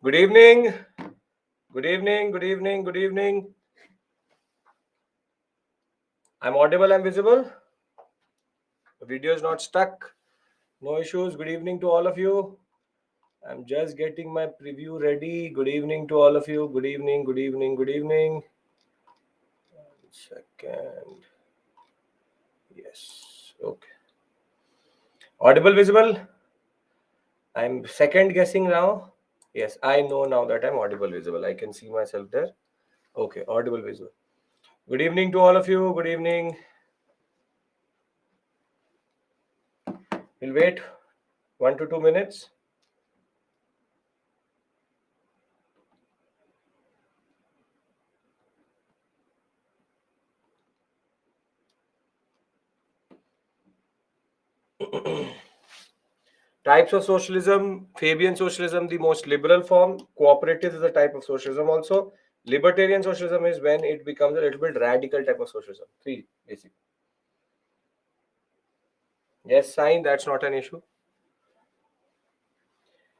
Good evening. Good evening. Good evening. Good evening. I'm audible. I'm visible. The video is not stuck. No issues. Good evening to all of you. I'm just getting my preview ready. Good evening to all of you. Good evening. Good evening. Good evening. 1 second. Yes. Okay. Audible, visible. I'm second guessing now. Yes, I know now that I'm audible, visible. I can see myself there. Okay, audible, visible. Good evening to all of you. Good evening. We'll wait 1 to 2 minutes. Types of socialism: Fabian socialism, the most liberal form. Cooperative is a type of socialism also. Libertarian socialism is when it becomes a little bit radical type of socialism. Three basic. Yes, sign, that's not an issue.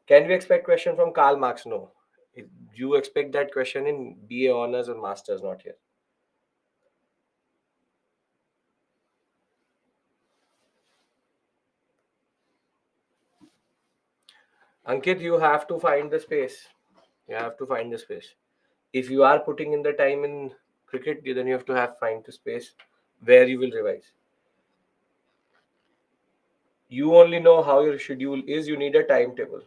Can we expect question from Karl Marx? No. You expect that question in BA honors or masters, not here. Ankit, you have to find the space. You have to find the space. If you are putting in the time in cricket, then you have to find the space where you will revise. You only know how your schedule is. You need a timetable.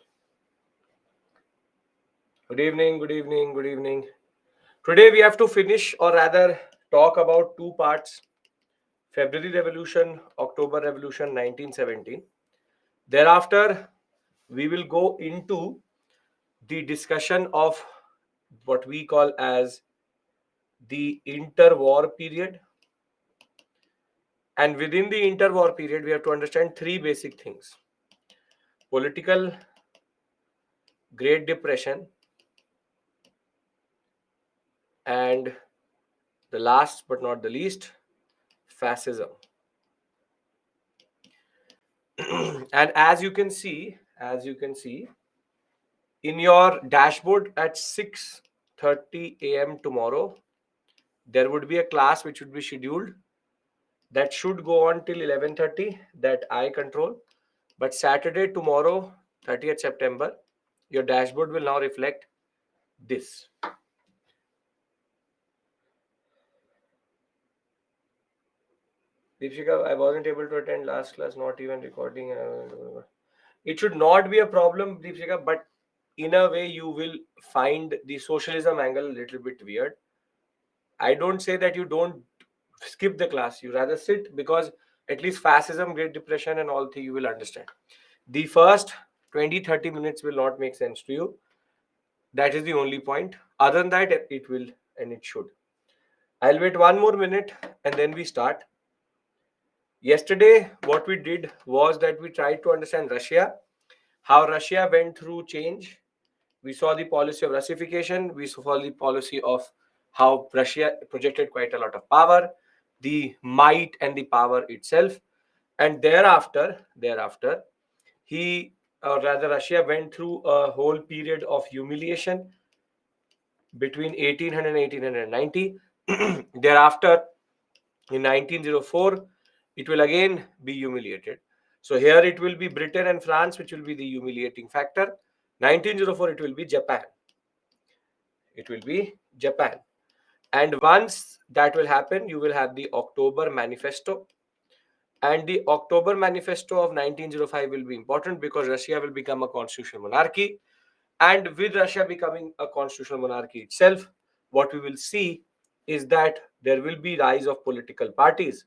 Good evening, good evening, good evening. Today we have to finish, or rather talk about two parts: February Revolution, October Revolution 1917. Thereafter, we will go into the discussion of what we call as the interwar period. And within the interwar period, we have to understand three basic things: political, Great Depression, and the last but not the least, fascism. And as you can see in your dashboard at 6:30 a.m. tomorrow, there would be a class which would be scheduled that should go on till 11:30, that I control. But Saturday, tomorrow, 30th September, your dashboard will now reflect this. Deepshika, I wasn't able to attend last class, not even recording. It should not be a problem, Deepshika, but in a way you will find the socialism angle a little bit weird. I don't say that you don't skip the class, you rather sit, because at least fascism, Great Depression and all things you will understand. The first 20-30 minutes will not make sense to you. That is the only point. Other than that, it will and it should. I'll wait 1 more minute and then we start. Yesterday, what we did was that we tried to understand Russia, how Russia went through change. We saw the policy of Russification. We saw the policy of how Russia projected quite a lot of power, the might and the power itself. And thereafter, he, or rather Russia, went through a whole period of humiliation between 1800 and 1890. Thereafter, in 1904, it will again be humiliated. So here it will be Britain and France, which will be the humiliating factor. 1904, it will be Japan. It will be Japan. And once that will happen, you will have the October Manifesto. And the October Manifesto of 1905 will be important because Russia will become a constitutional monarchy. And with Russia becoming a constitutional monarchy itself, what we will see is that there will be rise of political parties.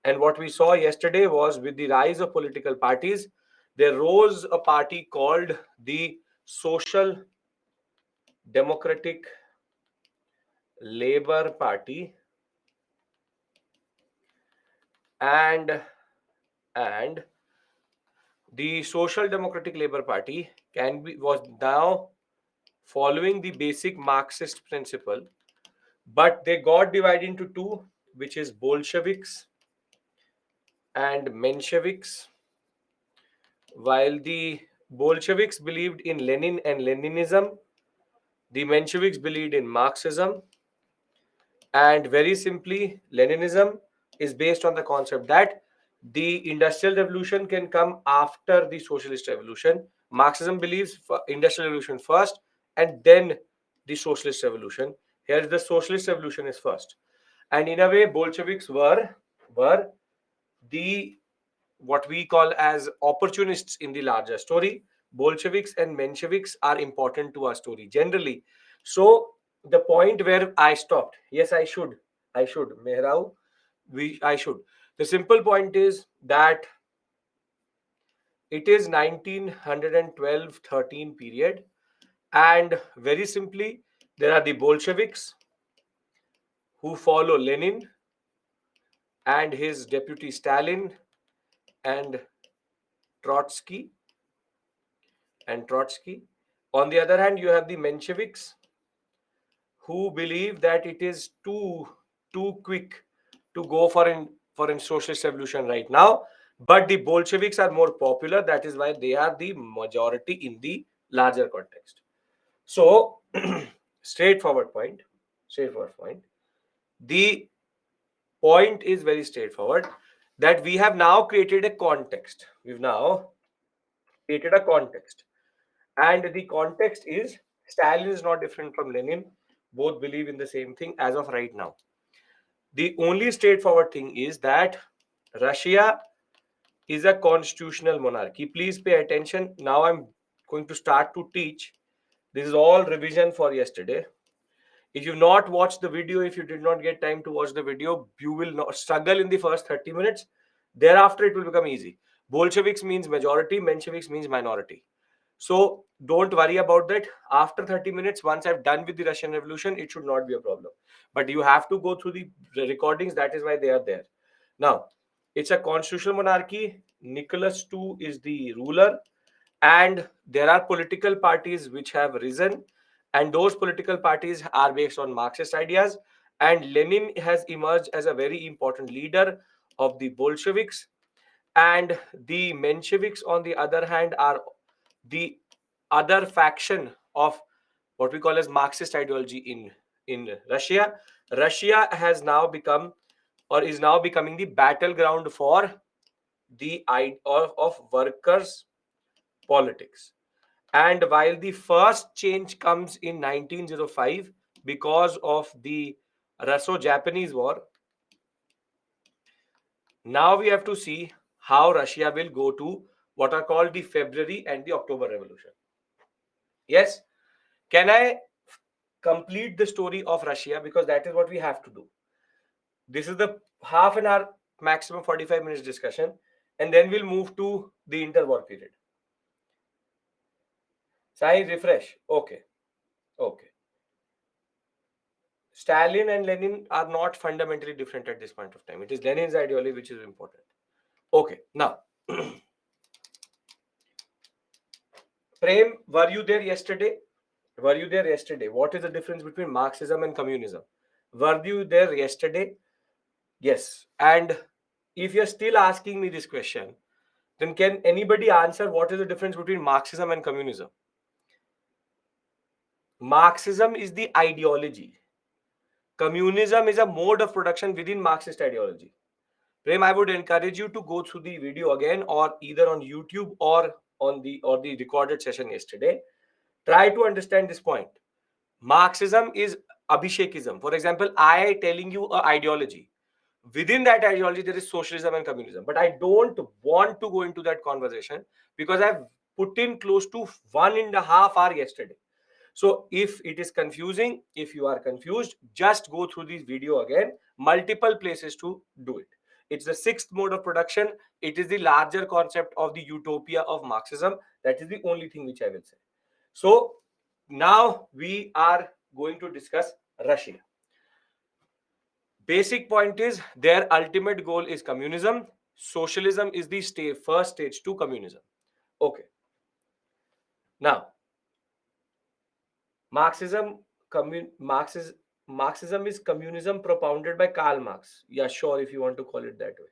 And what we saw yesterday was, with the rise of political parties, there rose a party called the Social Democratic Labour Party, and the Social Democratic Labour Party was now following the basic Marxist principle, but they got divided into two, which is Bolsheviks and Mensheviks. While the Bolsheviks believed in Lenin and Leninism, The Mensheviks believed in Marxism, and very simply, Leninism is based on the concept that the industrial revolution can come after the socialist revolution. Marxism believes industrial revolution first and then the socialist revolution. Here, the socialist revolution is first. And in a way, Bolsheviks were the what we call as opportunists in the larger story. Bolsheviks and Mensheviks are important to our story generally. So the point where I stopped, yes, I should, Mehrao, I should. The simple point is that it is 1912-13 period, and very simply, there are the Bolsheviks who follow Lenin and his deputy Stalin and Trotsky Trotsky. On the other hand, you have the Mensheviks who believe that it is too quick to go for a socialist revolution right now. But the Bolsheviks are more popular. That is why they are the majority in the larger context. So, straightforward point. Straightforward point. The point is very straightforward that we have now created a context. We've now created a context. And the context is Stalin is not different from Lenin. Both believe in the same thing as of right now. The only straightforward thing is that Russia is a constitutional monarchy. Please pay attention. Now I'm going to start to teach. This is all revision for yesterday. If you've not watched the video, if you did not get time to watch the video, you will not struggle in the first 30 minutes. Thereafter, it will become easy. Bolsheviks means majority, Mensheviks means minority. So don't worry about that. After 30 minutes, once I've done with the Russian Revolution, it should not be a problem. But you have to go through the recordings. That is why they are there. Now, it's a constitutional monarchy. Nicholas II is the ruler, and there are political parties which have risen, and those political parties are based on Marxist ideas. And Lenin has emerged as a very important leader of the Bolsheviks, and the Mensheviks, on the other hand, are the other faction of what we call as Marxist ideology in Russia. Russia has now become or is now becoming the battleground for the of workers' politics. And while the first change comes in 1905 because of the Russo-Japanese War, now we have to see how Russia will go to what are called the February and the October Revolution. Yes, can I complete the story of Russia, because that is what we have to do. This is the half an hour, maximum 45 minutes discussion, and then we'll move to the interwar period. Sai, refresh. Okay. Okay. Stalin and Lenin are not fundamentally different at this point of time. It is Lenin's ideology which is important. Okay. Now, Prem, were you there yesterday? Were you there yesterday? What is the difference between Marxism and communism? Were you there yesterday? Yes. And if you're still asking me this question, then can anybody answer what is the difference between Marxism and communism? Marxism is the ideology. Communism is a mode of production within Marxist ideology. Prem, I would encourage you to go through the video again, or either on YouTube or on the recorded session yesterday. Try to understand this point. Marxism is Abhishekism. For example, I telling you an ideology. Within that ideology, there is socialism and communism. But I don't want to go into that conversation because I've put in close to 1.5 hours yesterday. So if it is confusing, if you are confused, just go through this video again, multiple places to do it. It's the sixth mode of production. It is the larger concept of the utopia of Marxism. That is the only thing which I will say. So now we are going to discuss Russia. Basic point is their ultimate goal is communism. Socialism is the first stage to communism. Okay. Now, Marxism is communism propounded by Karl Marx. Yeah, sure, if you want to call it that way.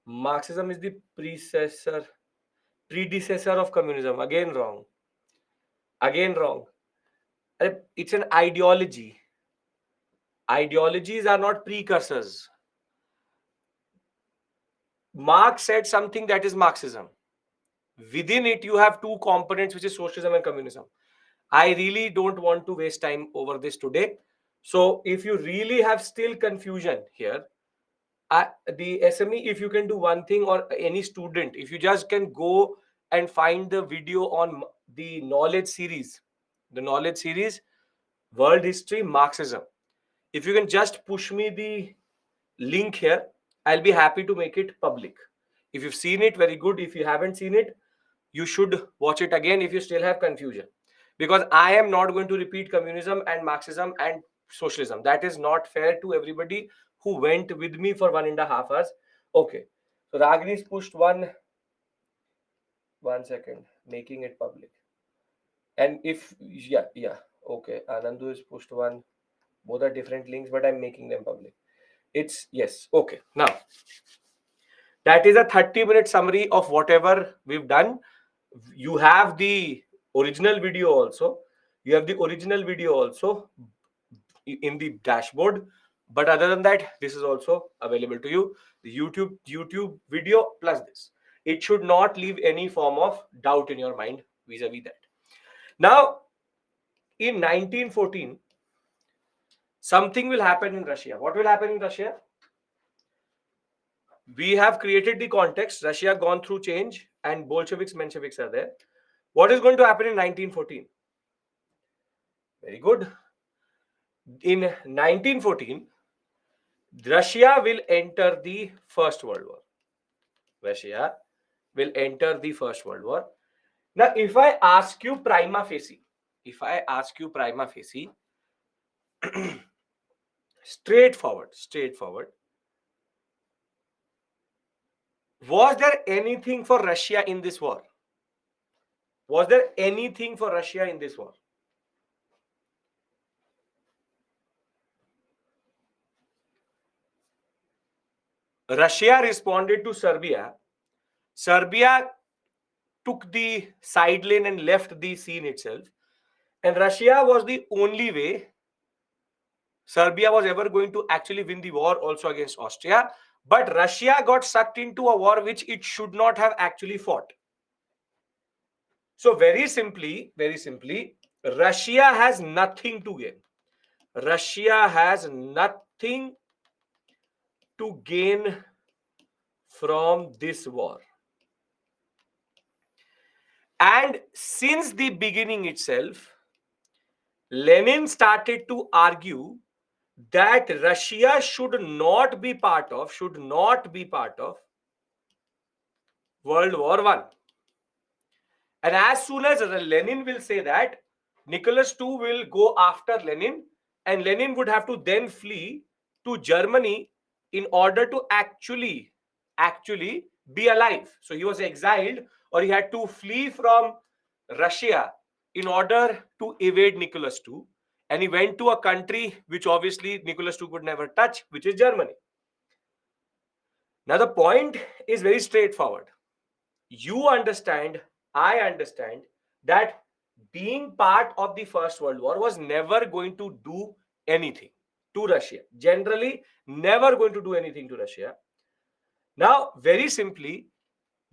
Marxism is the predecessor of communism. Again wrong. Again wrong. It's an ideology. Ideologies are not precursors. Marx said something that is Marxism. Within it, you have two components, which is socialism and communism. I really don't want to waste time over this today. So if you really have still confusion here, the SME, if you can do one thing, or any student, if you just can go and find the video on the knowledge series, world history, Marxism. If you can just push me the link here, I'll be happy to make it public. If you've seen it, very good. If you haven't seen it, you should watch it again if you still have confusion. Because I am not going to repeat communism and Marxism and socialism. That is not fair to everybody who went with me for 1.5 hours. Okay. So Ragini's pushed one second, making it public. And if, yeah. Okay. Anandu is pushed one. Both are different links, but I'm making them public. It's yes. Okay. Now, that is a 30-minute summary of whatever we've done. You have the original video also. You have the original video also in the dashboard. But other than that, this is also available to you. The YouTube video plus this. It should not leave any form of doubt in your mind vis-a-vis that. Now, in 1914, something will happen in Russia. What will happen in Russia? We have created the context. Russia gone through change, and Bolsheviks, Mensheviks are there. What is going to happen in 1914? Very good. In 1914, Russia will enter the First World War. Russia will enter the First World War. Now, if I ask you prima facie, straightforward, was there anything for Russia in this war? Was there anything for Russia in this war? Russia responded to Serbia. Serbia took the side lane and left the scene itself. And Russia was the only way Serbia was ever going to actually win the war also against Austria. But Russia got sucked into a war which it should not have actually fought. So very simply, Russia has nothing to gain. Russia has nothing to gain from this war. And since the beginning itself, Lenin started to argue that Russia should not be part of World War I. And as soon as Lenin will say that, Nicholas II will go after Lenin, and Lenin would have to then flee to Germany in order to actually be alive. So he was exiled, or he had to flee from Russia in order to evade Nicholas II. And he went to a country which obviously Nicholas II could never touch, which is Germany. Now the point is very straightforward. You understand, I understand that being part of the First World War was never going to do anything to Russia. Generally, never going to do anything to Russia. Now, very simply,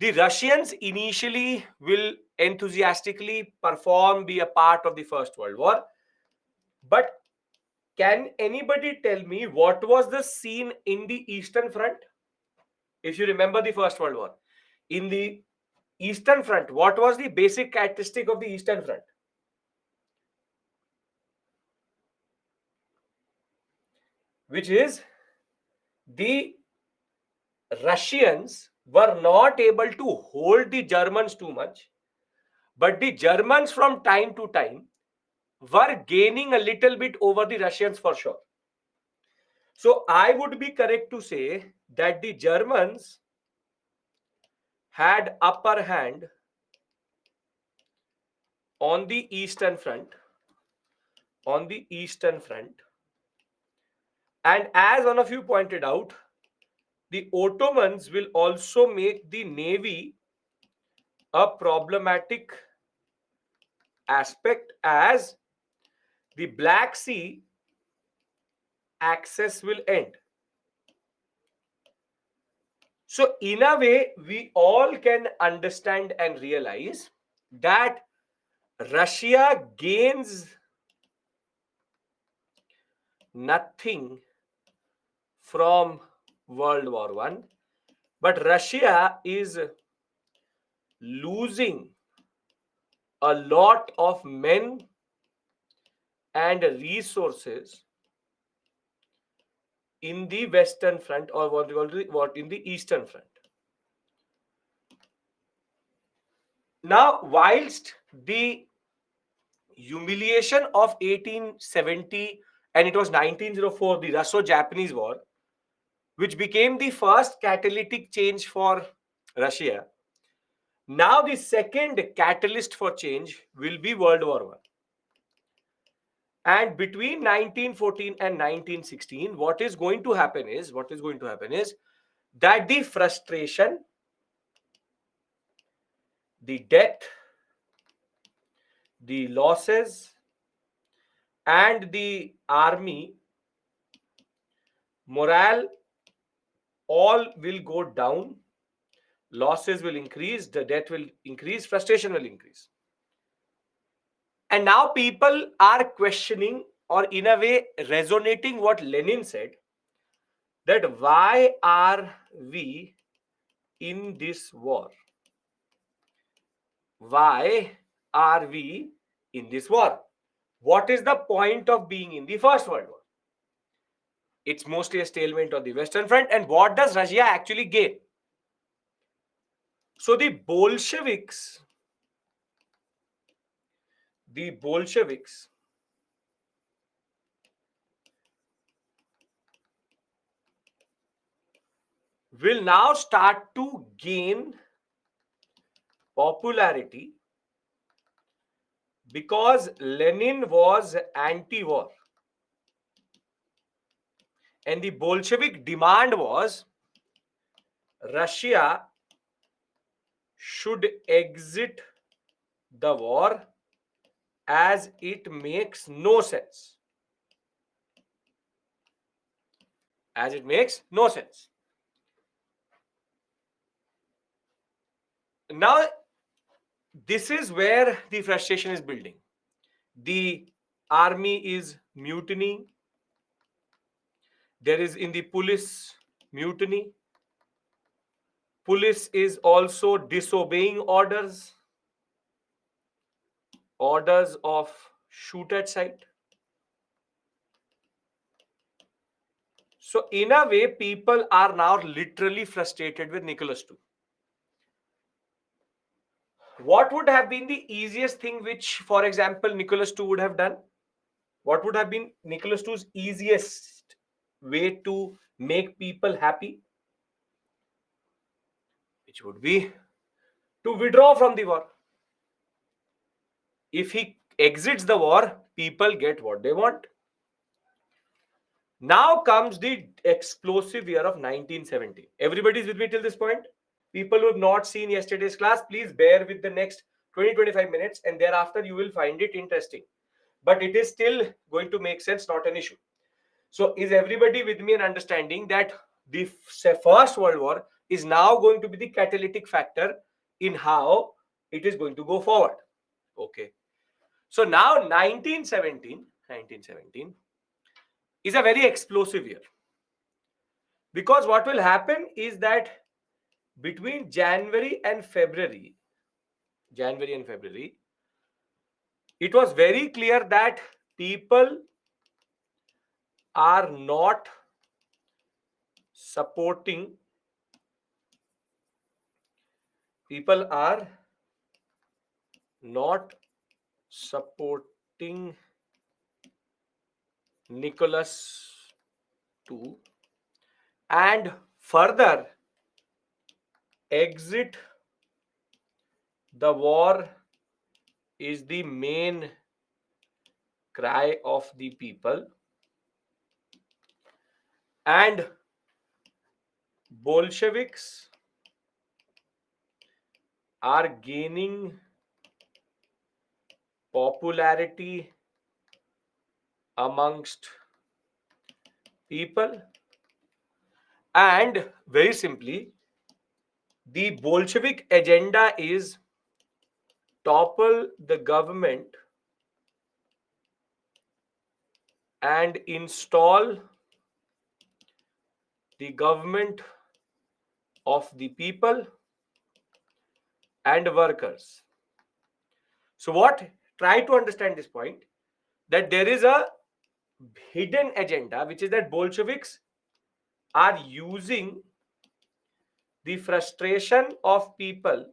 the Russians initially will enthusiastically be a part of the First World War. But can anybody tell me what was the scene in the Eastern Front? If you remember the First World War, in the Eastern Front, what was the basic characteristic of the Eastern Front? Which is the Russians were not able to hold the Germans too much, but the Germans from time to time were gaining a little bit over the Russians for sure. So I would be correct to say that the Germans had upper hand on the Eastern Front. And as one of you pointed out, the Ottomans will also make the navy a problematic aspect, as the Black Sea access will end. So, in a way, we all can understand and realize that Russia gains nothing from World War One, but Russia is losing a lot of men and resources in the Western Front, or what in the Eastern Front. Now, whilst the humiliation of 1870 and it was 1904, the Russo-Japanese War, which became the first catalytic change for Russia. Now, the second catalyst for change will be World War I. And between 1914 and 1916, what is going to happen is that the frustration, the death, the losses, and the army morale all will go down. Losses will increase, the death will increase, frustration will increase. And now people are questioning, or in a way resonating what Lenin said, that why are we in this war? Why are we in this war? What is the point of being in the First World War? It's mostly a stalemate on the Western Front. And what does Russia actually gain? So the Bolsheviks will now start to gain popularity because Lenin was anti-war. And the Bolshevik demand was Russia should exit the war as it makes no sense. As it makes no sense. Now, this is where the frustration is building. The army is mutinying. There is in the police mutiny. Police is also disobeying orders of shoot at sight. So in a way, people are now literally frustrated with Nicholas II. What would have been the easiest thing which, for example, Nicholas II would have done? What would have been Nicholas II's easiest way to make people happy? Which would be to withdraw from the war. If he exits the war, people get what they want. Now comes the explosive year of 1970. Everybody's with me till this point? People who have not seen yesterday's class, please bear with the next 20-25 minutes, and thereafter you will find it interesting. But it is still going to make sense, not an issue. So is everybody with me in understanding that the First World War is now going to be the catalytic factor in how it is going to go forward? Okay. So now 1917 is a very explosive year. Because what will happen is that between January and February, it was very clear that people are not supporting Nicholas II, and further exit the war is the main cry of the people, and Bolsheviks are gaining popularity amongst people, and very simply, the Bolshevik agenda is topple the government and install the government of the people and workers. So what? Try to understand this point, that there is a hidden agenda, which is that Bolsheviks are using the frustration of people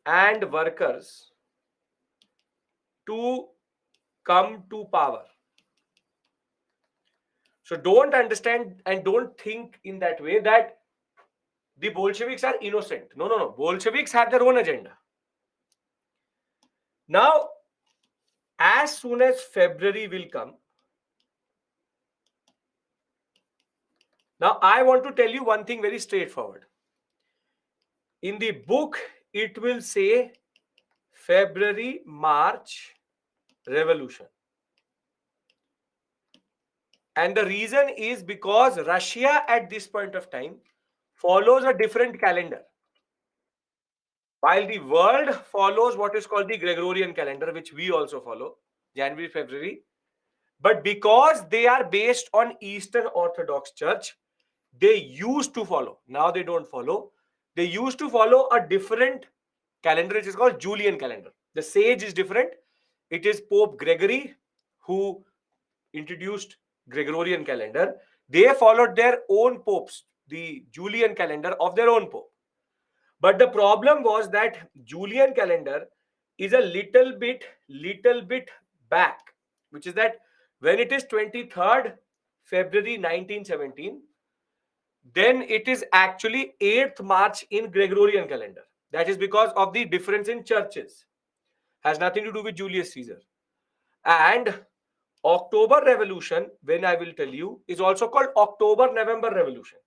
and workers to come to power. So don't understand and don't think in that way that the Bolsheviks are innocent. No, no, no. Bolsheviks have their own agenda. Now, as soon as February will come, now I want to tell you one thing very straightforward. In the book, it will say February, March revolution. And the reason is because Russia at this point of time follows a different calendar. While the world follows what is called the Gregorian calendar, which we also follow, January, February. But because they are based on Eastern Orthodox Church, they used to follow. Now they don't follow. They used to follow a different calendar, which is called Julian calendar. The sage is different. It is Pope Gregory who introduced Gregorian calendar. They followed their own popes, the Julian calendar of their own pope. But the problem was that Julian calendar is a little bit back, which is that when it is 23rd February 1917, then it is actually 8th March in Gregorian calendar. That is because of the difference in churches. Has nothing to do with Julius Caesar. And October Revolution, when I will tell you, is also called October-November Revolution.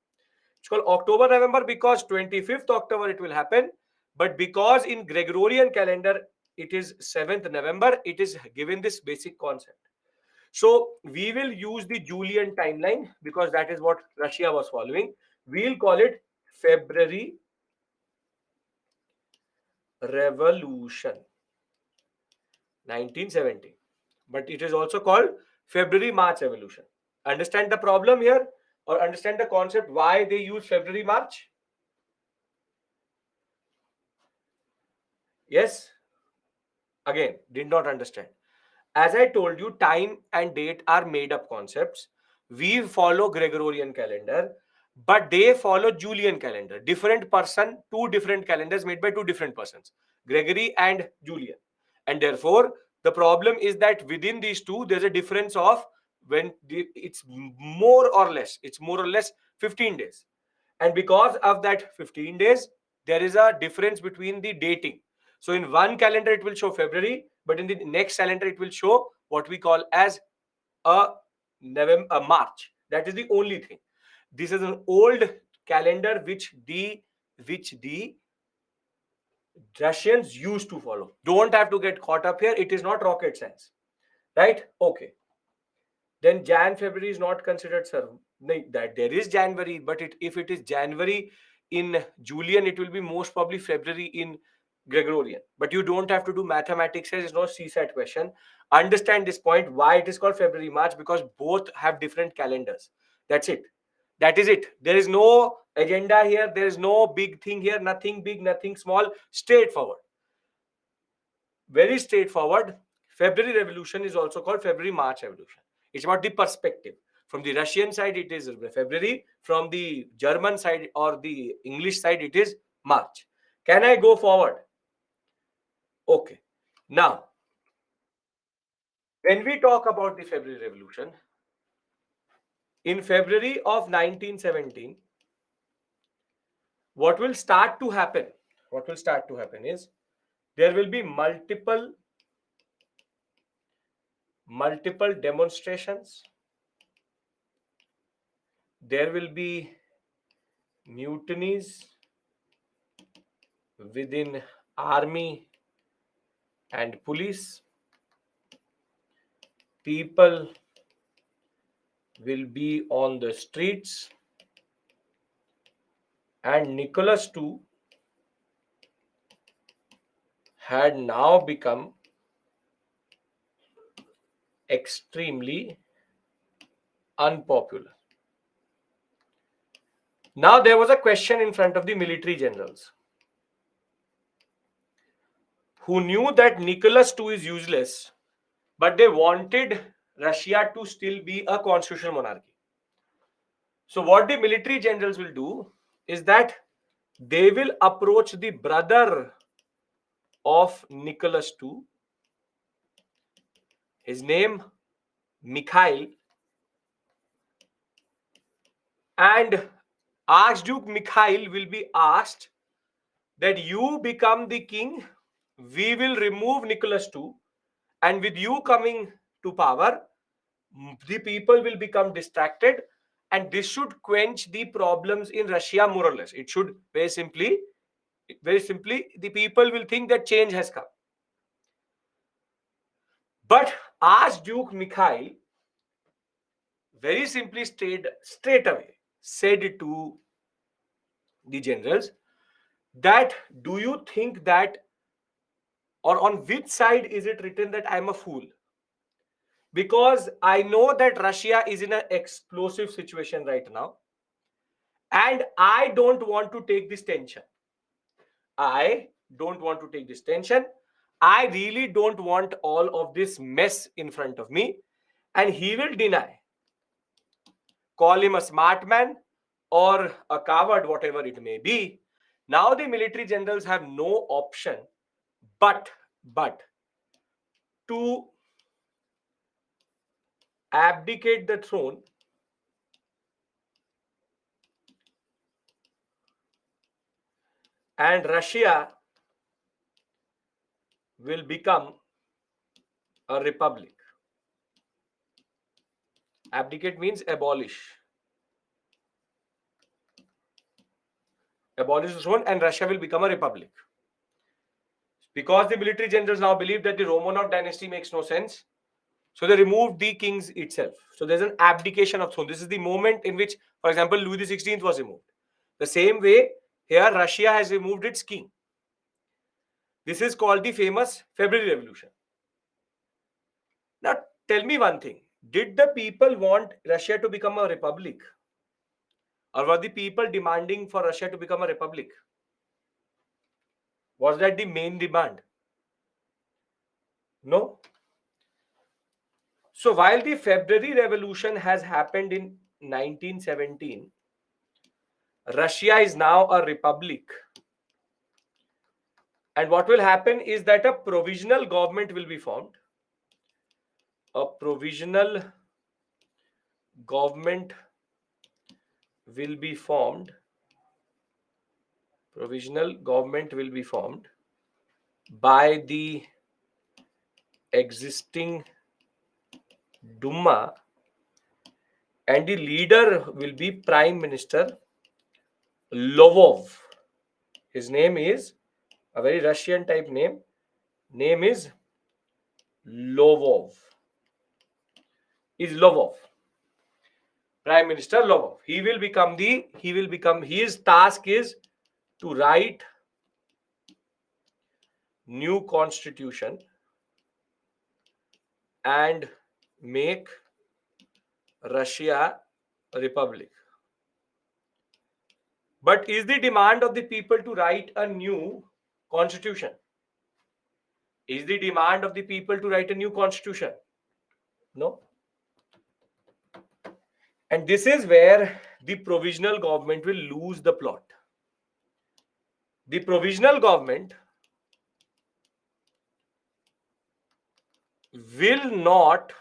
It's called October-November because 25th October it will happen. But because in Gregorian calendar it is 7th November, it is given this basic concept. So we will use the Julian timeline because that is what Russia was following. We'll call it February Revolution 1970. But it is also called February-March Revolution. Understand the problem here, or understand the concept why they use February-March? Yes? Again, did not understand. As I told you, time and date are made up concepts. We follow Gregorian calendar, but they follow Julian calendar. Different person, two different calendars made by two different persons, Gregory and Julian. And therefore, the problem is that within these two, there's a difference of it's more or less 15 days. And because of that 15 days, there is a difference between the dating. So in one calendar, it will show February, but in the next calendar, it will show what we call as a March. That is the only thing. This is an old calendar which the Russians used to follow. Don't have to get caught up here. It is not rocket science, right? Okay. Then February is not considered, sir. That there is January, but if it is January in Julian, it will be most probably February in Gregorian. But you don't have to do mathematics here. It's no CSAT question. Understand this point, why it is called February, March, because both have different calendars. That's it. That is it. There is no agenda here. There is no big thing here. Nothing big, nothing small. Straightforward. Very straightforward. February Revolution is also called February-March Revolution. It's about the perspective. From the Russian side, it is February. From the German side or the English side, it is March. Can I go forward? Okay. Now, when we talk about the February Revolution, in February of 1917, what will start to happen? What will start to happen is there will be multiple demonstrations. There will be mutinies within army and police. people will be on the streets, and Nicholas II had now become extremely unpopular. Now there was a question in front of the military generals who knew that Nicholas II is useless, but they wanted Russia to still be a constitutional monarchy. So what the military generals will do is that they will approach the brother of Nicholas II, his name Mikhail, and Archduke Mikhail will be asked that you become the king, we will remove Nicholas II, and with you coming to power, the people will become distracted, and this should quench the problems in Russia more or less. It should very simply, the people will think that change has come. But Archduke Mikhail very simply straight away said to the generals that, do you think that, or on which side is it written that I'm a fool? Because I know that Russia is in an explosive situation right now, and I don't want to take this tension. I don't want to take this tension. I really don't want all of this mess in front of me. And he will deny. Call him a smart man or a coward, whatever it may be. Now the military generals have no option but to abdicate the throne and Russia will become a republic. Abdicate means abolish. Abolish the throne and Russia will become a republic. Because the military generals now believe that the Romanov dynasty makes no sense, so they removed the kings itself. So there's an abdication of throne. This is the moment in which, for example, Louis XVI was removed. The same way, here Russia has removed its king. This is called the famous February Revolution. Now, tell me one thing. Did the people want Russia to become a republic? Or were the people demanding for Russia to become a republic? Was that the main demand? No. So while the February Revolution has happened in 1917, Russia is now a republic. And what will happen is that a provisional government will be formed. A provisional government will be formed. Provisional government will be formed by the existing Duma, and the leader will be Prime Minister Lovov. His name is a very Russian type name. Name is Lovov. Is Lovov. Prime Minister Lovov. His task is to write new constitution and make Russia a republic. But is the demand of the people to write a new constitution? Is the demand of the people to write a new constitution? No. And this is where the provisional government will lose the plot. The provisional government will not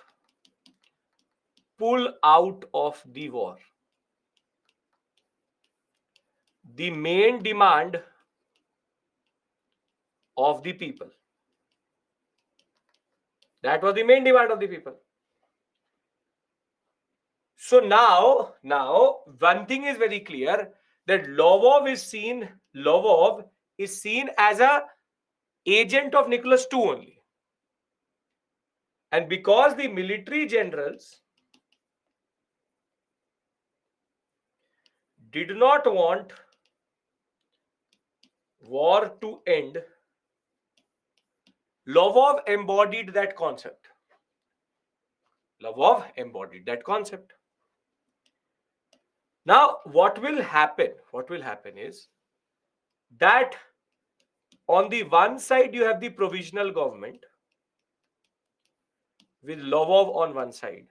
pull out of the war. The main demand of the people. That was the main demand of the people. So now one thing is very clear, that Lovov is seen as a agent of Nicholas II only. And because the military generals did not want war to end, Lovov embodied that concept. Lovov embodied that concept. Now, what will happen? What will happen is that on the one side, you have the provisional government with Lovov on one side.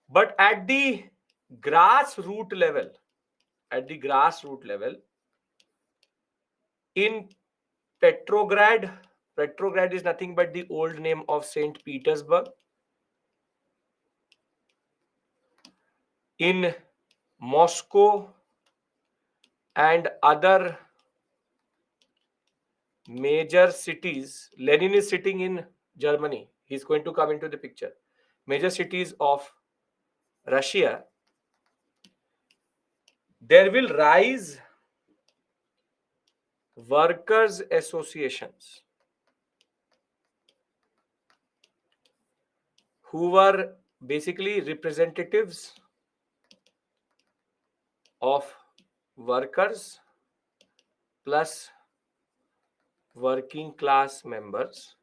But at the grassroots level, in Petrograd, Petrograd is nothing but the old name of St. Petersburg. In Moscow and other major cities, Lenin is sitting in Germany. He's going to come into the picture. Major cities of Russia, there will rise workers' associations who were basically representatives of workers plus working class members.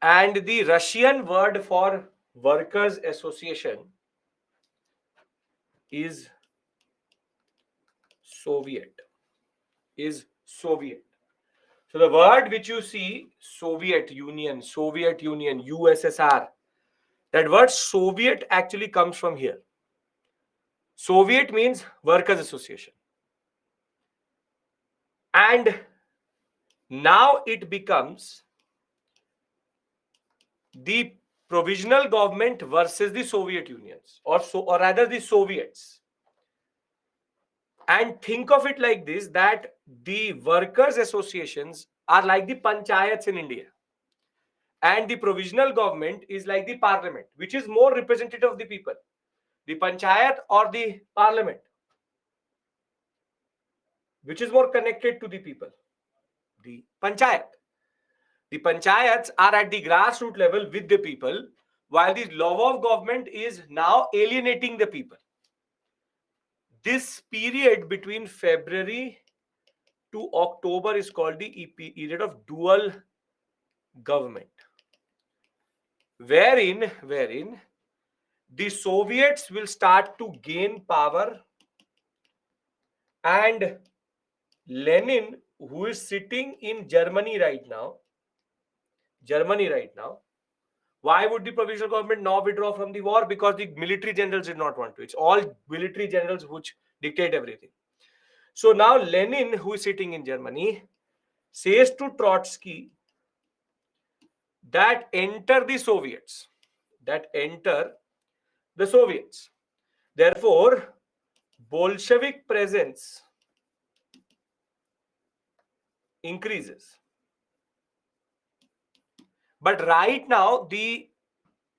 And the Russian word for workers' association is Soviet. So the word which you see, Soviet Union, USSR, that word Soviet actually comes from here. Soviet means workers' association. And now it becomes the provisional government versus the Soviet Unions, or rather the Soviets. And think of it like this, that the workers' associations are like the panchayats in India. And the provisional government is like the parliament, which is more representative of the people. The panchayat or the parliament, which is more connected to the people? The panchayat. The panchayats are at the grassroots level with the people, while the Lovov government is now alienating the people. This period between February to October is called the period of dual government, wherein the Soviets will start to gain power, and Lenin, who is sitting in Germany right now, why would the provisional government now withdraw from the war? Because the military generals did not want to. It's all military generals which dictate everything. So now Lenin, who is sitting in Germany, says to Trotsky that enter the Soviets. Therefore, Bolshevik presence increases. But right now, the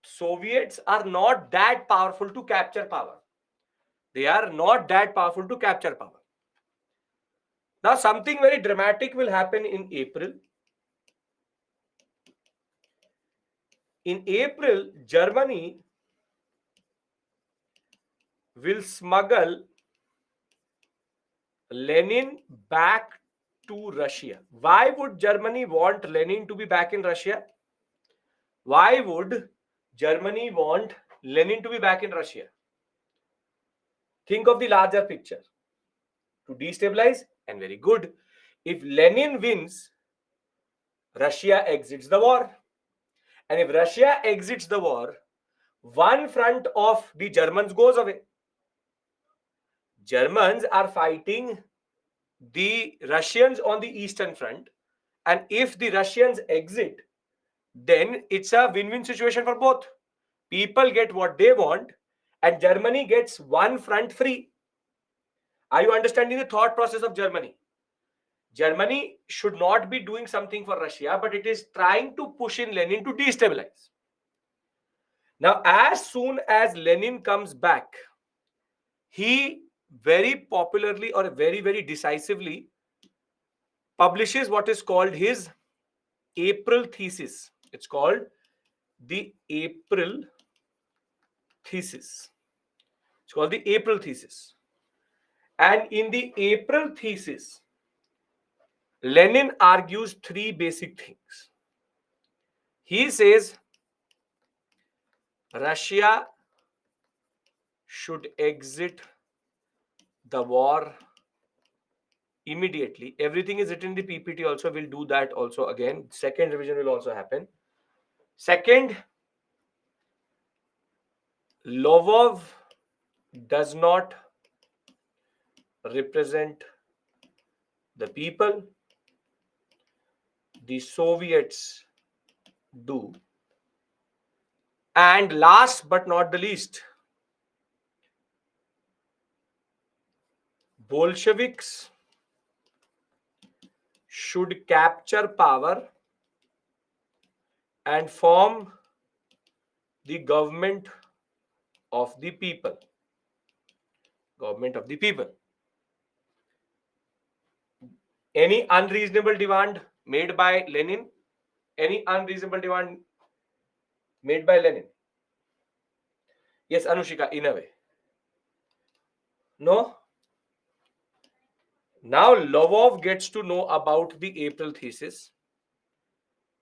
Soviets are not that powerful to capture power. Now, something very dramatic will happen in April. In April, Germany will smuggle Lenin back to Russia. Why would Germany want Lenin to be back in Russia? Why would Germany want Lenin to be back in Russia? Think of the larger picture. To destabilize, and very good. If Lenin wins, Russia exits the war. And if Russia exits the war, one front of the Germans goes away. Germans are fighting the Russians on the Eastern Front. And if the Russians exit, then it's a win-win situation for both. People get what they want, and Germany gets one front free. Are you understanding the thought process of Germany? Germany should not be doing something for Russia, but it is trying to push in Lenin to destabilize. Now, as soon as Lenin comes back, he very popularly or very, very decisively publishes what is called his April thesis. It's called the April thesis. It's called the April thesis. And in the April thesis, Lenin argues three basic things. He says Russia should exit the war immediately. Everything is written in the PPT also. We'll do that also again. Second revision will also happen. Second, Lvov does not represent the people. The Soviets do. And last but not the least, Bolsheviks should capture power and form the government of the people. Government of the people. Any unreasonable demand made by Lenin? Any unreasonable demand made by Lenin? Yes, Anushika, in a way. No? Now Lvov gets to know about the April thesis.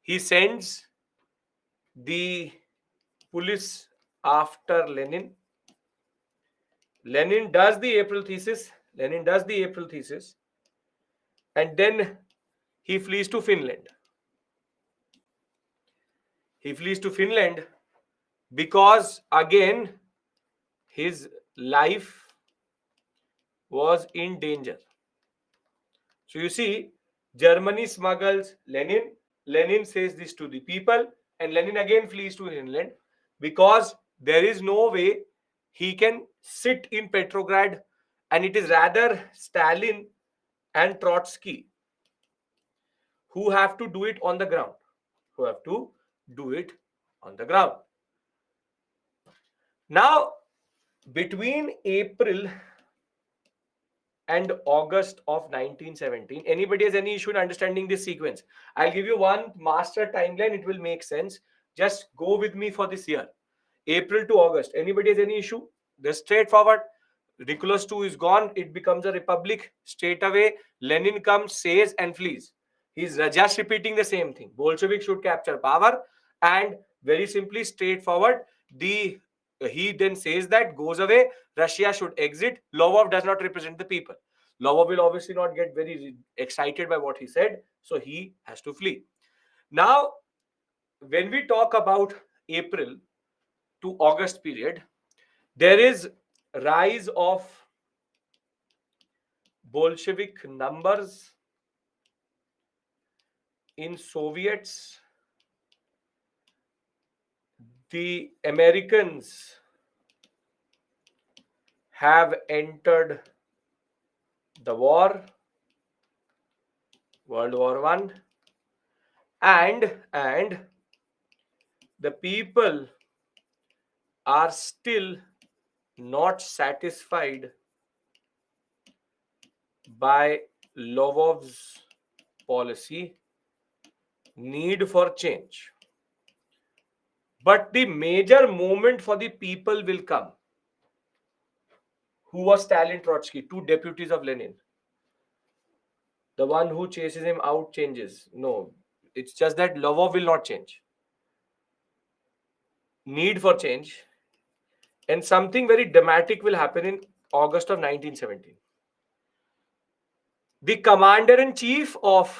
He sends the police after Lenin. Lenin does the April thesis. And then he flees to Finland. He flees to Finland because again his life was in danger. So you see, Germany smuggles Lenin. Lenin says this to the people, and Lenin again flees to Finland because there is no way he can sit in Petrograd, and it is rather Stalin and Trotsky who have to do it on the ground. Now, between April and August of 1917, anybody has any issue in understanding this sequence? I'll give you one master timeline. It will make sense. Just go with me for this year. April to August. Anybody has any issue? This straightforward. Nicholas II is gone. It becomes a republic. Straight away, Lenin comes, says, and flees. He's just repeating the same thing. Bolsheviks should capture power, and very simply, straightforward, he then says that goes away. Russia should exit. Lvov does not represent the people. Lvov will obviously not get very excited by what he said, so he has to flee. Now, when we talk about April to August period, there is rise of Bolshevik numbers in Soviets. The Americans have entered the war, World War I, and the people are still not satisfied by Lvov's policy, need for change. But the major moment for the people will come. Who was Stalin, Trotsky? Two deputies of Lenin. The one who chases him out changes. No, it's just that Lvov will not change. Need for change. And something very dramatic will happen in August of 1917. The commander and chief of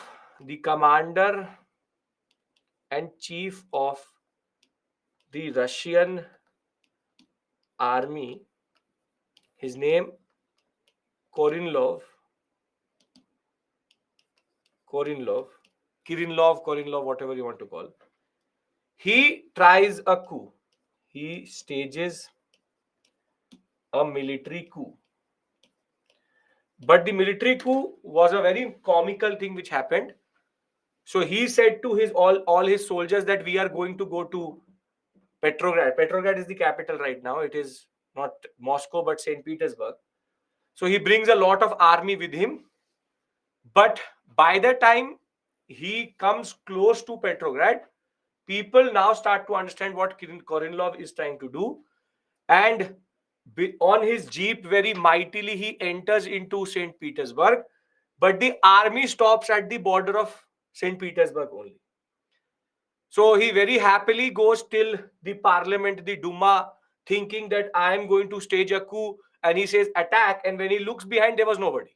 the Russian army, his name Kirilov, whatever you want to call. He tries a coup. He stages a military coup. But the military coup was a very comical thing which happened. So he said to his all his soldiers that we are going to go to Petrograd. Petrograd is the capital right now. It is not Moscow but St. Petersburg. So he brings a lot of army with him. But by the time he comes close to Petrograd, people now start to understand what Kornilov is trying to do. And on his jeep, very mightily, he enters into St. Petersburg. But the army stops at the border of St. Petersburg only. So he very happily goes till the parliament, the Duma, thinking that I am going to stage a coup. And he says attack. And when he looks behind, there was nobody.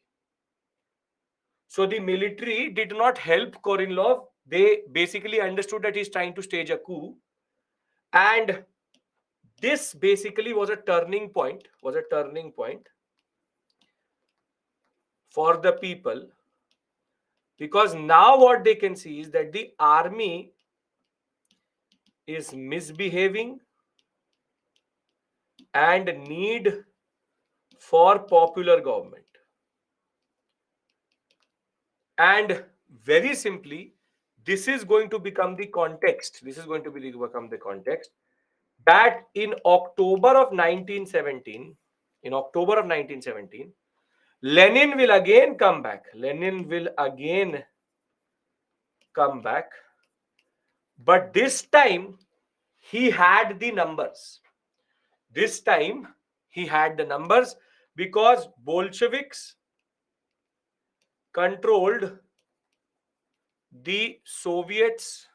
So the military did not help Kornilov. They basically understood that he's trying to stage a coup. And this basically was a turning point, for the people, because now what they can see is that the army is misbehaving and need for popular government. And very simply, this is going to become the context. That in October of 1917, Lenin will again come back. But this time he had the numbers. Because Bolsheviks controlled the Soviets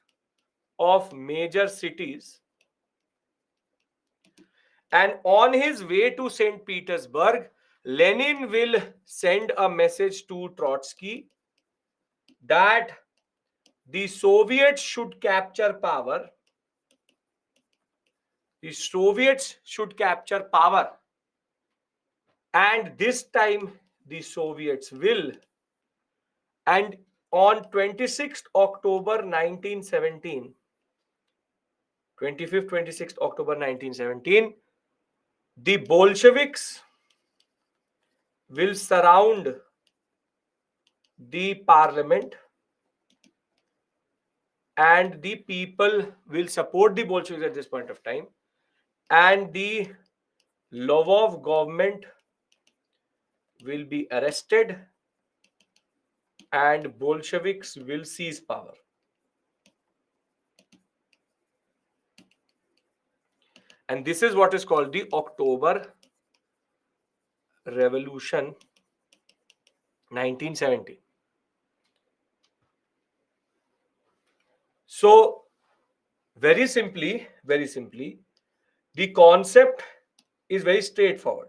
of major cities. And on his way to St. Petersburg, Lenin will send a message to Trotsky that the Soviets should capture power. And this time the Soviets will. And on 25th October 1917, the Bolsheviks will surround the parliament, and the people will support the Bolsheviks at this point of time, and the Lvov government will be arrested and Bolsheviks will seize power. And this is what is called the October Revolution 1917. So very simply, the concept is very straightforward.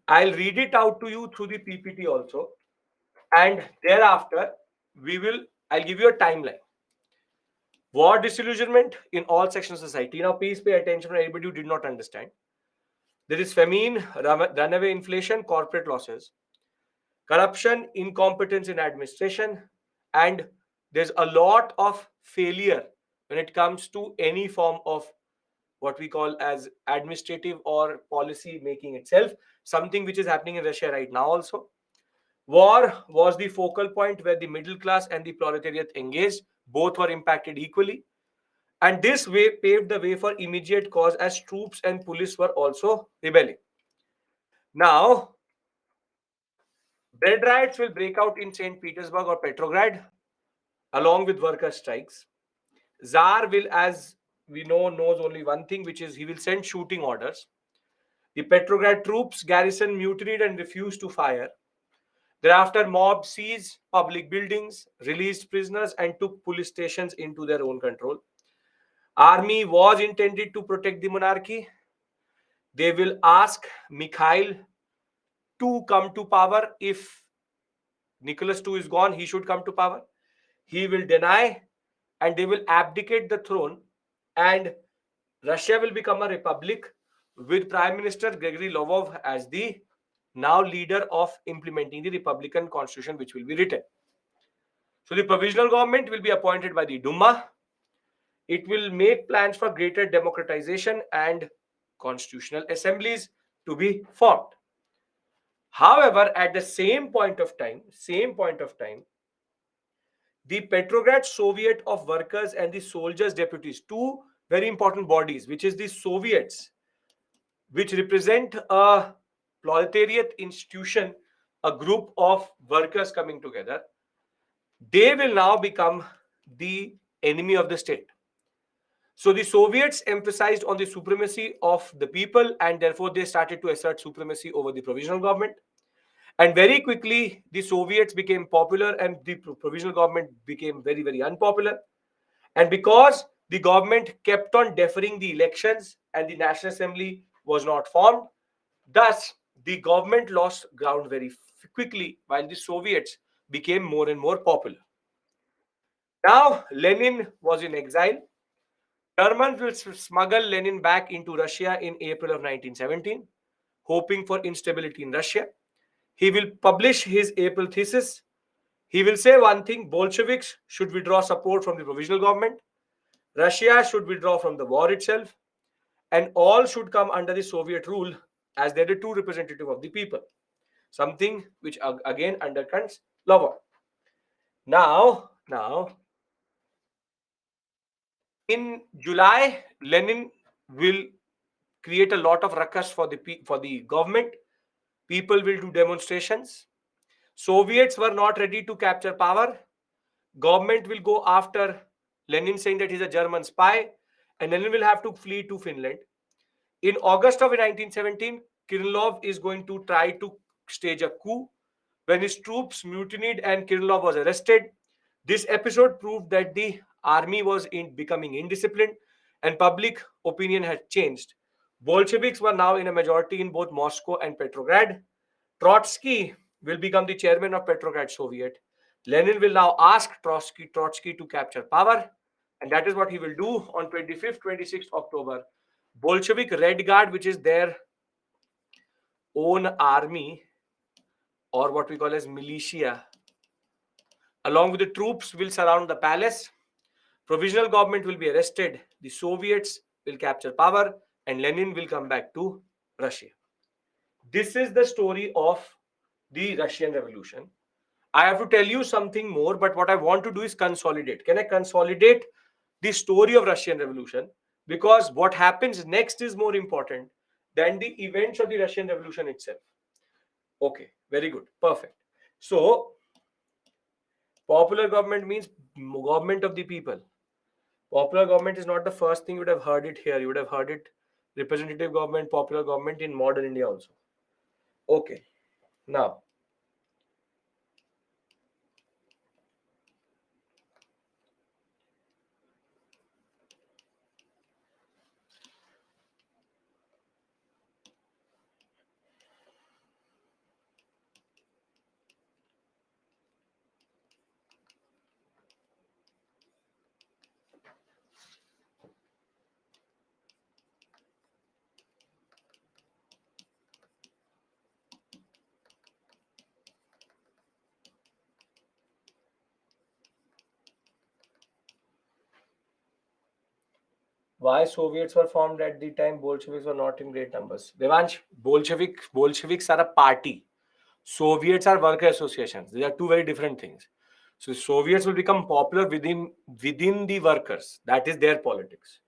I'll read it out to you through the PPT also, and thereafter I'll give you a timeline. War disillusionment in all sections of society. Now please pay attention for anybody who did not understand. There is famine, runaway inflation, corporate losses, corruption, incompetence in administration, and there's a lot of failure when it comes to any form of what we call as administrative or policy making itself, something which is happening in Russia right now also. War was the focal point where the middle class and the proletariat engaged. Both were impacted equally. And this way paved the way for immediate cause as troops and police were also rebelling. Now, bread riots will break out in St. Petersburg or Petrograd along with worker strikes. Tsar will, as we know, knows only one thing, which is he will send shooting orders. The Petrograd troops garrison mutinied and refused to fire. Thereafter, mob seized public buildings, released prisoners, and took police stations into their own control. Army was intended to protect the monarchy. They will ask Mikhail to come to power. If Nicholas II is gone, he should come to power. He will deny, and they will abdicate the throne, and Russia will become a republic with Prime Minister Gregory Lvov as the now leader of implementing the Republican Constitution, which will be written. So the provisional government will be appointed by the Duma. It will make plans for greater democratization and constitutional assemblies to be formed. However, at the same point of time, the Petrograd Soviet of Workers and the Soldiers' Deputies, two very important bodies, which is the Soviets, which represent a proletariat institution, a group of workers coming together. they will now become the enemy of the state. So the Soviets emphasized on the supremacy of the people, and therefore they started to assert supremacy over the provisional government. And very quickly, the Soviets became popular and the provisional government became very, very unpopular. And because the government kept on deferring the elections and the National Assembly was not formed, thus the government lost ground very quickly while the Soviets became more and more popular. Now, Lenin was in exile. Germans will smuggle Lenin back into Russia in April of 1917, hoping for instability in Russia. He will publish his April thesis. He will say one thing: Bolsheviks should withdraw support from the provisional government, Russia should withdraw from the war itself, and all should come under the Soviet rule as they're the true representative of the people. Something which again undercuts Lovon. Now, in July, Lenin will create a lot of ruckus for the government. People will do demonstrations. Soviets were not ready to capture power. Government will go after Lenin, saying that he's a German spy, and Lenin will have to flee to Finland. In August of 1917, Kirillov is going to try to stage a coup when his troops mutinied and Kirillov was arrested. This episode proved that the army was becoming indisciplined and public opinion had changed. Bolsheviks were now in a majority in both Moscow and Petrograd. Trotsky will become the chairman of Petrograd Soviet. Lenin will now ask Trotsky to capture power, and that is what he will do on 25th, 26th October. Bolshevik Red Guard, which is their own army or what we call as militia, along with the troops, will surround the palace. Provisional government will be arrested. The Soviets will capture power, and Lenin will come back to Russia. This is the story of the Russian Revolution. I have to tell you something more, but what I want to do is consolidate. Can I consolidate the story of Russian Revolution? Because what happens next is more important than the events of the Russian Revolution itself. Okay, very good, perfect. So, popular government means government of the people. Popular government is not the first thing you would have heard it here. You would have heard it representative government, popular government in modern India also. Okay, now why Soviets were formed at the time, Bolsheviks were not in great numbers. Devansh, Bolsheviks are a party. Soviets are worker associations. They are two very different things. So Soviets will become popular within the workers. That is their politics.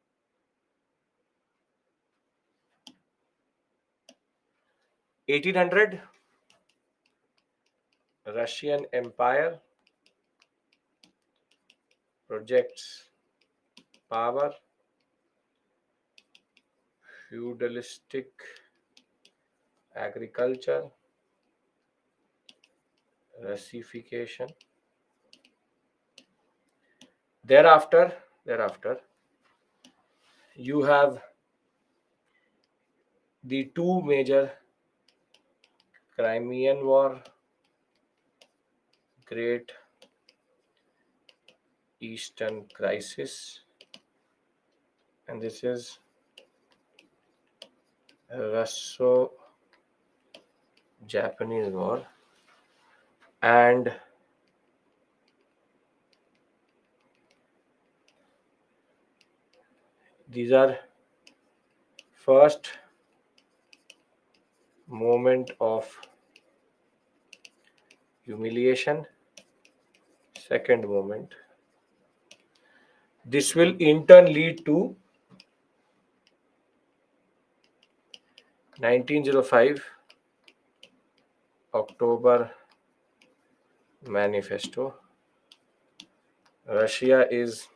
1800, Russian Empire projects power, feudalistic agriculture, Russification. Thereafter, you have the two major Crimean War, Great Eastern Crisis, and this is Russo-Japanese War, and these are first moment of humiliation, second moment. This will in turn lead to 1905 October Manifesto. Russia is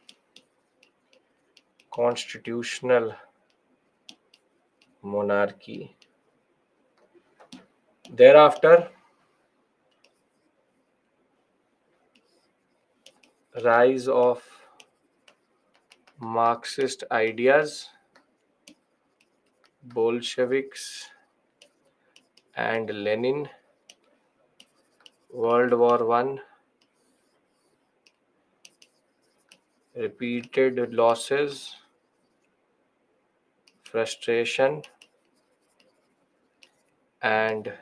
constitutional monarchy. Thereafter, rise of Marxist ideas, Bolsheviks and Lenin, World War One, repeated losses, frustration, and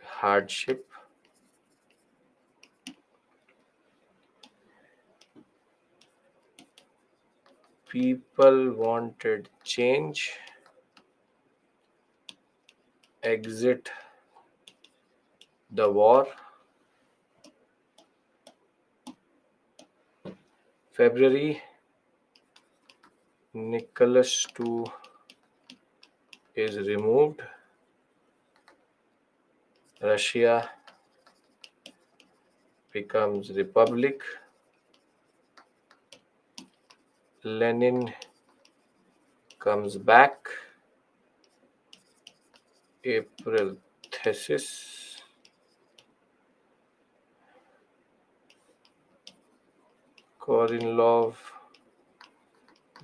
hardship. People wanted change, exit the war. February, Nicholas II is removed. Russia becomes republic. Lenin comes back. April thesis. Kornilov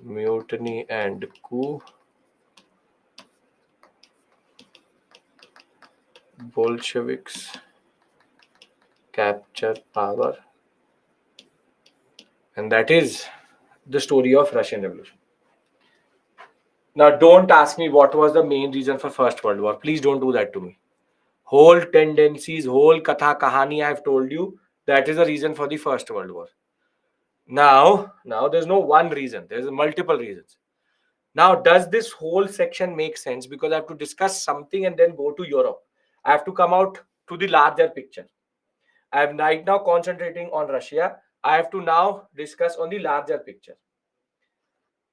mutiny and coup. Bolsheviks capture power. And that is the story of Russian Revolution. Now, don't ask me what was the main reason for First World War. Please don't do that to me. Whole tendencies, whole katha kahani I've told you, that is the reason for the First World War. Now there's no one reason. There's multiple reasons. Now, does this whole section make sense? Because I have to discuss something and then go to Europe. I have to come out to the larger picture. I am right now concentrating on Russia. I have to now discuss on the larger picture.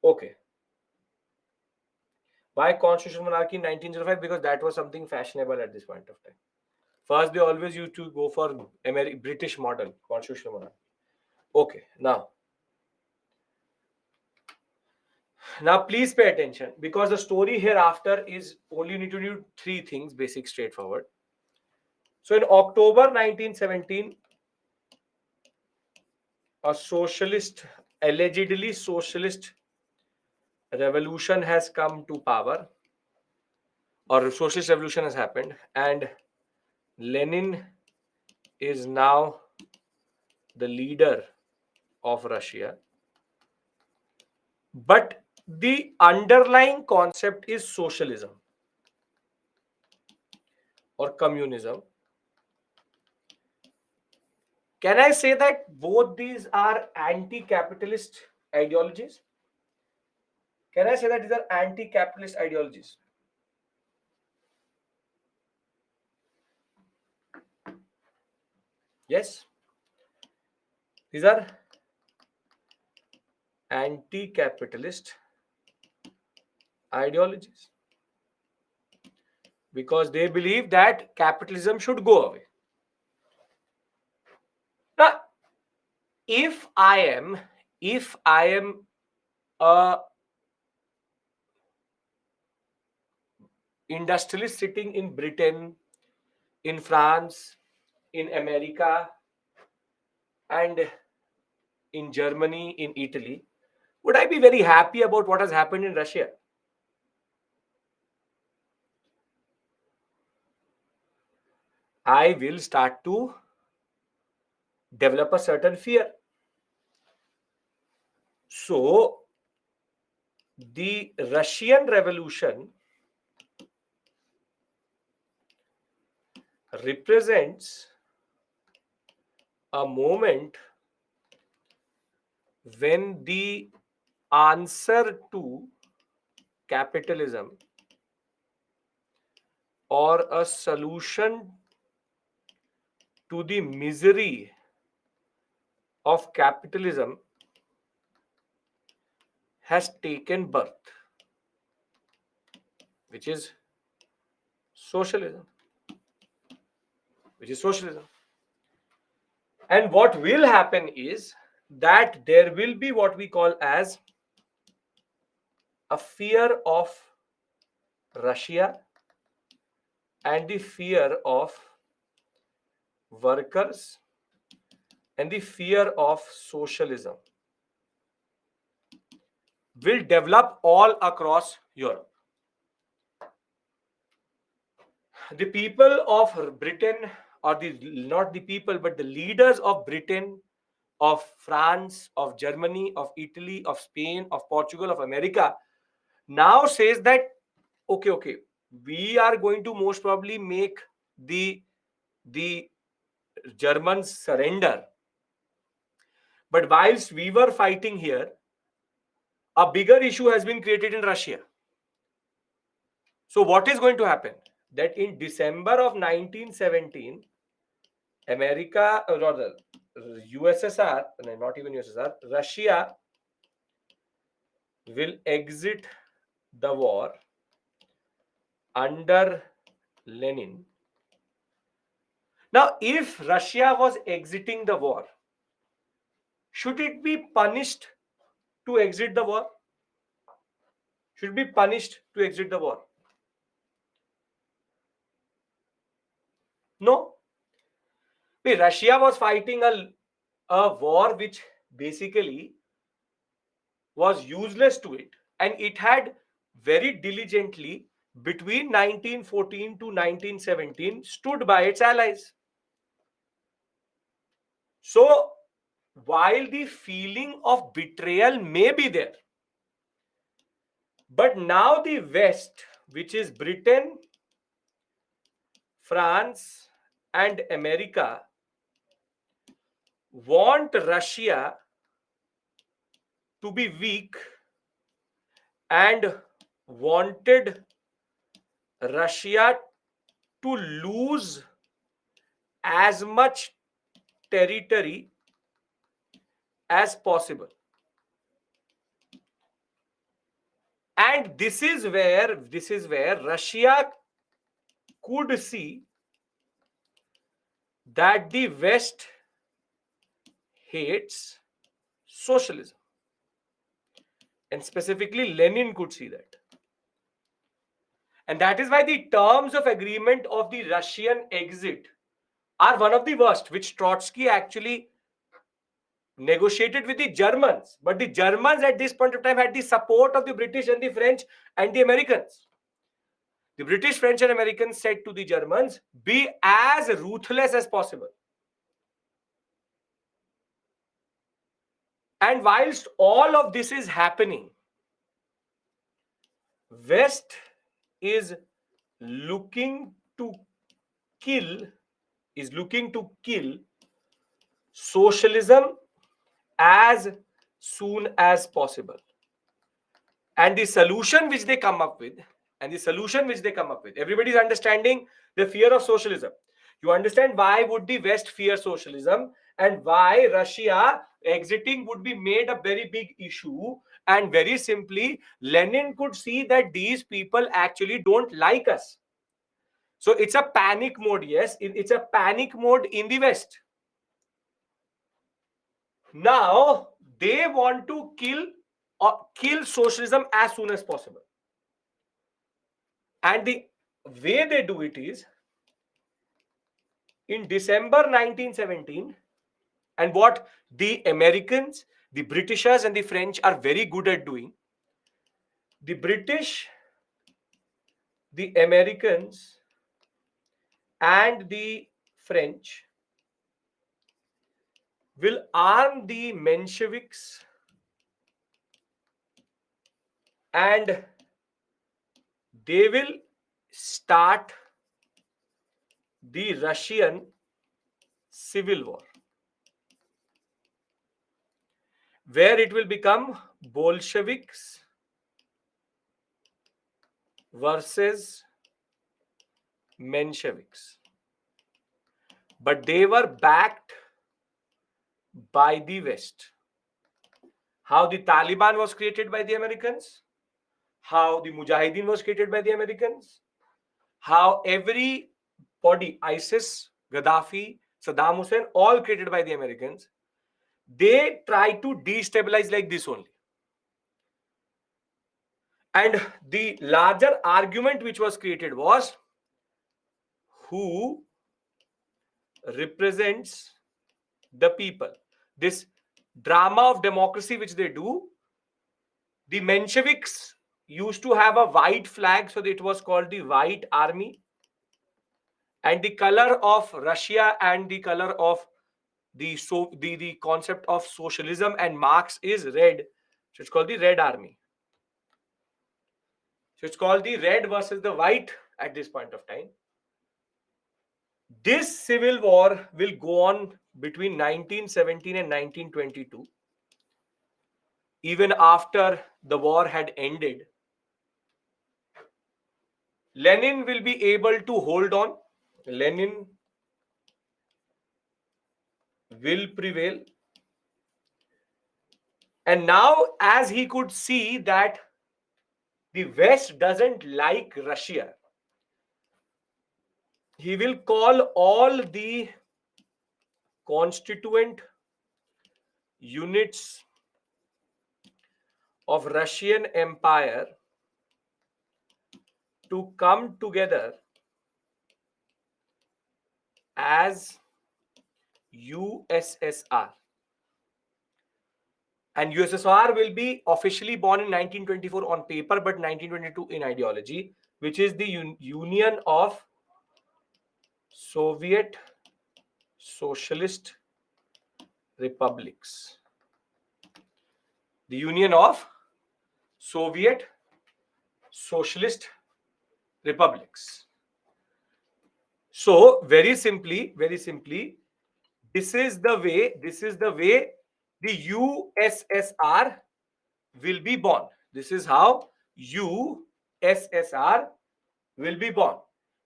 Okay. Why constitutional monarchy in 1905? Because that was something fashionable at this point of time. First, they always used to go for British model constitutional monarchy. Okay, now please pay attention, because the story hereafter is only need to do three things, basic, straightforward. So in October 1917, a socialist, allegedly socialist revolution has come to power, or socialist revolution has happened, and Lenin is now the leader of Russia. But the underlying concept is socialism or communism. Can I say that both these are anti-capitalist ideologies? Can I say that these are anti-capitalist ideologies? Yes. These are anti-capitalist ideologies, because they believe that capitalism should go away. Now, if I am a industrialist sitting in Britain, in France, in America, and in Germany, in Italy, would I be very happy about what has happened in Russia? I will start to develop a certain fear. So, the Russian Revolution represents a moment when the answer to capitalism, or a solution to the misery of capitalism, has taken birth, which is socialism. And what will happen is that there will be what we call as a fear of Russia and the fear of workers and the fear of socialism will develop all across Europe. The people of Britain, or the not the people, but the leaders of Britain, of France, of Germany, of Italy, of Spain, of Portugal, of America, now says that okay, we are going to most probably make the Germans surrender. But whilst we were fighting here, a bigger issue has been created in Russia. So what is going to happen? That in December of 1917, America, or rather USSR, no, not even USSR, Russia will exit the war under Lenin. Now, if Russia was exiting the war, should it be punished to exit the war? Should it be punished to exit the war? No. Russia was fighting a war which basically was useless to it, and it had very diligently between 1914 to 1917 stood by its allies. So while the feeling of betrayal may be there, but now the West, which is Britain, France, and America, want Russia to be weak and wanted Russia to lose as much territory as possible. And this is where Russia could see that the West hates socialism. And specifically, Lenin could see that. And that is why the terms of agreement of the Russian exit are one of the worst, which Trotsky actually negotiated with the Germans. But the Germans at this point of time had the support of the British and the French and the Americans. The British, French, and Americans said to the Germans, be as ruthless as possible. And whilst all of this is happening, West is looking to kill socialism as soon as possible. And the solution which they come up with, everybody's understanding the fear of socialism. You understand why would the West fear socialism and why Russia exiting would be made a very big issue. And very simply, Lenin could see that these people actually don't like us. So it's a panic mode. Yes, it's a panic mode in the West. Now they want to kill socialism as soon as possible. And the way they do it is in December 1917, and what the Americans, the Britishers, and the French are very good at doing. The British, the Americans, and the French will arm the Mensheviks and they will start the Russian Civil War, where it will become Bolsheviks versus Mensheviks. But they were backed by the West. How the Taliban was created by the Americans, how the Mujahideen was created by the Americans, how everybody, ISIS, Gaddafi, Saddam Hussein, all created by the Americans. They try to destabilize like this only. And the larger argument which was created was who represents the people. This drama of democracy which they do, the Mensheviks used to have a white flag, so it was called the White Army. And the color of Russia and the color of the concept of socialism and Marx is red. So it's called the Red Army. So it's called the red versus the white at this point of time. This civil war will go on between 1917 and 1922. Even after the war had ended, Lenin will be able to hold on. Lenin will prevail. And now, as he could see that the West doesn't like Russia, he will call all the constituent units of Russian Empire to come together as USSR. And USSR will be officially born in 1924 on paper, but 1922 in ideology, which is the Union of Soviet Socialist Republics. The Union of Soviet Socialist Republics. So very simply, this is the way the USSR will be born. This is how USSR will be born.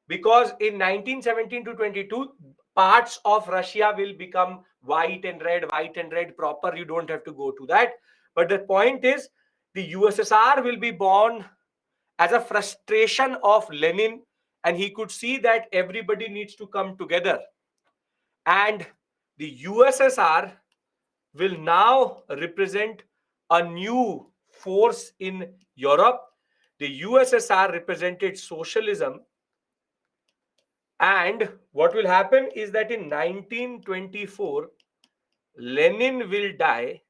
Because in 1917 to 22, parts of Russia will become white and red proper. You don't have to go to that. But the point is, the USSR will be born as a frustration of Lenin, and he could see that everybody needs to come together. And the USSR will now represent a new force in Europe. The USSR represented socialism. And what will happen is that in 1924, Lenin will die.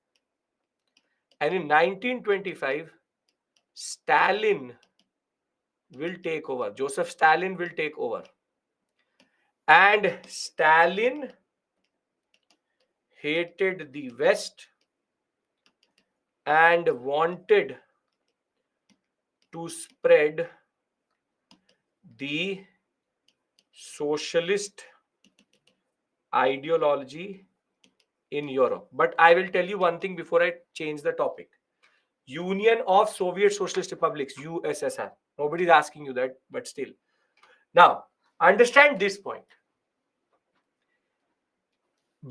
And in 1925, Stalin will take over. Joseph Stalin will take over. And Stalin hated the West and wanted to spread the socialist ideology in Europe. But I will tell you one thing before I change the topic. Union of Soviet Socialist Republics, USSR. Nobody's asking you that, but still. Now, understand this point.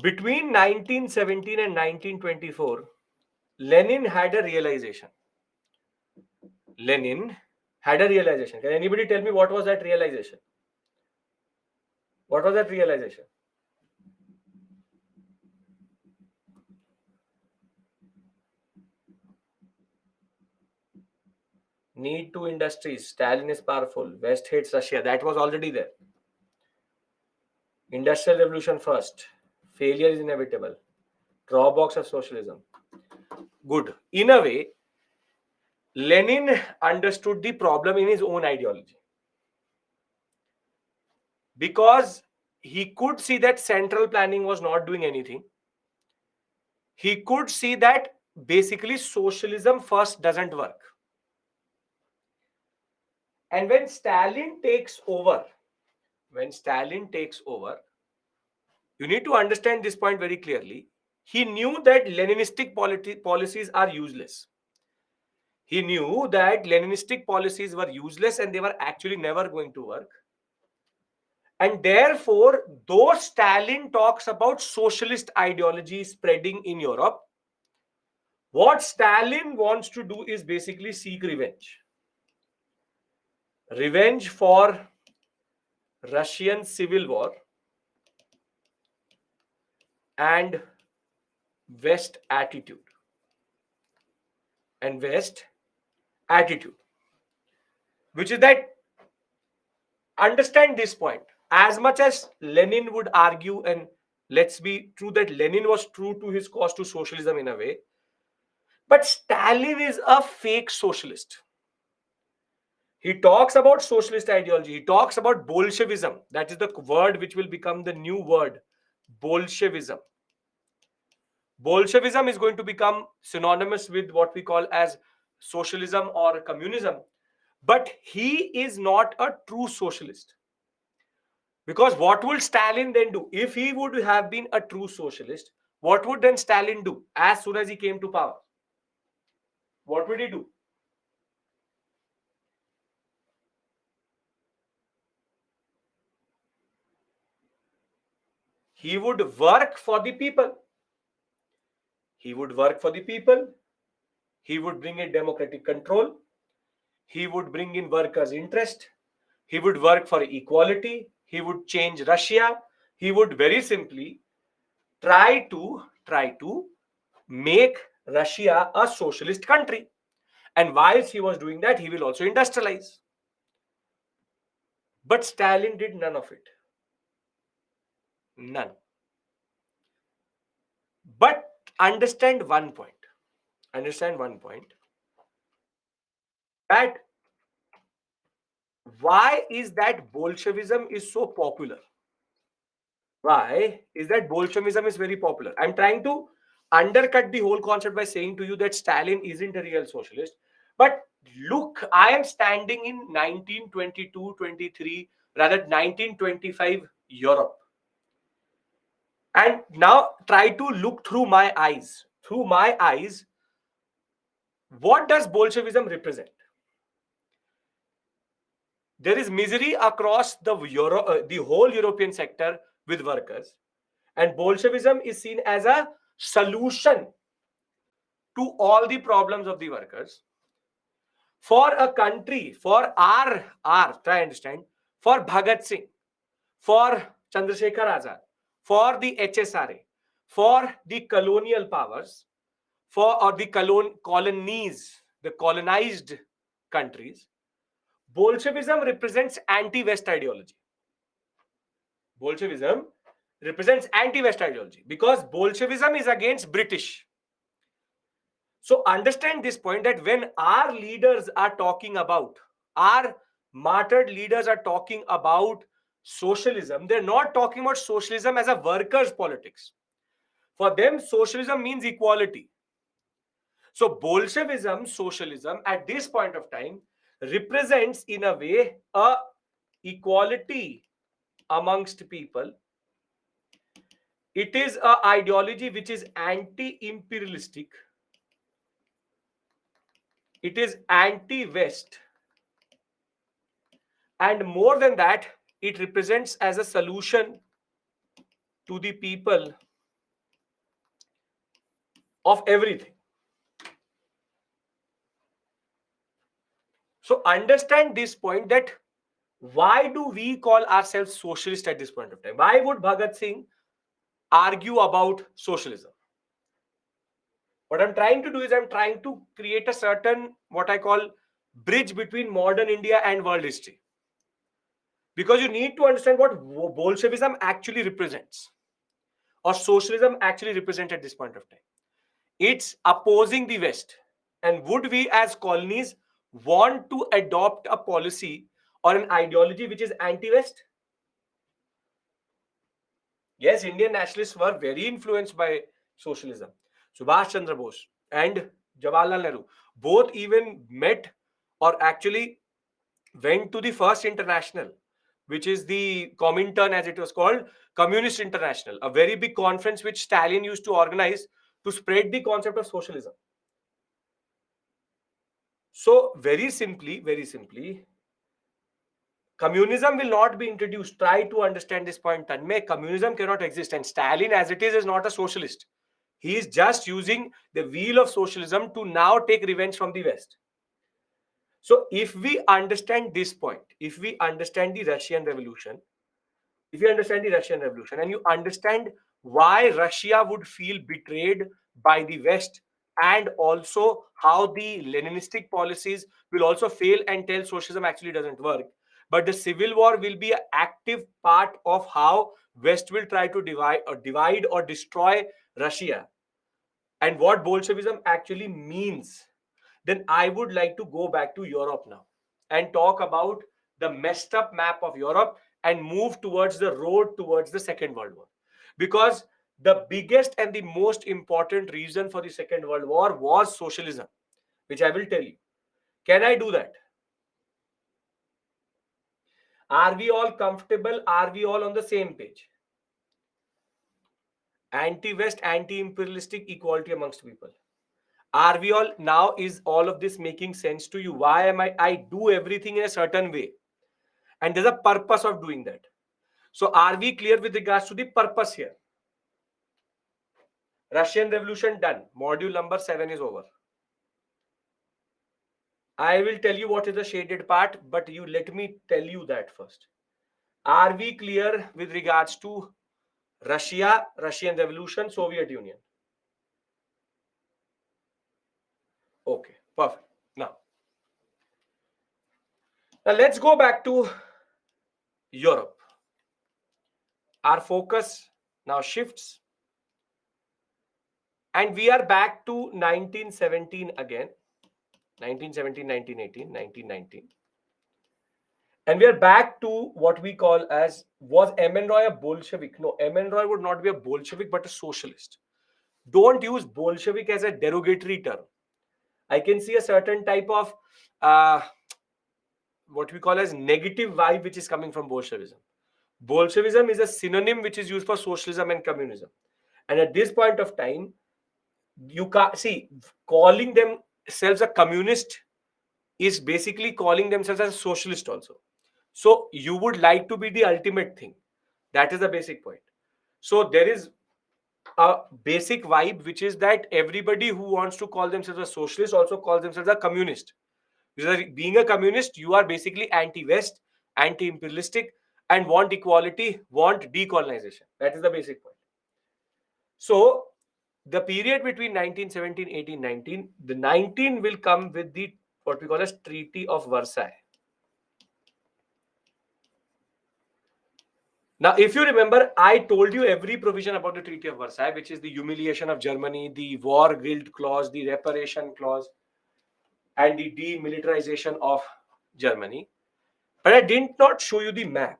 Between 1917 and 1924, Lenin had a realization. Lenin had a realization. Can anybody tell me what was that realization? What was that realization? Need to industries. Stalin is powerful. West hates Russia. That was already there. Industrial revolution first. Failure is inevitable. Drawbacks of socialism. Good. In a way, Lenin understood the problem in his own ideology. Because he could see that central planning was not doing anything. He could see that basically socialism first doesn't work. And when Stalin takes over, you need to understand this point very clearly. He knew that Leninistic policies are useless. He knew that Leninistic policies were useless and they were actually never going to work. And therefore, though Stalin talks about socialist ideology spreading in Europe, what Stalin wants to do is basically seek revenge. Revenge for Russian civil war and West attitude. And West attitude, which is that, understand this point, as much as Lenin would argue, and let's be true that Lenin was true to his cause to socialism in a way, but Stalin is a fake socialist. He talks about socialist ideology, he talks about Bolshevism, that is the word which will become the new word, Bolshevism. Bolshevism is going to become synonymous with what we call as socialism or communism, but he is not a true socialist. Because what would Stalin then do? If he would have been a true socialist, what would then Stalin do as soon as he came to power? What would he do? He would work for the people. He would work for the people. He would bring in democratic control. He would bring in workers' interest. He would work for equality. He would change Russia. He would very simply try to make Russia a socialist country. And whilst he was doing that, he will also industrialize. But Stalin did none of it. None. But understand one point. Understand one point. That why is that Bolshevism is so popular? Why is that Bolshevism is very popular? I'm trying to undercut the whole concept by saying to you that Stalin isn't a real socialist. But look, I am standing in 1922-23, rather 1925 Europe. And now try to look through my eyes. Through my eyes, what does Bolshevism represent? There is misery across the whole European sector with workers, and Bolshevism is seen as a solution to all the problems of the workers. For a country, for our try understand, for Bhagat Singh, for Chandrasekhar Azad, for the HSRA, for the colonial powers, for or the colonies, the colonized countries, Bolshevism represents anti-West ideology. Bolshevism represents anti-West ideology because Bolshevism is against British. So understand this point, that when our leaders are talking about, our martyred leaders are talking about socialism, they're not talking about socialism as a workers' politics. For them, socialism means equality. So Bolshevism, socialism at this point of time represents in a way a equality amongst people. It is a ideology which is anti-imperialistic. It is anti-West. And more than that, it represents as a solution to the people of everything. So understand this point, that why do we call ourselves socialist at this point of time? Why would Bhagat Singh argue about socialism? What I'm trying to do is I'm trying to create a certain, what I call, bridge between modern India and world history. Because you need to understand what Bolshevism actually represents, or socialism actually represents at this point of time. It's opposing the West. And would we as colonies want to adopt a policy or an ideology which is anti-West? Yes, Indian nationalists were very influenced by socialism. Subhash Chandra Bose and Jawaharlal Nehru both even met, or actually went to the first international, which is the Comintern, as it was called, Communist International, a very big conference which Stalin used to organize to spread the concept of socialism. So very simply, communism will not be introduced. Try to understand this point, Tanmay. Communism cannot exist, and Stalin, as it is not a socialist. He is just using the wheel of socialism to now take revenge from the West. So if we understand this point, if we understand the Russian Revolution, and you understand why Russia would feel betrayed by the West, and also how the Leninistic policies will also fail and tell socialism actually doesn't work. But the civil war will be an active part of how West will try to divide or destroy Russia, and what Bolshevism actually means. Then I would like to go back to Europe now and talk about the messed up map of Europe and move towards the road towards the Second World War. Because the biggest and the most important reason for the Second World War was socialism, which I will tell you. Can I do that? Are we all comfortable? Are we all on the same page? Anti-West, anti-imperialistic equality amongst people. Are we all now? Is all of this making sense to you? Why am I do everything in a certain way? And there's a purpose of doing that. So are we clear with regards to the purpose here? Russian Revolution done. Module number 7 is over. I will tell you what is the shaded part, but you let me tell you that first. Are we clear with regards to Russia, Russian Revolution, Soviet Union? Okay, perfect. Now let's go back to Europe. Our focus now shifts, and we are back to 1917 again. 1917, 1918, 1919. And we are back to what we call as, was M.N. Roy a Bolshevik? No, M.N. Roy would not be a Bolshevik, but a socialist. Don't use Bolshevik as a derogatory term. I can see a certain type of what we call as negative vibe which is coming from Bolshevism. Bolshevism is a synonym which is used for socialism and communism. And at this point of time, you can't see, calling themselves a communist is basically calling themselves as a socialist also. So you would like to be the ultimate thing. That is the basic point. So there is a basic vibe, which is that everybody who wants to call themselves a socialist also calls themselves a communist. Because being a communist, you are basically anti-West, anti-imperialistic, and want equality, want decolonization. That is the basic point. So the period between 1917, 18, 19, the 19 will come with the what we call as Treaty of Versailles. Now, if you remember, I told you every provision about the Treaty of Versailles, which is the humiliation of Germany, the war guilt clause, the reparation clause, and the demilitarization of Germany. But I did not show you the map.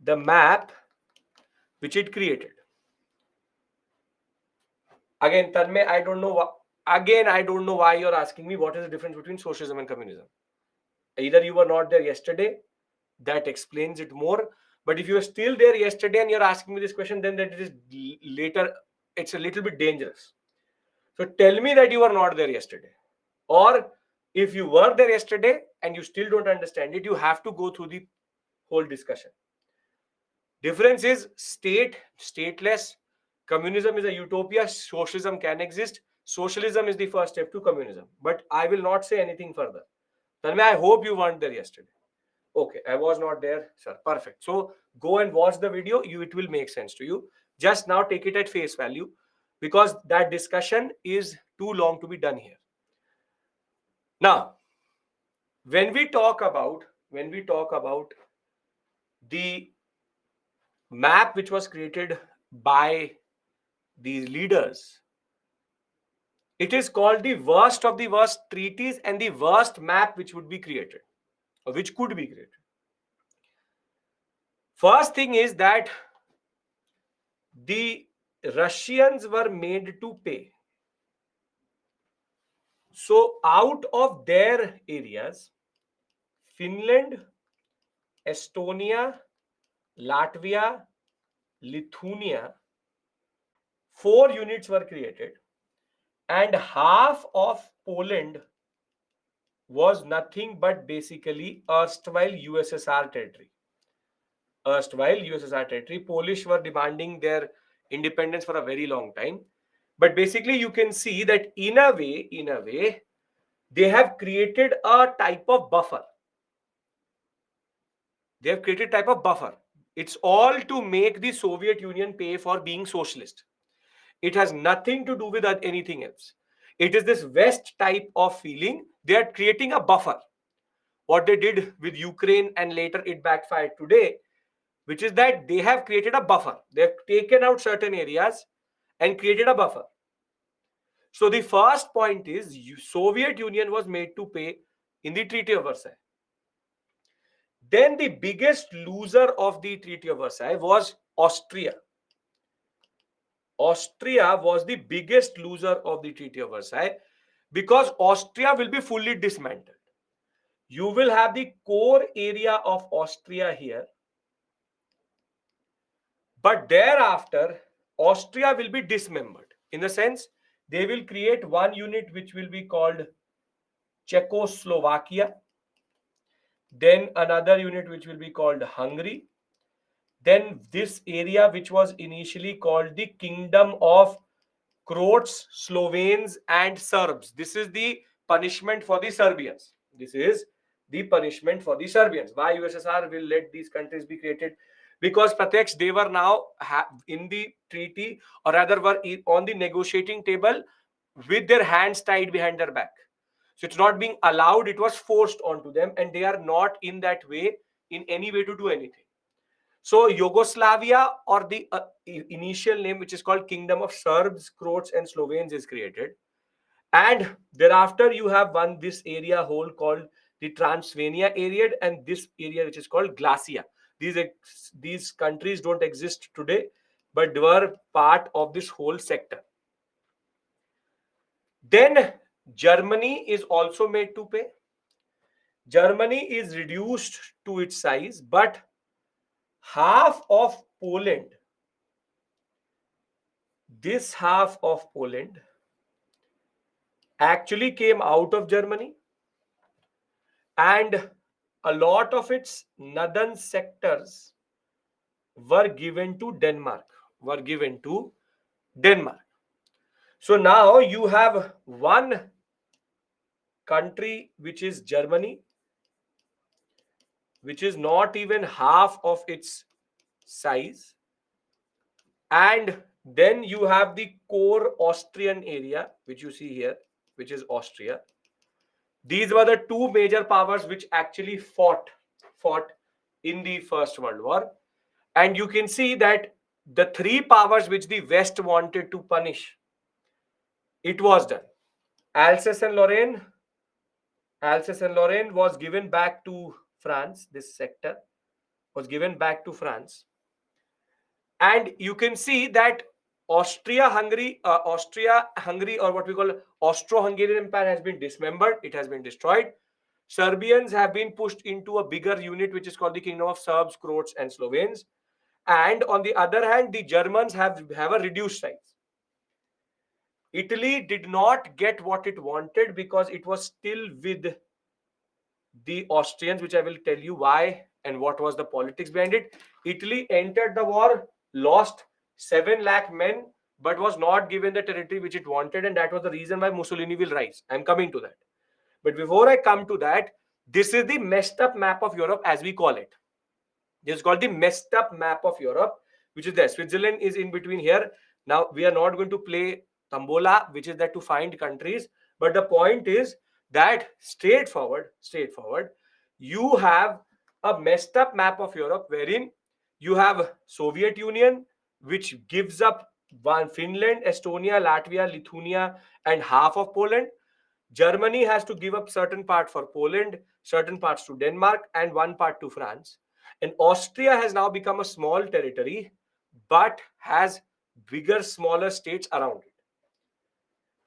The map which it created. Again, Tanmay, I don't know why you're asking me what is the difference between socialism and communism. Either you were not there yesterday, that explains it more. But if you were still there yesterday and you're asking me this question, then that it is later, it's a little bit dangerous. So tell me that you were not there yesterday. Or if you were there yesterday and you still don't understand it, you have to go through the whole discussion. Difference is state, stateless. Communism is a utopia. Socialism can exist. Socialism is the first step to communism. But I will not say anything further. Tanmay, I hope you weren't there yesterday. Okay, I was not there, sir. Perfect. So go and watch the video. It will make sense to you. Just now take it at face value, because that discussion is too long to be done here. Now, when we talk about the map which was created by these leaders, it is called the worst of the worst treaties and the worst map which would be created, or which could be created. First thing is that the Russians were made to pay. So out of their areas, Finland, Estonia, Latvia, Lithuania, 4 units were created, and half of Poland was nothing but basically erstwhile USSR territory. Polish were demanding their independence for a very long time. But basically, you can see that in a way, they have created a type of buffer. It's all to make the Soviet Union pay for being socialist. It has nothing to do with anything else. It is this West type of feeling. They are creating a buffer. What they did with Ukraine and later it backfired today, which is that they have created a buffer. They have taken out certain areas and created a buffer. So the first point is Soviet Union was made to pay in the Treaty of Versailles. Then the biggest loser of the Treaty of Versailles was Austria. Austria was the biggest loser of the Treaty of Versailles because Austria will be fully dismantled. You will have the core area of Austria here, but thereafter, Austria will be dismembered. In the sense, they will create one unit which will be called Czechoslovakia, then another unit which will be called Hungary, then this area which was initially called the Kingdom of Croats, Slovenes, and Serbs. This is the punishment for the Serbians. This is the punishment for the Serbians. Why USSR will let these countries be created? Because Pratyaksh, they were now in the treaty, or rather were on the negotiating table with their hands tied behind their back. So it's not being allowed, it was forced onto them, and they are not in that way, in any way, to do anything. So Yugoslavia, or the initial name, which is called Kingdom of Serbs, Croats, and Slovenes, is created. And thereafter, you have this area whole called the Transylvania area, and this area which is called Glacia. These countries don't exist today, but they were part of this whole sector. Then Germany is also made to pay. Germany is reduced to its size, but half of Poland, this half of Poland actually came out of Germany, and a lot of its northern sectors were given to Denmark. So now you have one country which is Germany, which is not even half of its size, and then you have the core Austrian area, which you see here, which is Austria. These were the two major powers which actually fought in the First World War. And you can see that the three powers which the West wanted to punish, it was done. Alsace and Lorraine was given back to France. This sector was given back to France. And you can see that Austria-Hungary, or what we call Austro-Hungarian Empire, has been dismembered. It has been destroyed. Serbians have been pushed into a bigger unit, which is called the Kingdom of Serbs, Croats, and Slovenes. And on the other hand, the Germans have a reduced size. Italy did not get what it wanted because it was still with the Austrians, which I will tell you why and what was the politics behind it. Italy entered the war, lost 7 lakh men, but was not given the territory which it wanted, and that was the reason why Mussolini will rise. I'm coming to that. But before I come to that, this is the messed up map of Europe, as we call it. This is called the messed up map of Europe, which is there. Switzerland is in between here. Now, we are not going to play Tambola, which is that to find countries. But the point is that straightforward, you have a messed up map of Europe wherein you have Soviet Union, which gives up Finland, Estonia, Latvia, Lithuania, and half of Poland. Germany has to give up certain part for Poland, certain parts to Denmark, and one part to France. And Austria has now become a small territory, but has bigger, smaller states around it.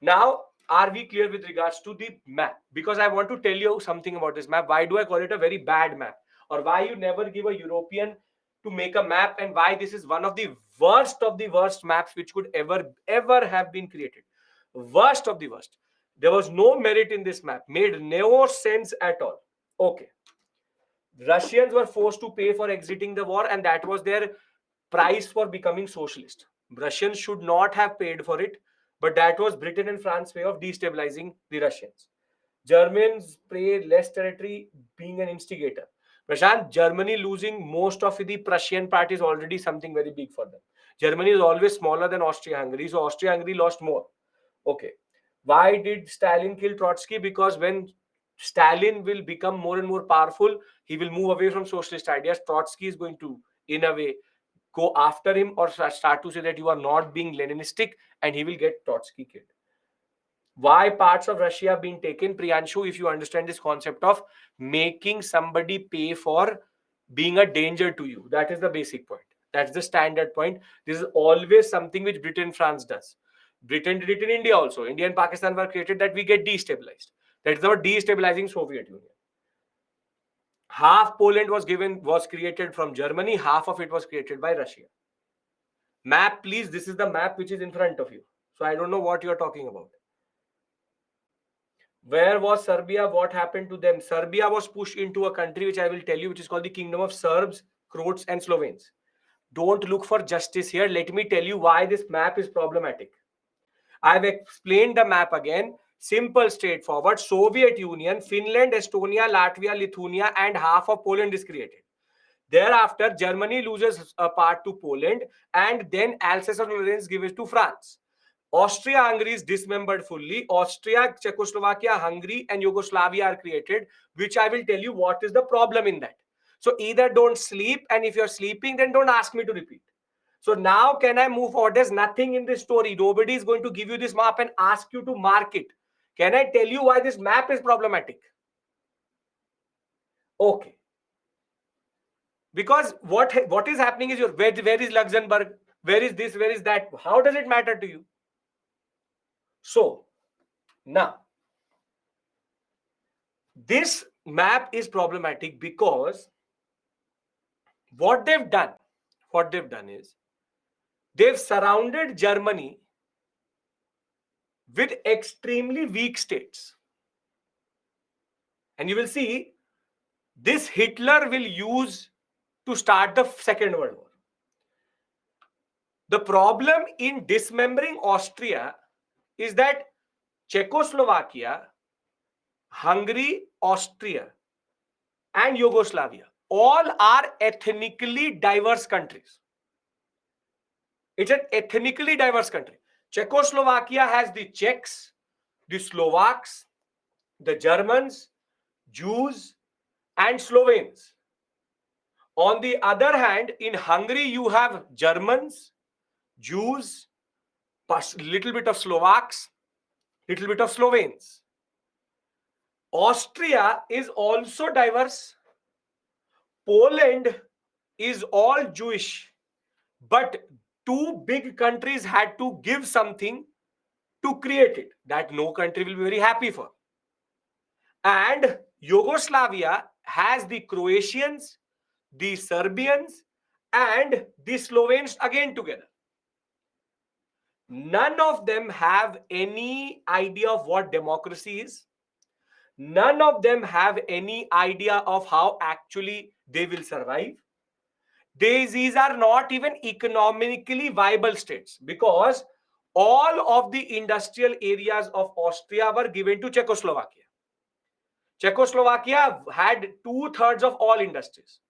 Now, are we clear with regards to the map? Because I want to tell you something about this map. Why do I call it a very bad map? Or why you never give a European to make a map, and why this is one of the worst maps which could ever have been created. Worst of the worst. There was no merit in this map. Made no sense at all. Okay. Russians were forced to pay for exiting the war, and that was their price for becoming socialist. Russians should not have paid for it, but that was Britain and France's way of destabilizing the Russians. Germans paid less territory, being an instigator. Prashant, Germany losing most of the Prussian part is already something very big for them. Germany is always smaller than Austria-Hungary, so Austria-Hungary lost more. Okay. Why did Stalin kill Trotsky? Because when Stalin will become more and more powerful, he will move away from socialist ideas. Trotsky is going to, in a way, go after him or start to say that you are not being Leninistic, and he will get Trotsky killed. Why parts of Russia have been taken? Priyanshu, if you understand this concept of making somebody pay for being a danger to you, that is the basic point. That's the standard point. This is always something which Britain, France does. Britain did it in India also. India and Pakistan were created that we get destabilized. That is about destabilizing Soviet Union. Half Poland was created from Germany. Half of it was created by Russia. Map, please. This is the map which is in front of you. So I don't know what you are talking about. Where was Serbia? What happened to them? Serbia was pushed into a country which I will tell you, which is called the Kingdom of Serbs, Croats, and Slovenes. Don't look for justice here. Let me tell you why this map is problematic. I've explained the map again. Simple, straightforward. Soviet Union, Finland, Estonia, Latvia, Lithuania, and half of Poland is created. Thereafter, Germany loses a part to Poland, and then Alsace-Lorraine is given to France. Austria-Hungary is dismembered fully. Austria, Czechoslovakia, Hungary, and Yugoslavia are created, which I will tell you what is the problem in that. So either don't sleep, and if you're sleeping, then don't ask me to repeat. So now can I move forward? There's nothing in this story. Nobody is going to give you this map and ask you to mark it. Can I tell you why this map is problematic? Okay. Because what is happening is where is Luxembourg? Where is this? Where is that? How does it matter to you? So now this map is problematic because what they've done is they've surrounded Germany with extremely weak states. And you will see this Hitler will use to start the Second World War. The problem in dismembering Austria is that Czechoslovakia, Hungary, Austria, and Yugoslavia all are ethnically diverse countries. It's an ethnically diverse country. Czechoslovakia has the Czechs, the Slovaks, the Germans, Jews, and Slovenes. On the other hand, in Hungary, you have Germans, Jews, little bit of Slovaks, little bit of Slovenes. Austria is also diverse. Poland is all Jewish, but two big countries had to give something to create it that no country will be very happy for. And Yugoslavia has the Croatians, the Serbians, and the Slovenes again together. None of them have any idea of what democracy is. None of them have any idea of how actually they will survive. These are not even economically viable states because all of the industrial areas of Austria were given to Czechoslovakia. Czechoslovakia had 2/3 of all industries.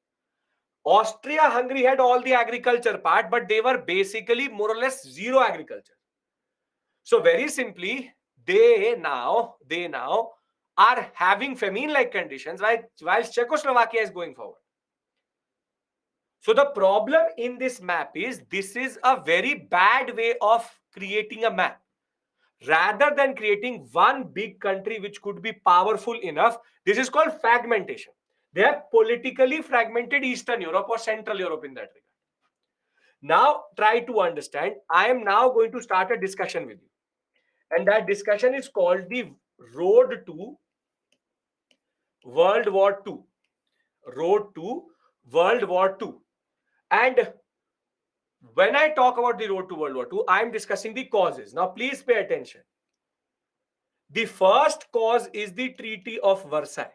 Austria-Hungary had all the agriculture part, but they were basically more or less zero agriculture. So very simply, they now are having famine-like conditions while Czechoslovakia is going forward. So the problem in this map is this is a very bad way of creating a map. Rather than creating one big country which could be powerful enough, this is called fragmentation. They have politically fragmented Eastern Europe or Central Europe in that regard. Now try to understand. I am now going to start a discussion with you. And that discussion is called the Road to World War II. Road to World War II. And when I talk about the road to World War II, I am discussing the causes. Now, please pay attention. The first cause is the Treaty of Versailles.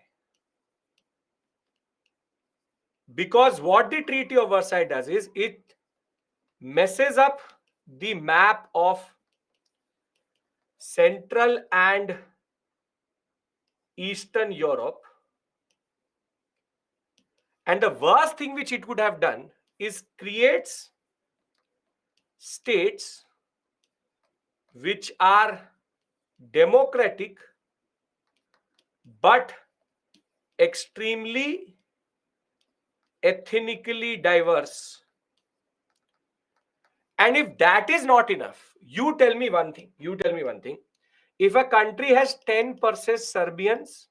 Because what the Treaty of Versailles does is it messes up the map of Central and Eastern Europe And the worst thing which it would have done is creates states which are democratic but extremely ethnically diverse. And if that is not enough, you tell me one thing. If a country has 10% Serbians,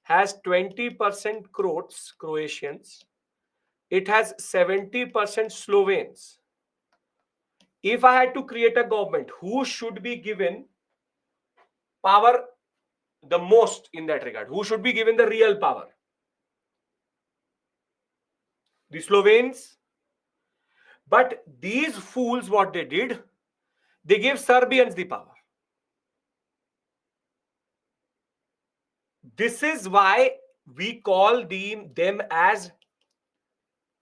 has 20% Croatians, it has 70% Slovenes. If I had to create a government, who should be given power the most in that regard? Who should be given the real power? The Slovenes. But these fools, what they did, they gave Serbians the power. This is why we call them as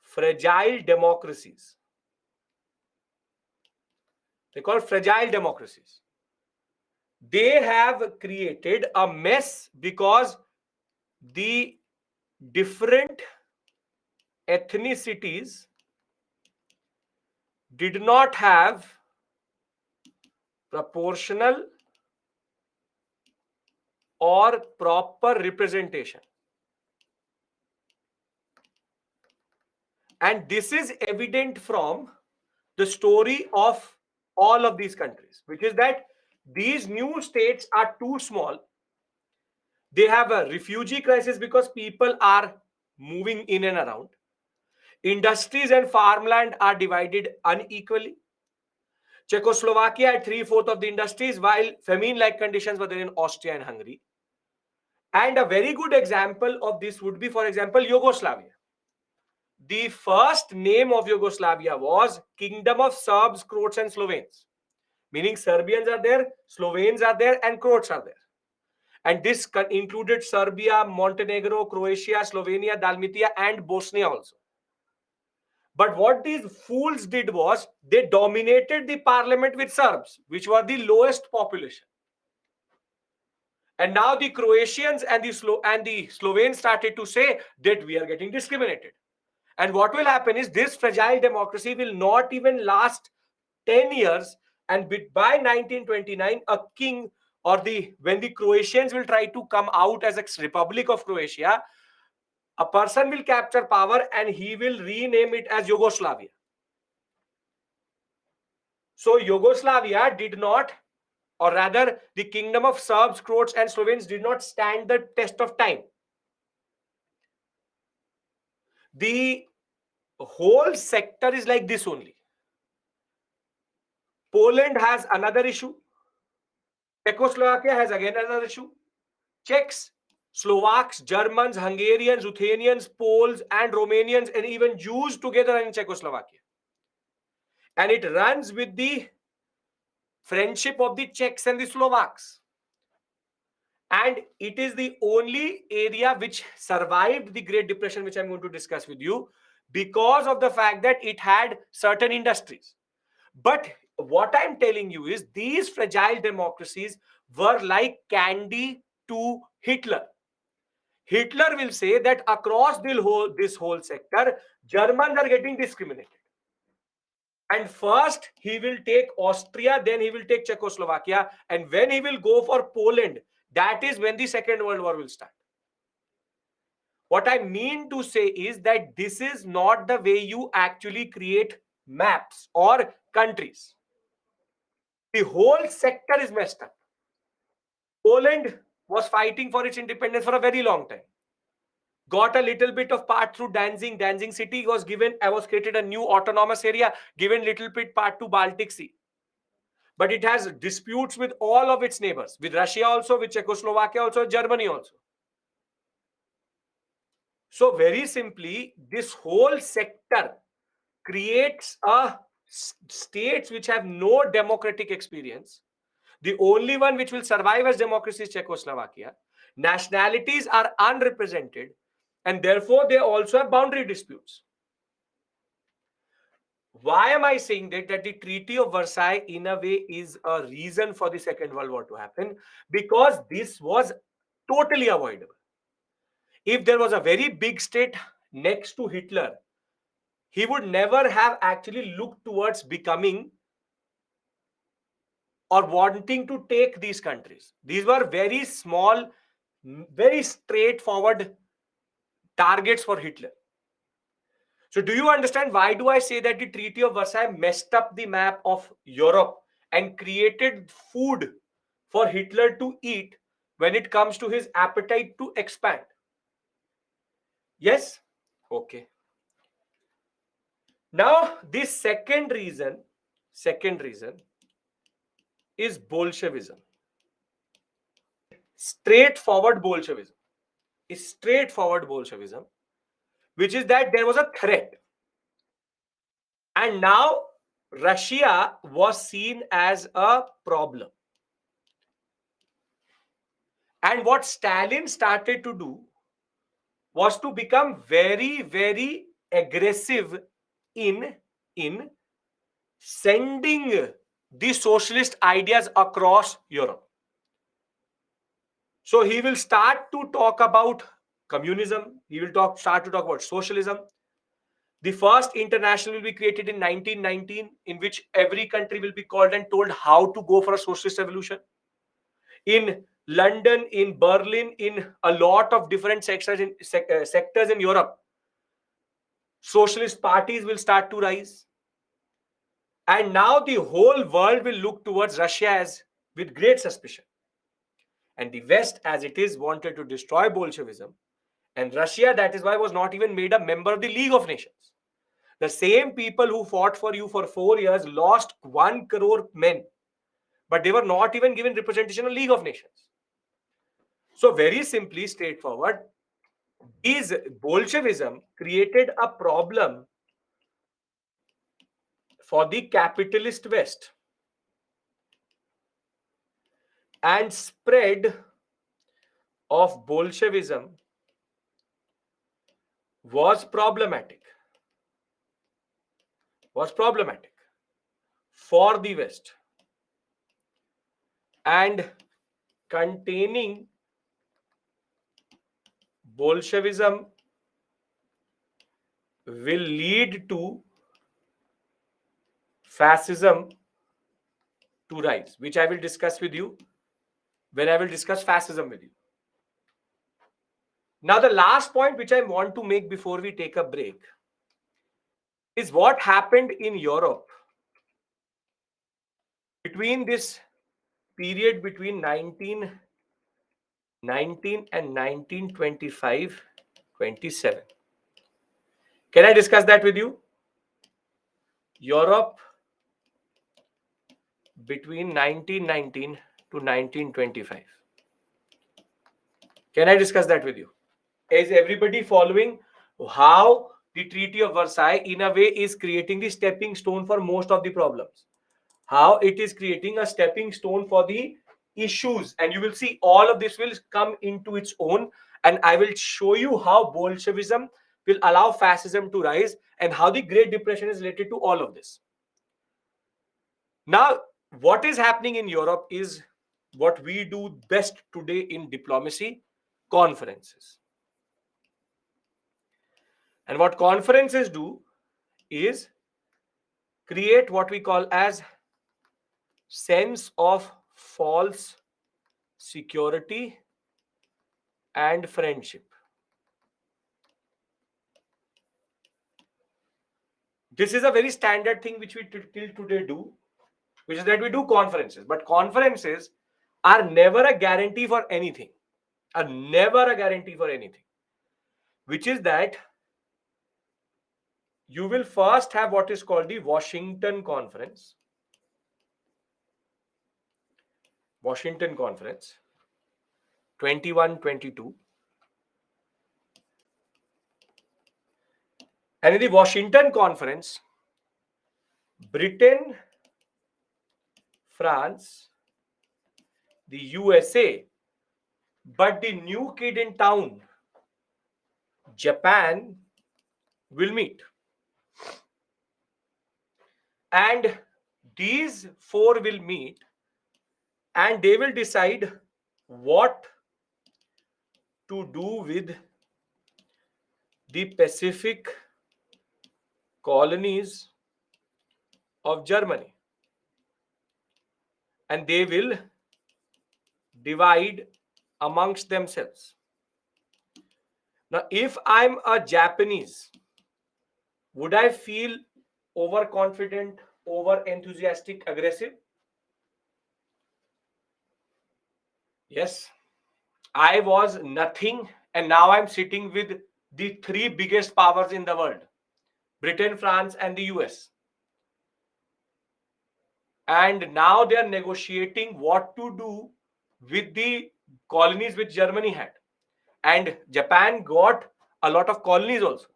fragile democracies. They call fragile democracies. They have created a mess because the different ethnicities did not have proportional or proper representation. And this is evident from the story of all of these countries, which is that these new states are too small. They have a refugee crisis because people are moving in and around. Industries and farmland are divided unequally. Czechoslovakia had 3/4 of the industries, while famine-like conditions were there in Austria and Hungary. And a very good example of this would be, for example, Yugoslavia. The first name of Yugoslavia was Kingdom of Serbs, Croats, and Slovenes, meaning Serbians are there, Slovenes are there, and Croats are there. And this included Serbia, Montenegro, Croatia, Slovenia, Dalmatia, and Bosnia also. But what these fools did was they dominated the parliament with Serbs, which were the lowest population. And now the Croatians and the Slovenes started to say that we are getting discriminated. And what will happen is this fragile democracy will not even last 10 years. And by 1929, a king or when the Croatians will try to come out as a Republic of Croatia, a person will capture power and he will rename it as Yugoslavia. So Yugoslavia did not, or rather the Kingdom of Serbs, Croats, and Slovenes did not stand the test of time. The whole sector is like this only. Poland has another issue. Czechoslovakia has again another issue. Czechs, Slovaks, Germans, Hungarians, Ruthenians, Poles, and Romanians, and even Jews together in Czechoslovakia. And it runs with the friendship of the Czechs and the Slovaks. And it is the only area which survived the Great Depression, which I'm going to discuss with you, because of the fact that it had certain industries. But what I'm telling you is these fragile democracies were like candy to Hitler. Hitler will say that across this whole sector, Germans are getting discriminated. And first he will take Austria, then he will take Czechoslovakia, and when he will go for Poland, that is when the Second World War will start. What I mean to say is that this is not the way you actually create maps or countries. The whole sector is messed up. Poland was fighting for its independence for a very long time. Got a little bit of part through Danzig. Danzig city was created a new autonomous area, given little bit part to Baltic Sea. But it has disputes with all of its neighbors, with Russia also, with Czechoslovakia also, Germany also. So very simply, this whole sector creates states which have no democratic experience. The only one which will survive as democracy is Czechoslovakia. Nationalities are unrepresented, and therefore they also have boundary disputes. Why am I saying that? That the Treaty of Versailles, in a way, is a reason for the Second World War to happen, because this was totally avoidable. if there was a very big state next to Hitler, he would never have actually looked towards becoming or wanting to take these countries. These were very small, very straightforward targets for Hitler. So do you understand why do I say that the Treaty of Versailles messed up the map of Europe and created food for Hitler to eat when it comes to his appetite to expand? Yes? Okay. Now, this second reason is Bolshevism. Straightforward Bolshevism. Is straightforward Bolshevism, which is that there was a threat. And now Russia was seen as a problem. And what Stalin started to do was to become very, very aggressive in sending the socialist ideas across Europe. So he will start to talk about communism. He will start to talk about socialism. The first international will be created in 1919, in which every country will be called and told how to go for a socialist revolution. In London, in Berlin, in a lot of different sectors in Europe, socialist parties will start to rise. And now the whole world will look towards Russia as with great suspicion. And the West, as it is, wanted to destroy Bolshevism. And Russia, that is why, was not even made a member of the League of Nations. The same people who fought for you for 4 years lost 1 crore men, but they were not even given representation in League of Nations. So very simply, straightforward, is Bolshevism created a problem for the capitalist West, and spread of Bolshevism was problematic for the West, and containing Bolshevism will lead to fascism to rise, which I will discuss with you when I will discuss fascism with you. Now, the last point which I want to make before we take a break is what happened in Europe between this period between 1919 and 1925-27. Can I discuss that with you? Europe between 1919 to 1925. Can I discuss that with you? Is everybody following how the Treaty of Versailles in a way is creating the stepping stone for most of the problems? How it is creating a stepping stone for the issues, and you will see all of this will come into its own, and I will show you how Bolshevism will allow fascism to rise and how the Great Depression is related to all of this. Now, what is happening in Europe is what we do best today in diplomacy: conferences. And what conferences do is create what we call as sense of false security and friendship. This is a very standard thing which we till today do, which is that we do conferences. But conferences are never a guarantee for anything. Are never a guarantee for anything. Which is that you will first have what is called the Washington Conference. Washington Conference 21-22. And in the Washington Conference, Britain, France, the USA, but the new kid in town, Japan, will meet. And these four will meet and they will decide what to do with the Pacific colonies of Germany, and they will divide amongst themselves. Now, if I'm a Japanese, would I feel overconfident, over enthusiastic, aggressive? Yes. I was nothing, and now I'm sitting with the three biggest powers in the world: Britain, France, and the US. And now they are negotiating what to do with the colonies which Germany had. And Japan got a lot of colonies also.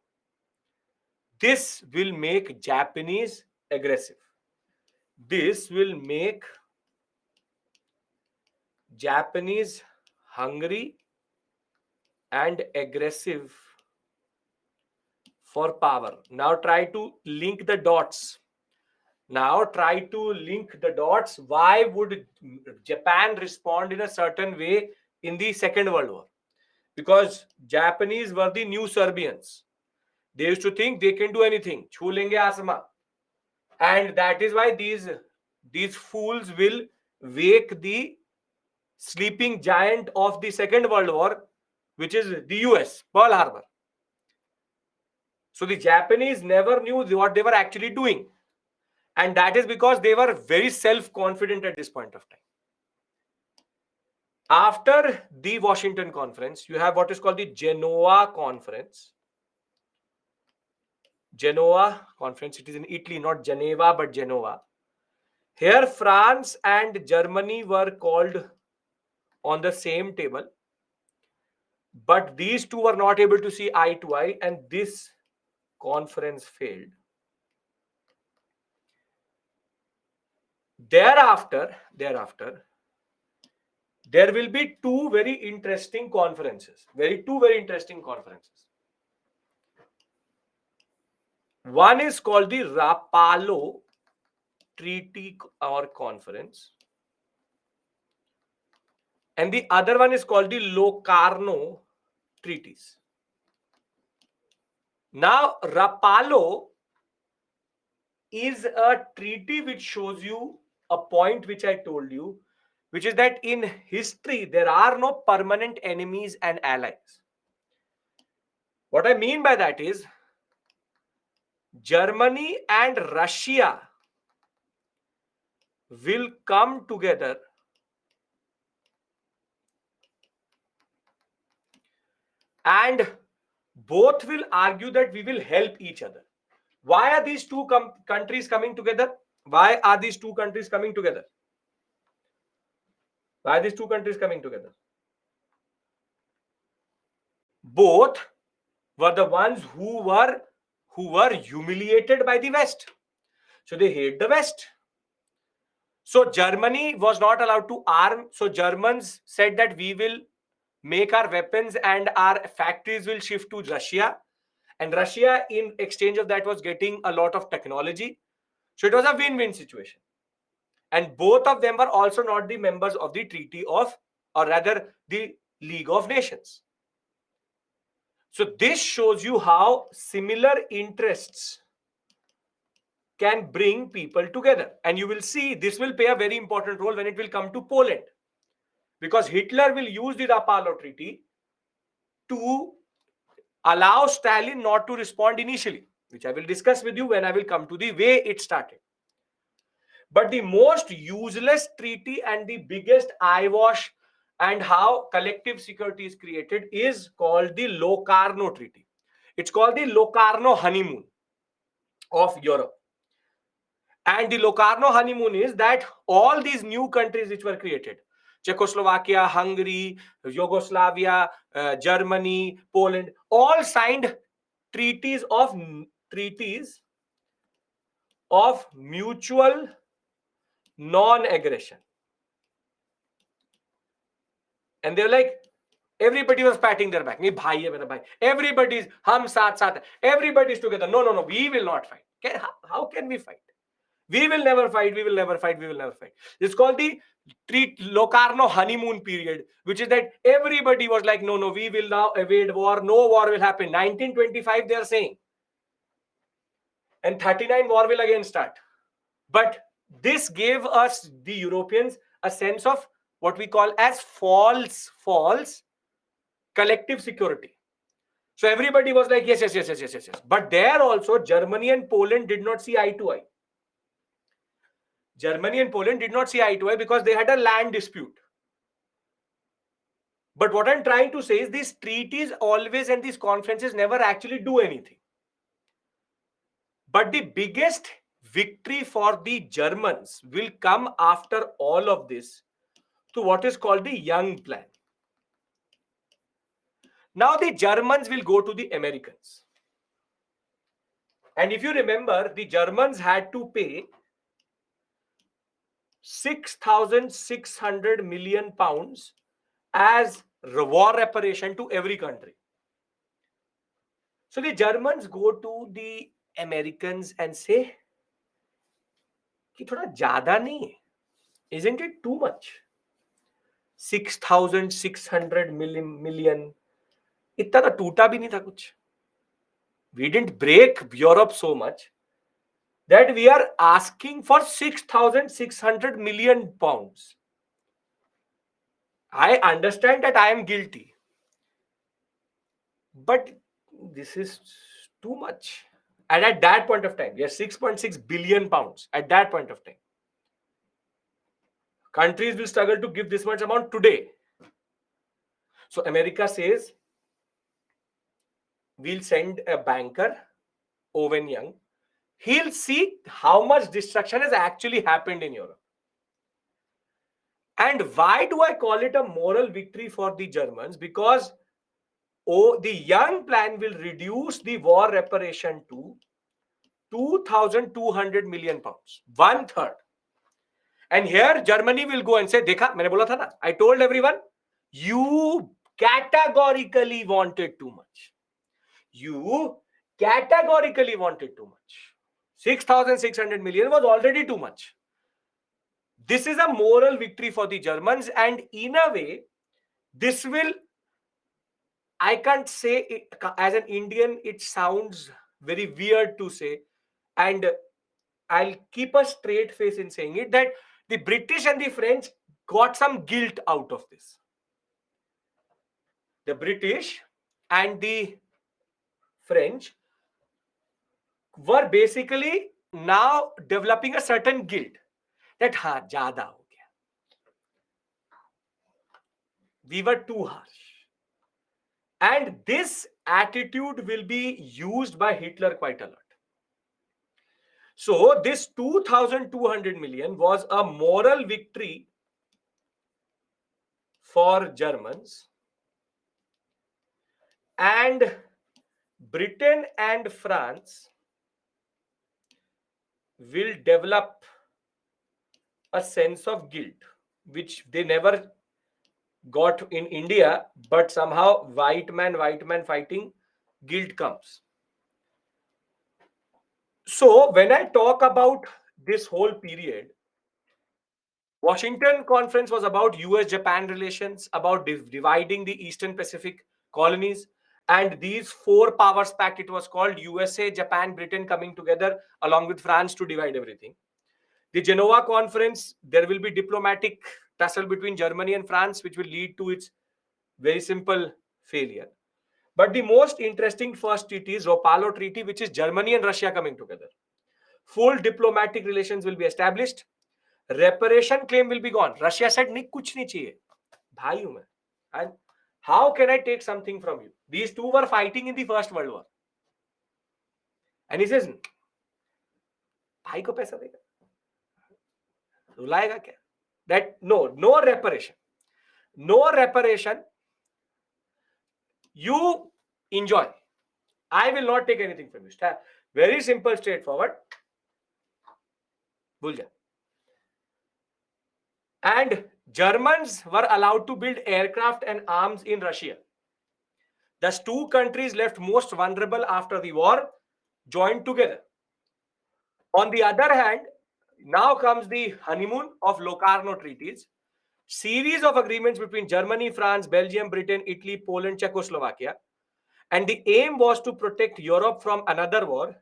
This will make Japanese aggressive. This will make Japanese hungry and aggressive for power. Now try to link the dots. Now try to link the dots. Why would Japan respond in a certain way in the Second World War? Because Japanese were the new Serbians. They used to think they can do anything. Chhu lenge asma. And that is why these fools will wake the sleeping giant of the Second World War, which is the US, Pearl Harbor. So the Japanese never knew what they were actually doing. And that is because they were very self-confident at this point of time. After the Washington Conference, you have what is called the Genoa Conference. Genoa Conference, it is in Italy, not Geneva, but Genoa. Here, France and Germany were called on the same table. But these two were not able to see eye to eye, and this conference failed. Thereafter, there will be two very interesting conferences. Two very interesting conferences. One is called the Rapallo Treaty or Conference, and the other one is called the Locarno Treaties. Now, Rapallo is a treaty which shows you a point which I told you, which is that in history there are no permanent enemies and allies. What I mean by that is Germany and Russia will come together and both will argue that we will help each other. Why are these two countries coming together? Why are these two countries coming together? Why are these two countries coming together? Both were the ones who were humiliated by the West. So they hate the West. So Germany was not allowed to arm. So Germans said that we will make our weapons and our factories will shift to Russia. And Russia, in exchange of that, was getting a lot of technology. So it was a win-win situation. And both of them were also not the members of the Treaty of, or rather, the League of Nations. So this shows you how similar interests can bring people together. And you will see this will play a very important role when it will come to Poland. Because Hitler will use the Rapallo Treaty to allow Stalin not to respond initially, which I will discuss with you when I will come to the way it started. But the most useless treaty and the biggest eyewash and how collective security is created is called the Locarno Treaty. It's called the Locarno honeymoon of Europe. And the Locarno honeymoon is that all these new countries which were created, Czechoslovakia, Hungary, Yugoslavia, Germany, Poland, all signed treaties of mutual non-aggression. And they're like, everybody was patting their back. Me bhai hai mera bhai. Everybody's hum saath saath. Everybody's together. No, we will not fight. How can we fight? We will never fight, we will never fight, we will never fight. It's called the Locarno honeymoon period, which is that everybody was like, no, no, we will now evade war, no war will happen. 1925, they are saying. And 39 war will again start. But this gave us, the Europeans, a sense of what we call as false collective security. So everybody was like, yes, yes, yes, yes, yes, yes, yes. But there also, Germany and Poland did not see eye to eye. Germany and Poland did not see eye to eye because they had a land dispute. But what I'm trying to say is these treaties always and these conferences never actually do anything. But the biggest victory for the Germans will come after all of this to what is called the Young Plan. Now the Germans will go to the Americans. And if you remember, the Germans had to pay 6,600 million pounds as war reparation to every country. So the Germans go to the Americans and say, कि थोड़ा ज़्यादा नहीं है? Isn't it too much? 6,600 million. इतना तो टूटा भी नहीं था कुछ. We didn't break Europe so much that we are asking for 6,600 million pounds. I understand that I am guilty, but this is too much. And at that point of time, yes, 6.6 billion pounds at that point of time. Countries will struggle to give this much amount today. So America says, we'll send a banker, Owen Young. He'll see how much destruction has actually happened in Europe. And why do I call it a moral victory for the Germans? Because the Young Plan will reduce the war reparation to 2,200 million pounds, 1/3. And here Germany will go and say, देखा मैंने बोला था ना, I told everyone, you categorically wanted too much. You categorically wanted too much. 6,600 million was already too much. This is a moral victory for the Germans, and in a way, this will, I can't say it, as an Indian, it sounds very weird to say, and I'll keep a straight face in saying it, that the British and the French got some guilt out of this. The British and the French were basically now developing a certain guilt that हाँ ज़्यादा हो गया. We were too harsh. And this attitude will be used by Hitler quite a lot. So this 2,200 million was a moral victory for Germans, and Britain and France will develop a sense of guilt, which they never got in India, but somehow white man fighting, guilt comes. So when I talk about this whole period, Washington Conference was about US-Japan relations, about dividing the Eastern Pacific colonies, and these four powers pact, it was called, USA, Japan, Britain coming together along with France to divide everything. The Genoa Conference, there will be diplomatic tussle between Germany and France, which will lead to its very simple failure. But the most interesting first treaty is Rapallo Treaty, which is Germany and Russia coming together. Full diplomatic relations will be established. Reparation claim will be gone. Russia said, "नहीं कुछ नहीं चाहिए, भाई हूं मैं. And how can I take something from you?" These two were fighting in the First World War. And he says, भाई को पैसा देगा, रुलाएगा क्या? That no reparation. No reparation. You enjoy. I will not take anything from you. Very simple, straightforward. भूल जा. And Germans were allowed to build aircraft and arms in Russia. Thus, two countries left most vulnerable after the war joined together. On the other hand, Now comes the honeymoon of Locarno treaties, series of agreements between Germany, France, Belgium, Britain, Italy, Poland, Czechoslovakia. And the aim was to protect Europe from another war.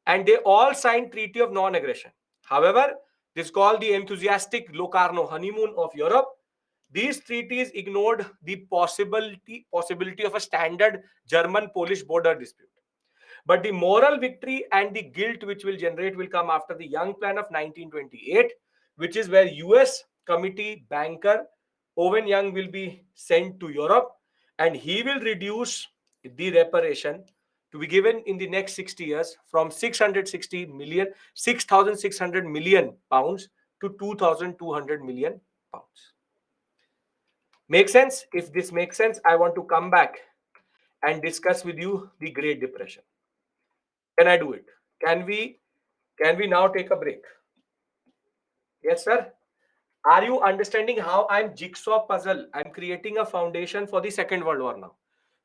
And they all signed Treaty of Non-Aggression. However, this is called the enthusiastic Locarno honeymoon of Europe. These treaties ignored the possibility of a standard German-Polish border dispute. But the moral victory and the guilt which will generate will come after the Young Plan of 1928, which is where US committee banker Owen Young will be sent to Europe, and he will reduce the reparation to be given in the next 60 years from 6,600 million pounds to 2,200 million pounds. Make sense? If this makes sense, I want to come back and discuss with you the Great Depression. Can I do it? Can we now take a break? Yes, sir. Are you understanding how I'm jigsaw puzzle? I'm creating a foundation for the Second World War now.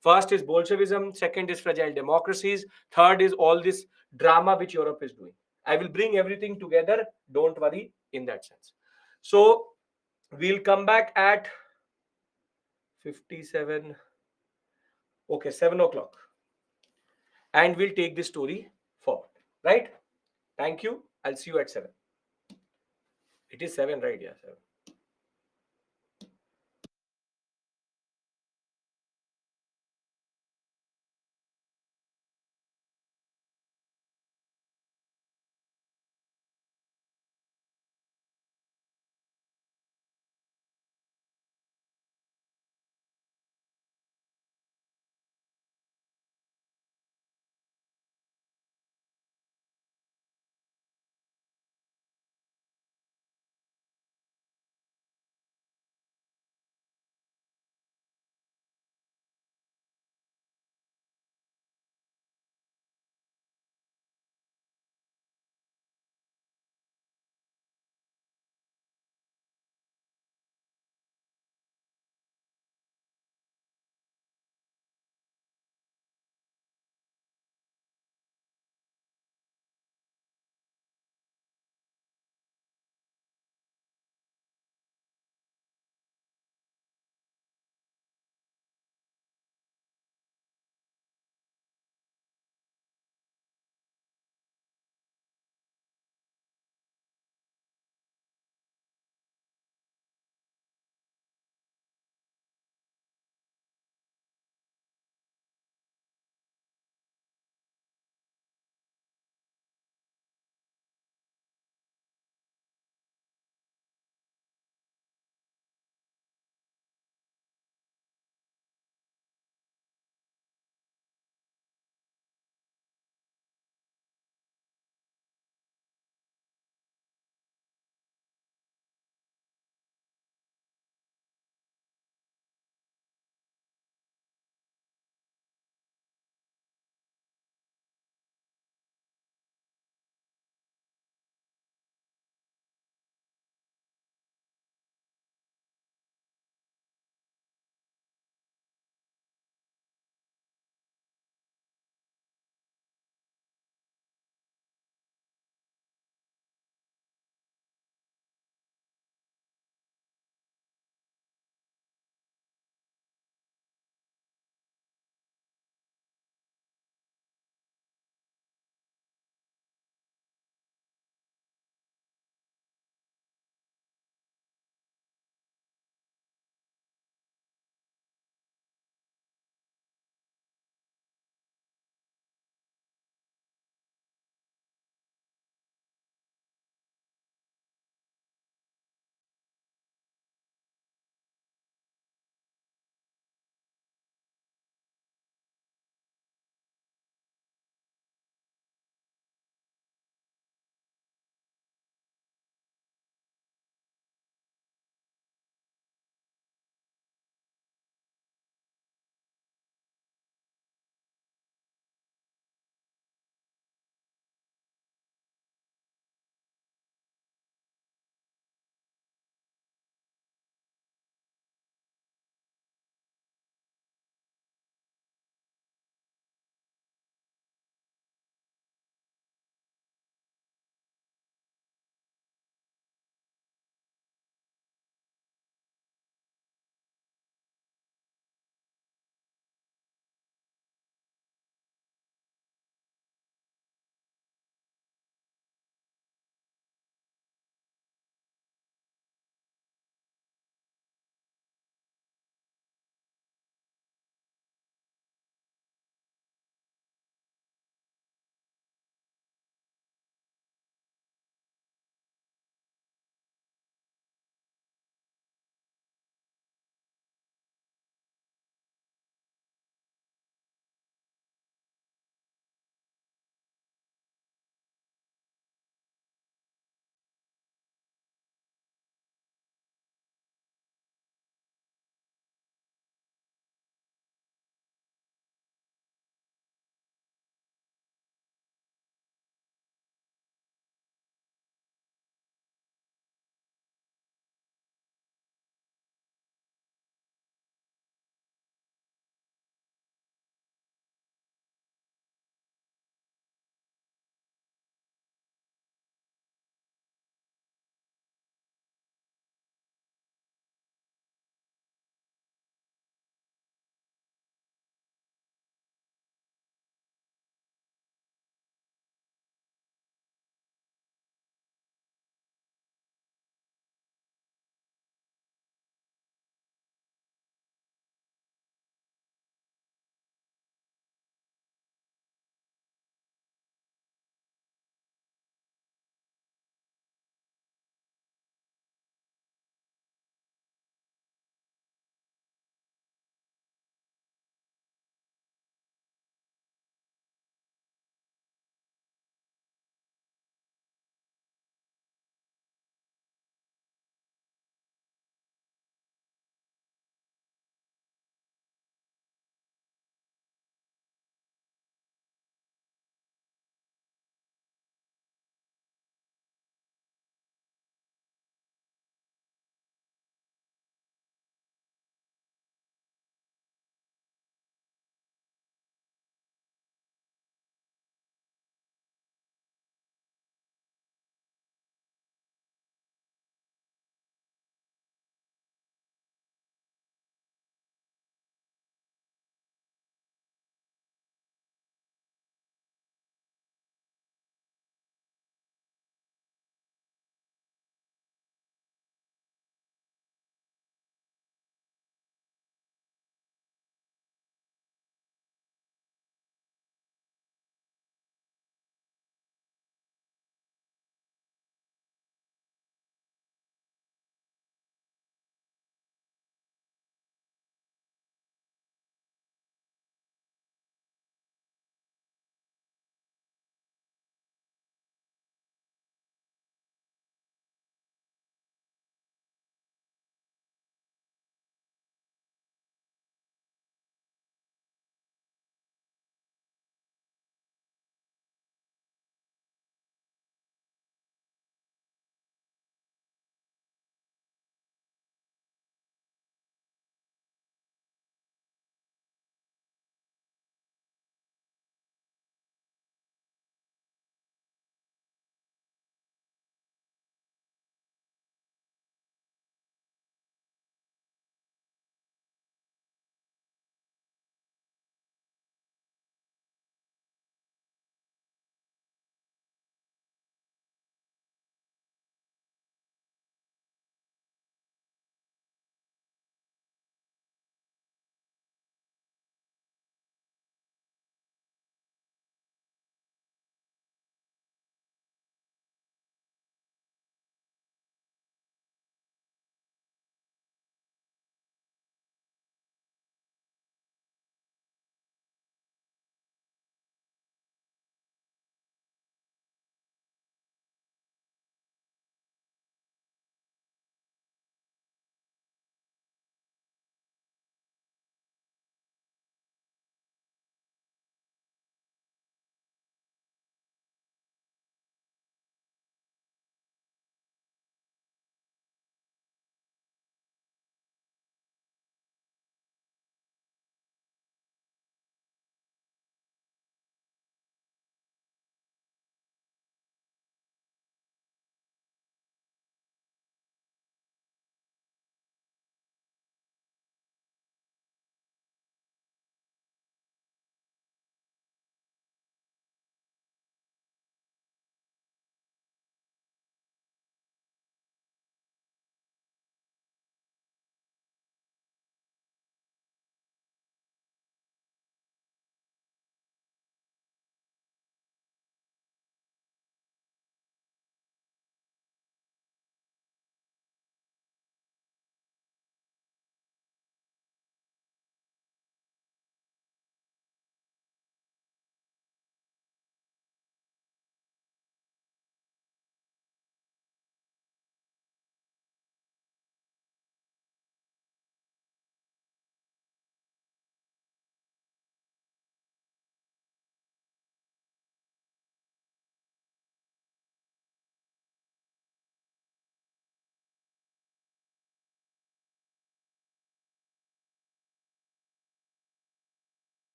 First is Bolshevism, second is fragile democracies, third is all this drama which Europe is doing. I will bring everything together. Don't worry in that sense. So we'll come back at 57. Okay, 7 o'clock. And we'll take this story forward. Right? Thank you. I'll see you at 7. It is 7, right? Yeah, 7.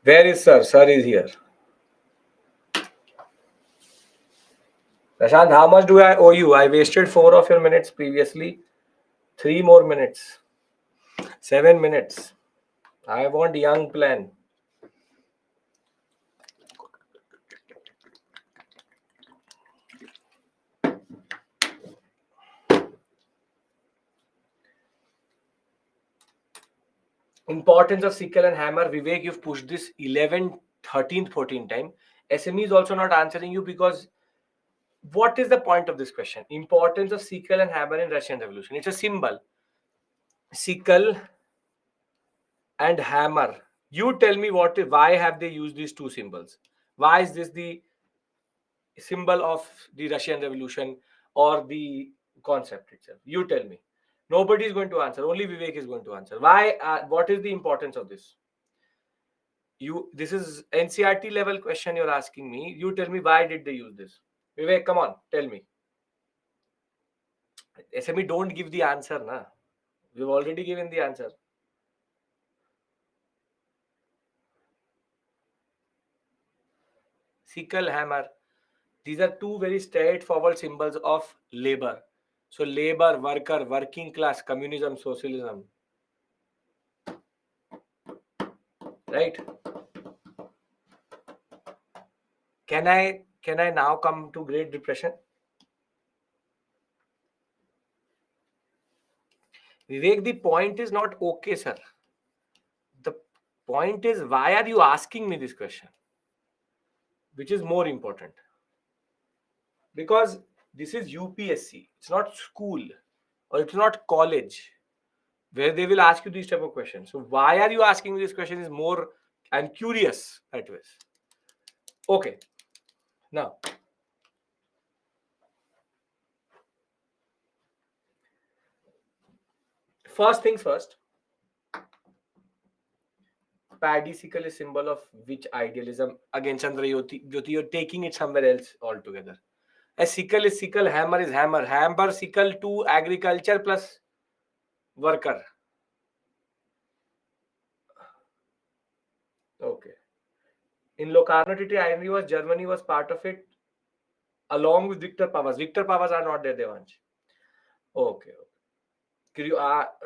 Where is sir? Sir is here. Prashant, how much do I owe you? I wasted 4 of your minutes previously. 3 more minutes. 7 minutes. I want young plan. Importance of sickle and hammer. Vivek, you've pushed this 11th, 13th, 14th time. SME is also not answering you because what is the point of this question? Importance of sickle and hammer in Russian Revolution. It's a symbol. Sickle and hammer. You tell me why have they used these two symbols? Why is this the symbol of the Russian Revolution or the concept itself? You tell me. Nobody is going to answer. Only Vivek is going to answer. Why? What is the importance of this? This is NCRT level question you're asking me. You tell me why did they use this? Vivek, come on, tell me. SME, don't give the answer, na. We've already given the answer. Sickle, hammer. These are two very straightforward symbols of labor. So labor, worker, working class, communism, socialism. Right? Can I now come to Great Depression? Vivek, the point is not okay, sir. The point is, why are you asking me this question? Which is more important? Because this is UPSC. It's not school or it's not college where they will ask you these type of questions. So why are you asking me this question is more, I'm curious at this. Okay. Now, first things first, paddy sickle is symbol of which idealism? Again, Chandra Jyoti, you're taking it somewhere else altogether. A sickle is sickle, hammer is hammer. Hammer, sickle to agriculture plus worker. Okay. In Locarno Treaty, Germany was part of it along with Victor Powers. Victor Powers are not there, Devansh. Okay. You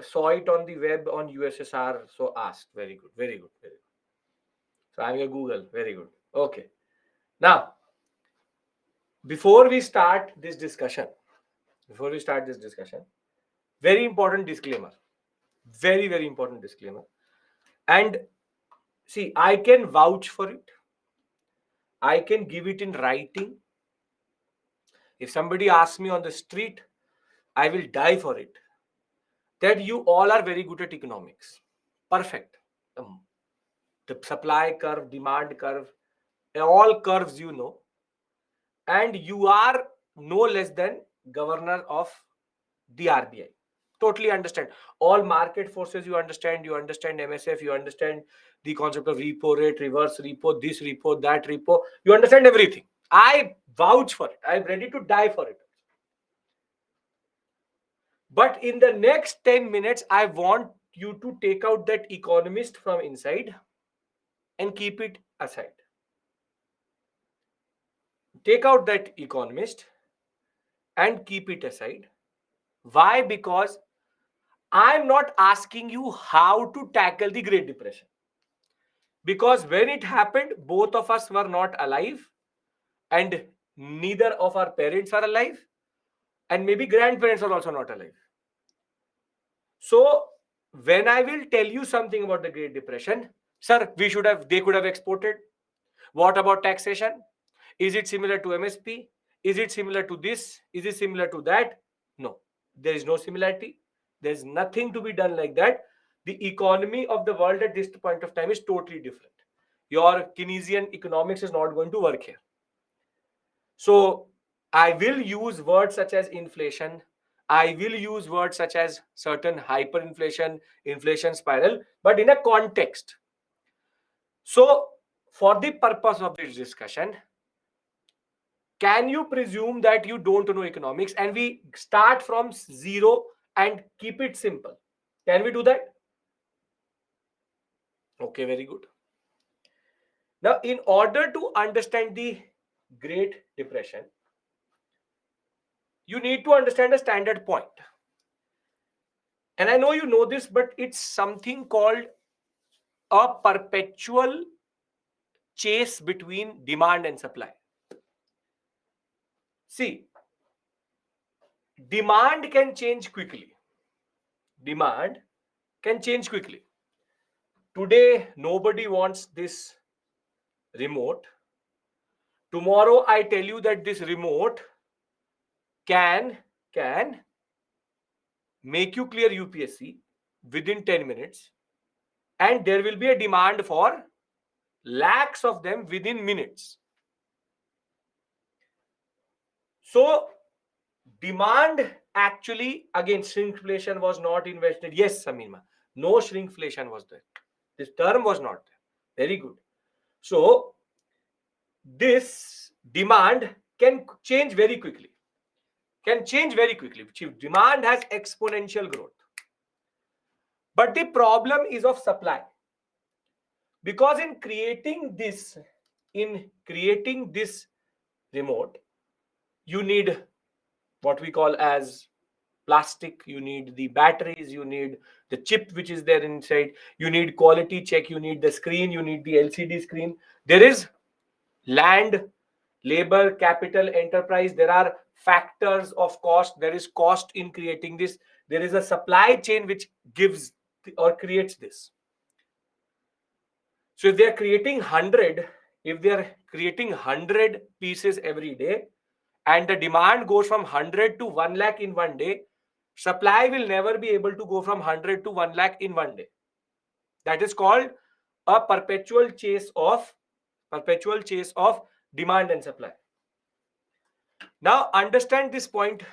saw it on the web on USSR, so asked. Very good, very good, very good. So I'm your Google. Very good. Okay. Now, before we start this discussion, very important disclaimer. Very, very important disclaimer. And see, I can vouch for it. I can give it in writing. If somebody asks me on the street, I will die for it. That you all are very good at economics. Perfect. The supply curve, demand curve, all curves you know. And you are no less than governor of the RBI. Totally understand. All market forces you understand MSF, you understand the concept of repo rate, reverse repo, this repo, that repo. You understand everything. I vouch for it. I'm ready to die for it. But in the next 10 minutes, I want you to take out that economist from inside and keep it aside. Take out that economist and keep it aside. Why? Because I'm not asking you how to tackle the Great Depression. Because when it happened, both of us were not alive, and neither of our parents are alive, and maybe grandparents are also not alive. So when I will tell you something about the Great Depression, sir, they could have exported. What about taxation? Is it similar to MSP? Is it similar to this? Is it similar to that? No, there is no similarity. There's nothing to be done like that. The economy of the world at this point of time is totally different. Your Keynesian economics is not going to work here. So I will use words such as inflation. I will use words such as certain hyperinflation, inflation spiral, but in a context. So for the purpose of this discussion, can you presume that you don't know economics and we start from zero and keep it simple? Can we do that? Okay, very good. Now, in order to understand the Great Depression, you need to understand a standard point. And I know you know this, but it's something called a perpetual chase between demand and supply. See, demand can change quickly. Demand can change quickly. Today, nobody wants this remote. Tomorrow, I tell you that this remote can make you clear UPSC within 10 minutes, and there will be a demand for lakhs of them within minutes. So demand, actually, again, shrinkflation was not invested. Yes, Samima, no shrinkflation was there. This term was not there. Very good. So this demand can change very quickly. Can change very quickly. Demand has exponential growth. But the problem is of supply. Because in creating this remote, you need what we call as plastic, you need the batteries, you need the chip which is there inside, you need quality check, you need the screen, you need the LCD screen. There is land, labor, capital, enterprise. There are factors of cost. There is cost in creating this. There is a supply chain which gives or creates this. So if they are creating 100, if they are creating 100 pieces every day, and the demand goes from 100 to 1 lakh in one day, supply will never be able to go from 100 to 1 lakh in one day. That is called a perpetual chase of demand and supply. Now understand this point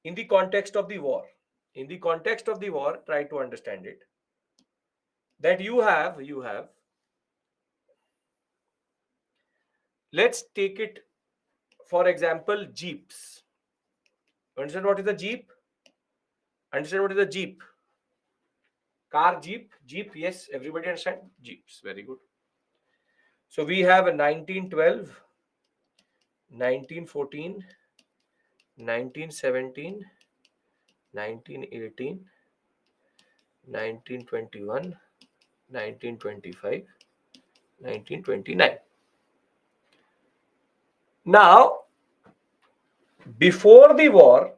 in the context of the war. In the context of the war, try to understand it. That you have, let's take it, for example, jeeps. Understand what is a jeep? Understand what is a jeep? Car, jeep, yes, everybody understand? Jeeps, very good. So we have a 1912, 1914, 1917, 1918, 1921, 1925, 1929. Now, before the war,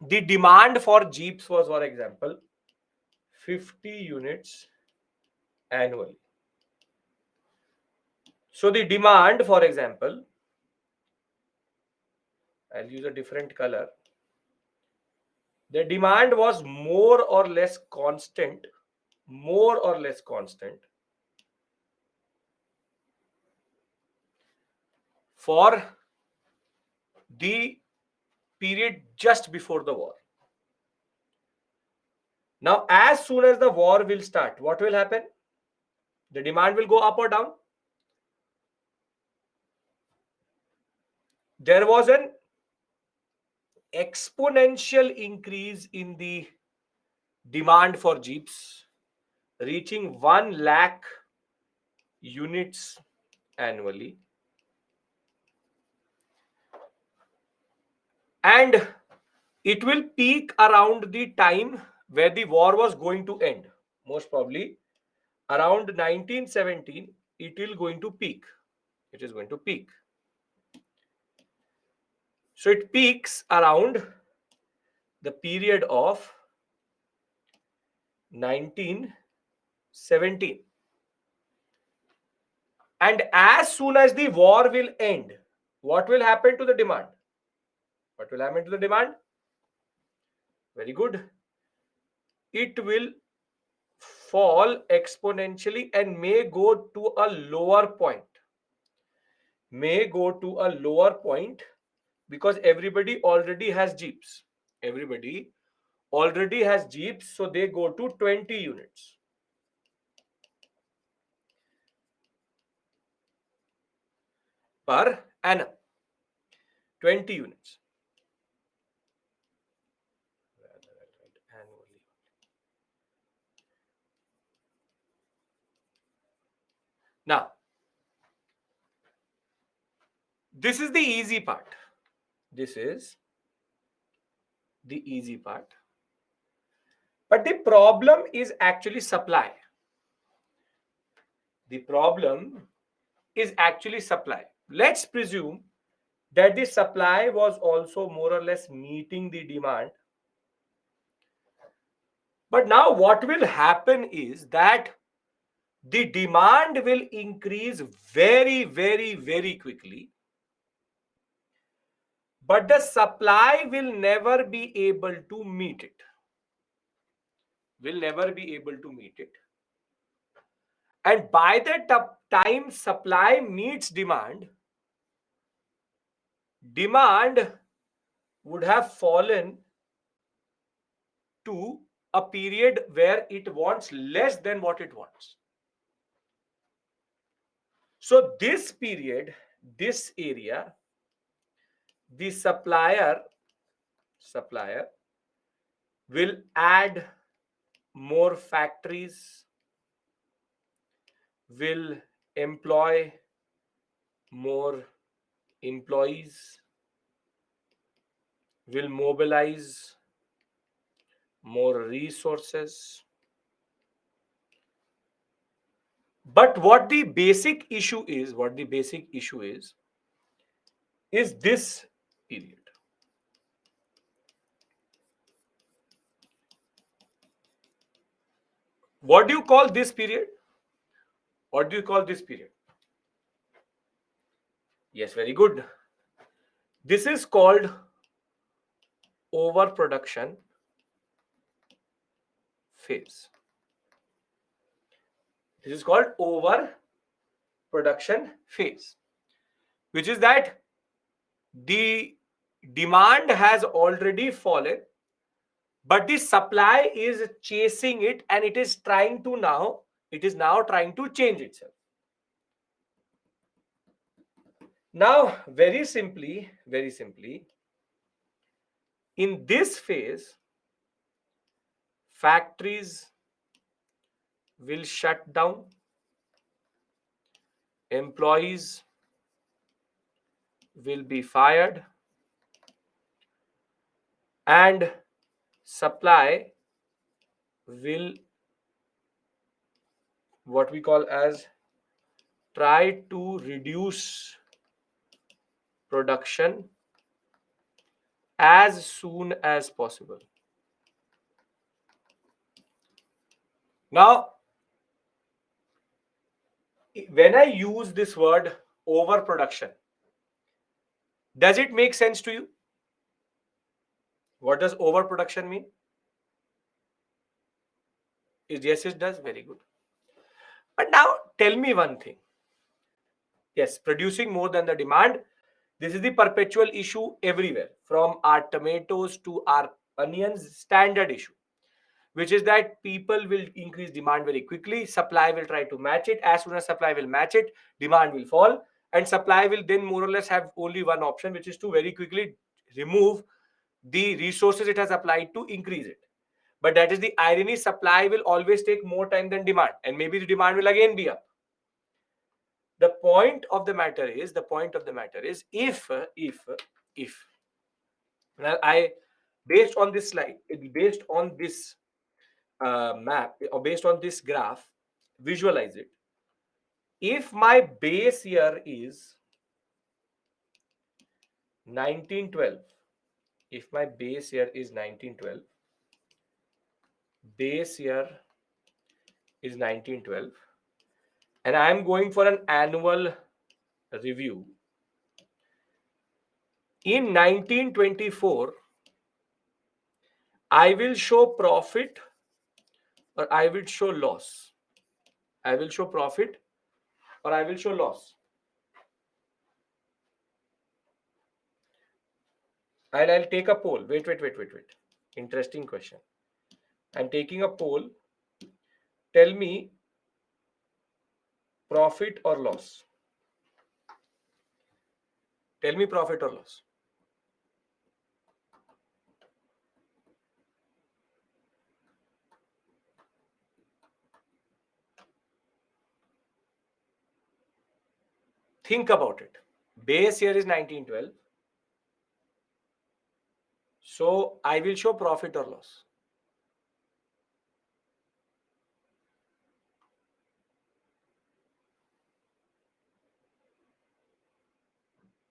the demand for jeeps was, for example, 50 units annually. So the demand, for example, I'll use a different color. The demand was more or less constant for the period just before the war. Now, as soon as the war will start, what will happen? The demand will go up or down. There was an exponential increase in the demand for jeeps, reaching 1 lakh units annually. And it will peak around the time where the war was going to end. Most probably around 1917, it is going to peak. It is going to peak. So it peaks around the period of 1917. And as soon as the war will end, what will happen to the demand? What will happen to the demand? Very good. It will fall exponentially and may go to a lower point. Because everybody already has jeeps. So they go to 20 units per annum. 20 units. Now, this is the easy part. This is the easy part. But the problem is actually supply. The problem is actually supply. Let's presume that the supply was also more or less meeting the demand. But now what will happen is that the demand will increase very, very, very quickly, but the supply will never be able to meet it. Will never be able to meet it. And by the time supply meets demand, demand would have fallen to a period where it wants less than what it wants. So this period, this area, the supplier will add more factories, will employ more employees, will mobilize more resources. But what the basic issue is this period. What do you call this period? What do you call this period? Yes, very good. This is called overproduction phase. This is called overproduction phase, which is that the demand has already fallen, but the supply is chasing it, and it is now trying to change itself. Now, very simply, in this phase, factories will shut down, employees will be fired, and supply will, what we call as, try to reduce production as soon as possible. Now, when I use this word overproduction, does it make sense to you? What does overproduction mean? Yes, it does. Very good. But now tell me one thing. Yes, producing more than the demand. This is the perpetual issue everywhere, from our tomatoes to our onions, standard issue, which is that people will increase demand very quickly. Supply will try to match it. As soon as supply will match it, demand will fall. And supply will then more or less have only one option, which is to very quickly remove the resources it has applied to increase it. But that is the irony. Supply will always take more time than demand. And maybe the demand will again be up. The point of the matter is, if now I, based on this slide, based on this map, or based on this graph, visualize it. If my base year is 1912, if my base year is 1912, base year is 1912, and I am going for an annual review, in 1924, I will show profit or I will show loss. I will show profit or I will show loss. And I'll take a poll. Wait. Interesting question. I'm taking a poll. Tell me profit or loss. Tell me profit or loss. Think about it. Base year is 1912. So I will show profit or loss.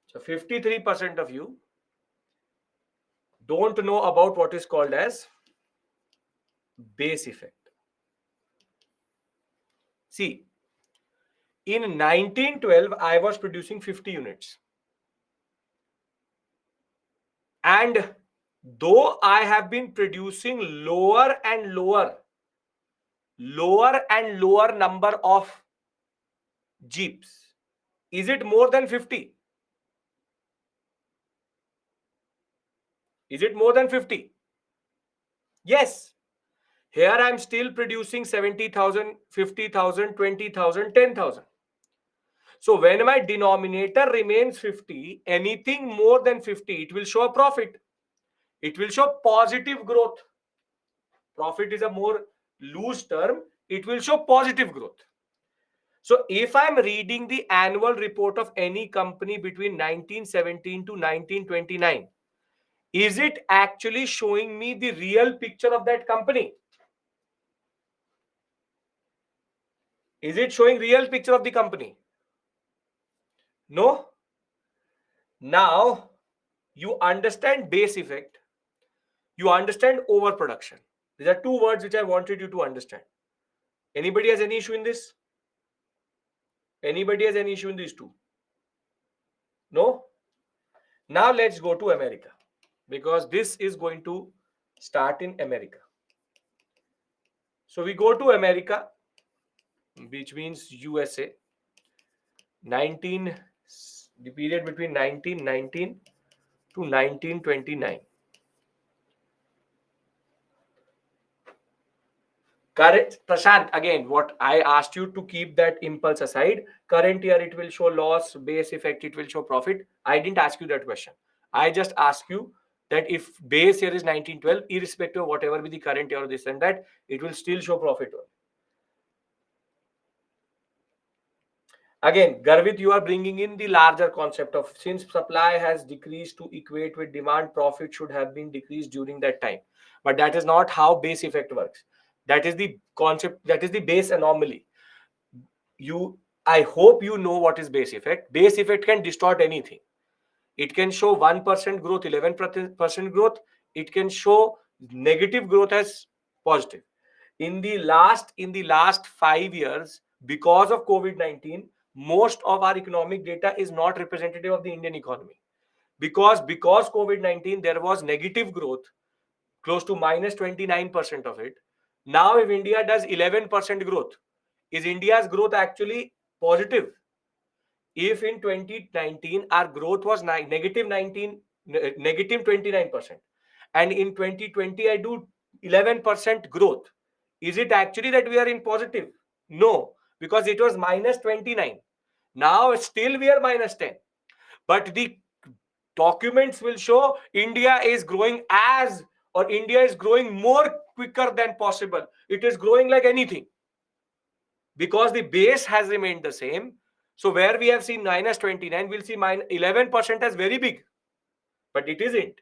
So 53% of you don't know about what is called as base effect. See, in 1912, I was producing 50 units. And though I have been producing lower and lower number of Jeeps, is it more than 50? Is it more than 50? Yes. Here I am still producing 70,000, 50,000, 20,000, 10,000. So when my denominator remains 50, anything more than 50, it will show a profit. It will show positive growth. Profit is a more loose term. It will show positive growth. So if I'm reading the annual report of any company between 1917 to 1929, is it actually showing me the real picture of that company? Is it showing real picture of the company? No. Now you understand base effect. You understand overproduction. These are two words which I wanted you to understand. Anybody has any issue in this? Anybody has any issue in these two? No? Now let's go to America, because this is going to start in America. So we go to America, which means USA. The period between 1919 to 1929. Correct, Prashant. Again, what I asked you to keep that impulse aside. Current year it will show loss, base effect it will show profit. I didn't ask you that question. I just asked you that if base year is 1912, irrespective of whatever be the current year or this and that, it will still show profit. Again, Garvit, you are bringing in the larger concept of, since supply has decreased to equate with demand, profit should have been decreased during that time. But that is not how base effect works. That is the concept, that is the base anomaly. I hope you know what is base effect. Base effect can distort anything. It can show 1% growth, 11% growth. It can show negative growth as positive. In the last 5 years, because of COVID-19, most of our economic data is not representative of the Indian economy. Because COVID-19, there was negative growth, close to minus 29% of it. Now, if India does 11% growth, is India's growth actually positive? If in 2019 our growth was negative 29%, and in 2020 I do 11% growth, is it actually that we are in positive? No, because it was minus 29. Now still we are minus 10, but the documents will show India is growing or India is growing more quicker than possible. It is growing like anything, because the base has remained the same. So where we have seen minus 29, we'll see minus 11% as very big, but it isn't.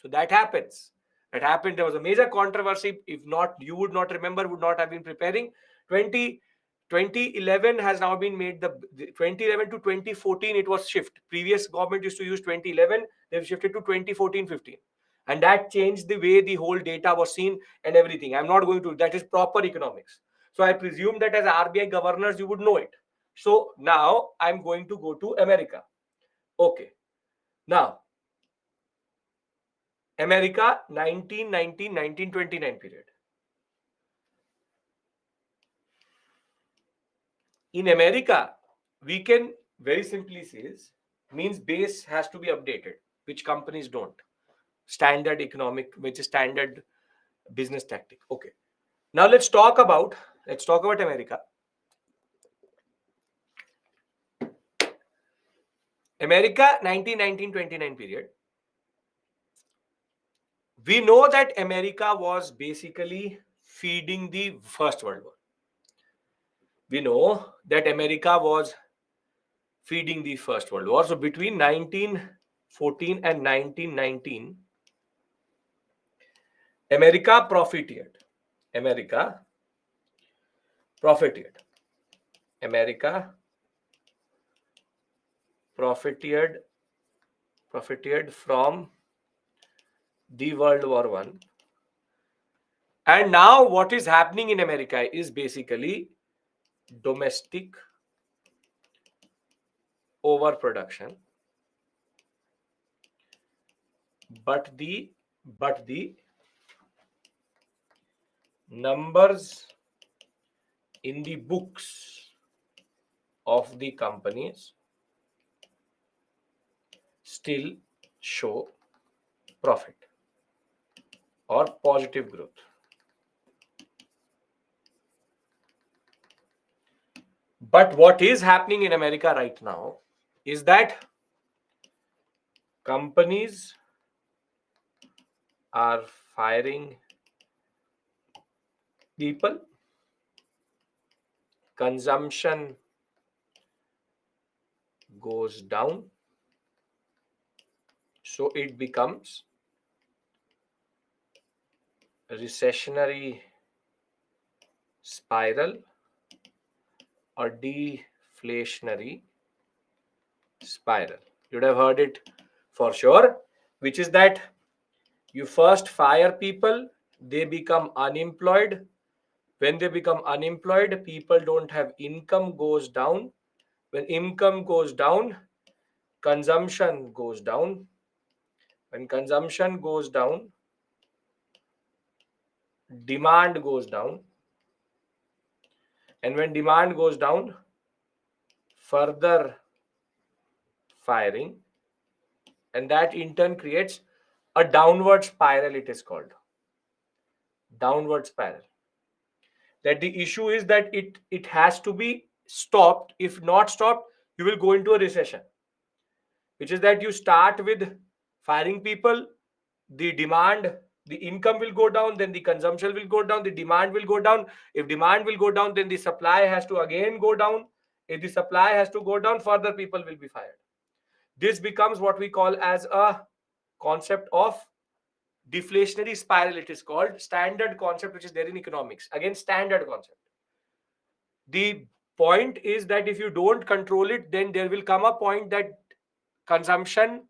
So that happens. That happened. There was a major controversy. If not, you would not remember, would not have been preparing. 2011 has now been made, the 2011 to 2014, it was shift. Previous government used to use 2011. They've shifted to 2014-15. And that changed the way the whole data was seen and everything. I'm not going to, that is proper economics. So I presume that as RBI governors, you would know it. So now I'm going to go to America. Okay. Now, America, 1919-1929 period. In America, we can very simply say, means base has to be updated, which companies don't. Standard economic, which is standard business tactic. Okay. Now let's talk about America. America, 1919-29 period. We know that America was basically feeding the First World War. We know that America was feeding the First World War. So between 1914 and 1919, America profited. America profited. America profited from the World War One. And now what is happening in America is basically domestic overproduction, but the numbers in the books of the companies still show profit or positive growth. But what is happening in America right now is that companies are firing people, consumption goes down, so it becomes a recessionary spiral or deflationary spiral. You'd have heard it for sure, which is that you first fire people, they become unemployed. When they become unemployed, people don't have income, goes down. When income goes down, consumption goes down. When consumption goes down, demand goes down. And when demand goes down, further firing. And that in turn creates a downward spiral, it is called. Downward spiral. That the issue is that it has to be stopped. If not stopped, you will go into a recession, which is that you start with firing people, the demand, the income will go down, then the consumption will go down, the demand will go down. If demand will go down, then the supply has to again go down. If the supply has to go down, further people will be fired. This becomes what we call as a concept of deflationary spiral. It is called standard concept, which is there in economics. Again, standard concept. The point is that if you don't control it, then there will come a point that consumption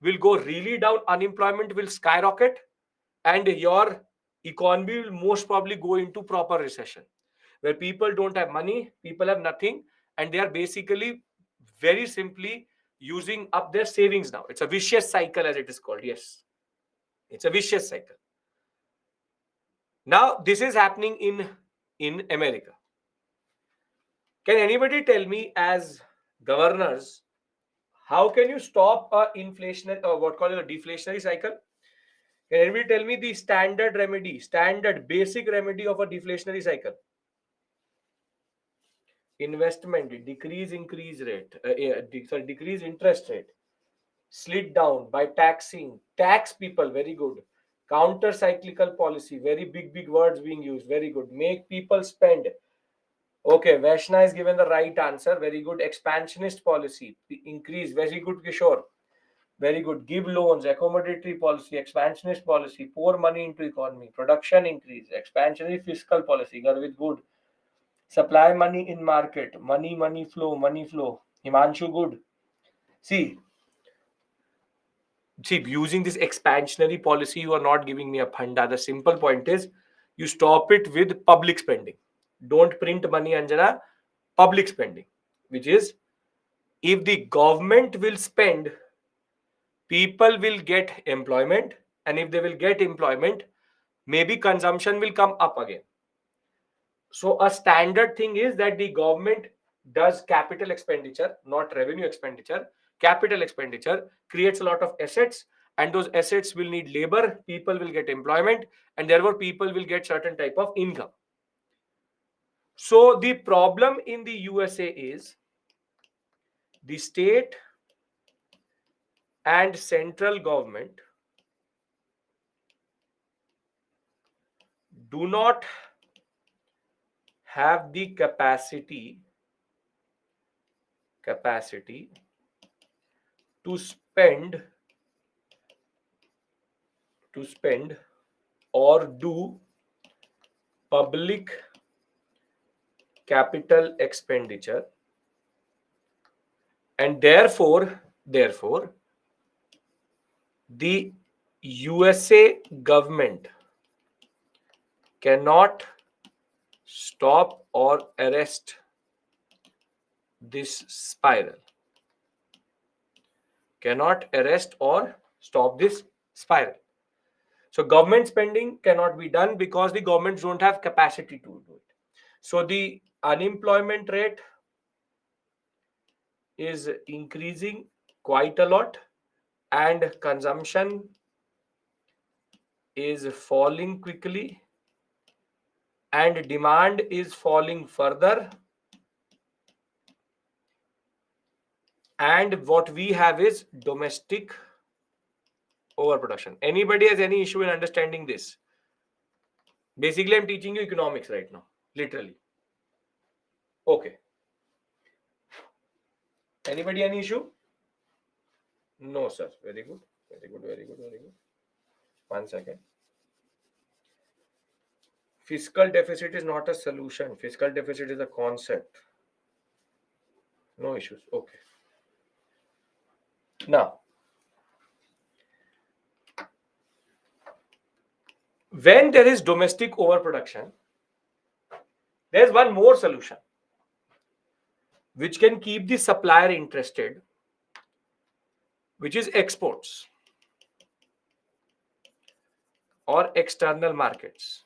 will go really down, unemployment will skyrocket, and your economy will most probably go into proper recession, where people don't have money, people have nothing, and they are basically very simply using up their savings now. It's a vicious cycle, as it is called. Yes, it's a vicious cycle. Now, this is happening in America. Can anybody tell me, as governors, how can you stop a inflationary or what call it a deflationary cycle? Can anybody tell me the standard remedy, standard basic remedy of a deflationary cycle? Investment, decrease increase rate, decrease interest rate, slit down by taxing, tax people, very good. Counter cyclical policy, very big words being used, very good. Make people spend. Okay, Vaishna is given the right answer. Very good. Expansionist policy. Increase. Very good, Kishore. Very good. Give loans. Accommodatory policy. Expansionist policy. Pour money into economy. Production increase. Expansionary fiscal policy. Garvit, good. Supply money in market. Money flow. Money flow. Himanshu, good. See, using this expansionary policy, you are not giving me a phanda. The simple point is, you stop it with public spending. Don't print money, Anjana. Public spending, which is, if the government will spend, people will get employment, and if they will get employment, maybe consumption will come up again. So a standard thing is that the government does capital expenditure, not revenue expenditure. Capital expenditure creates a lot of assets, and those assets will need labor, people will get employment, and therefore people will get certain type of income. So the problem in the USA is the state and central government do not have the capacity capacity to spend or do public capital expenditure, and therefore the USA government cannot stop or arrest this spiral. Cannot arrest or stop this spiral. So government spending cannot be done because the governments don't have capacity to do it. So the unemployment rate is increasing quite a lot, and consumption is falling quickly, and demand is falling further, and what we have is domestic overproduction. Anybody has any issue in understanding this? Basically, I'm teaching you economics right now, literally. Okay. Anybody any issue? No, sir. Very good. Very good. Very good. Very good. 1 second. Fiscal deficit is not a solution. Fiscal deficit is a concept. No issues. Okay. Now, when there is domestic overproduction, there's one more solution which can keep the supplier interested, which is exports or external markets.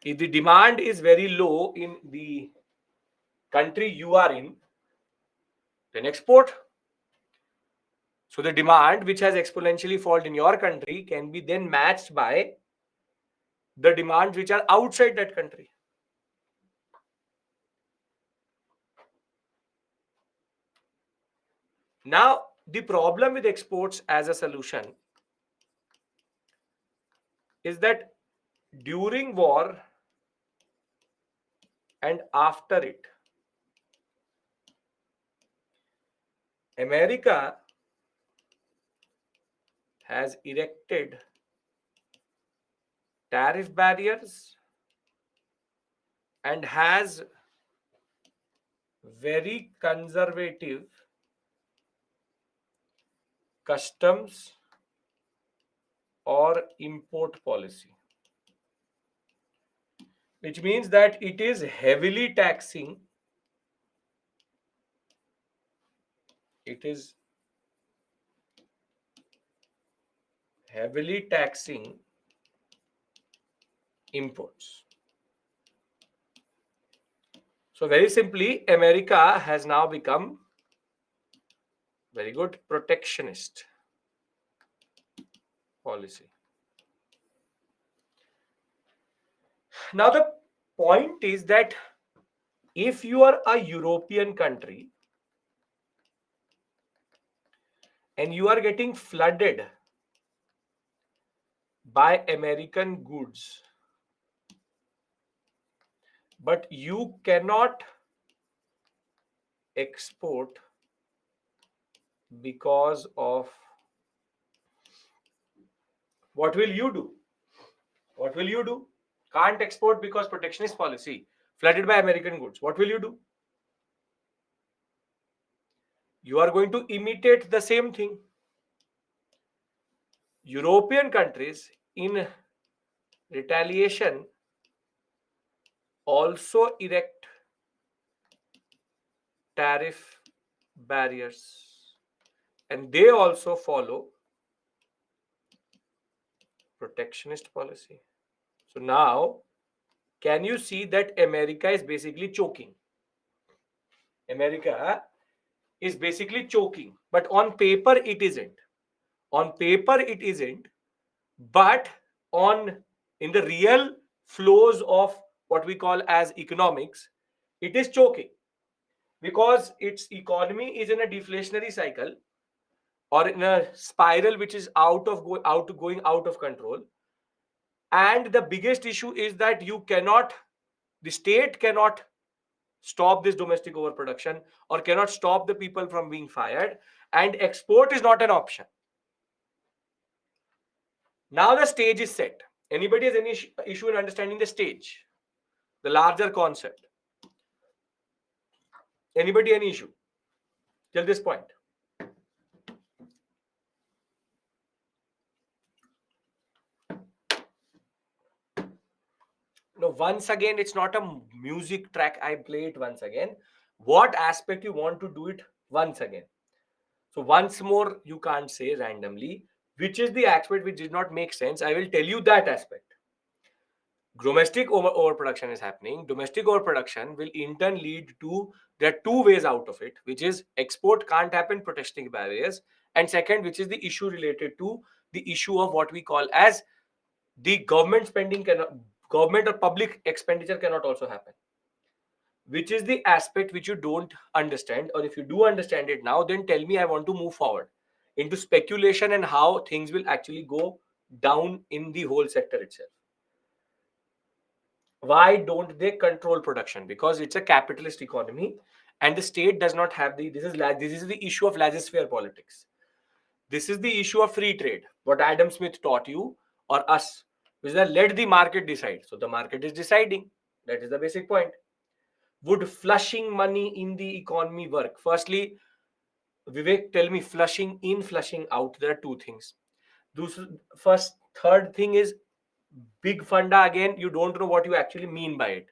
If the demand is very low in the country you are in, then export. So the demand which has exponentially fallen in your country can be then matched by the demands which are outside that country. Now, the problem with exports as a solution is that during war and after it, America has erected tariff barriers and has very conservative customs or import policy, which means that it is heavily taxing imports. So very simply, America has now become very good protectionist policy. Now the point is that if you are a European country and you are getting flooded by American goods, but you cannot export because of, what will you do? What will you do? Can't export because protectionist policy, flooded by American goods. What will you do? You are going to imitate the same thing. European countries, in retaliation, also erect tariff barriers, and they also follow protectionist policy. So now, can you see that America is basically choking? America is basically choking, but on paper it isn't. On paper it isn't, but in the real flows of what we call as economics, it is choking because its economy is in a deflationary cycle or in a spiral which is going out of control. And the biggest issue is that the state cannot stop this domestic overproduction or cannot stop the people from being fired, and export is not an option. Now the stage is set. Anybody has any issue in understanding the stage, the larger concept? Anybody any issue till this point? No, once again, it's not a music track. I play it once again. What aspect you want to do it once again? So once more, you can't say randomly which is the aspect which did not make sense. I will tell you that aspect. Domestic overproduction is happening. Domestic overproduction will in turn lead to, there are two ways out of it, which is export can't happen, protecting barriers, and second, which is the issue related to the issue of what we call as the government spending cannot, government or public expenditure cannot also happen. Which is the aspect which you don't understand, or if you do understand it now, then tell me. I want to move forward into speculation and how things will actually go down in the whole sector itself. Why don't they control production? Because it's a capitalist economy and the state does not have the, this is the issue of laissez-faire politics. This is the issue of free trade, what Adam Smith taught you or us, which is that let the market decide. So the market is deciding. That is the basic point. Would flushing money in the economy work? Firstly, Vivek, tell me, flushing in, flushing out, there are two things. First, third thing is big funda. Again, you don't know what you actually mean by it.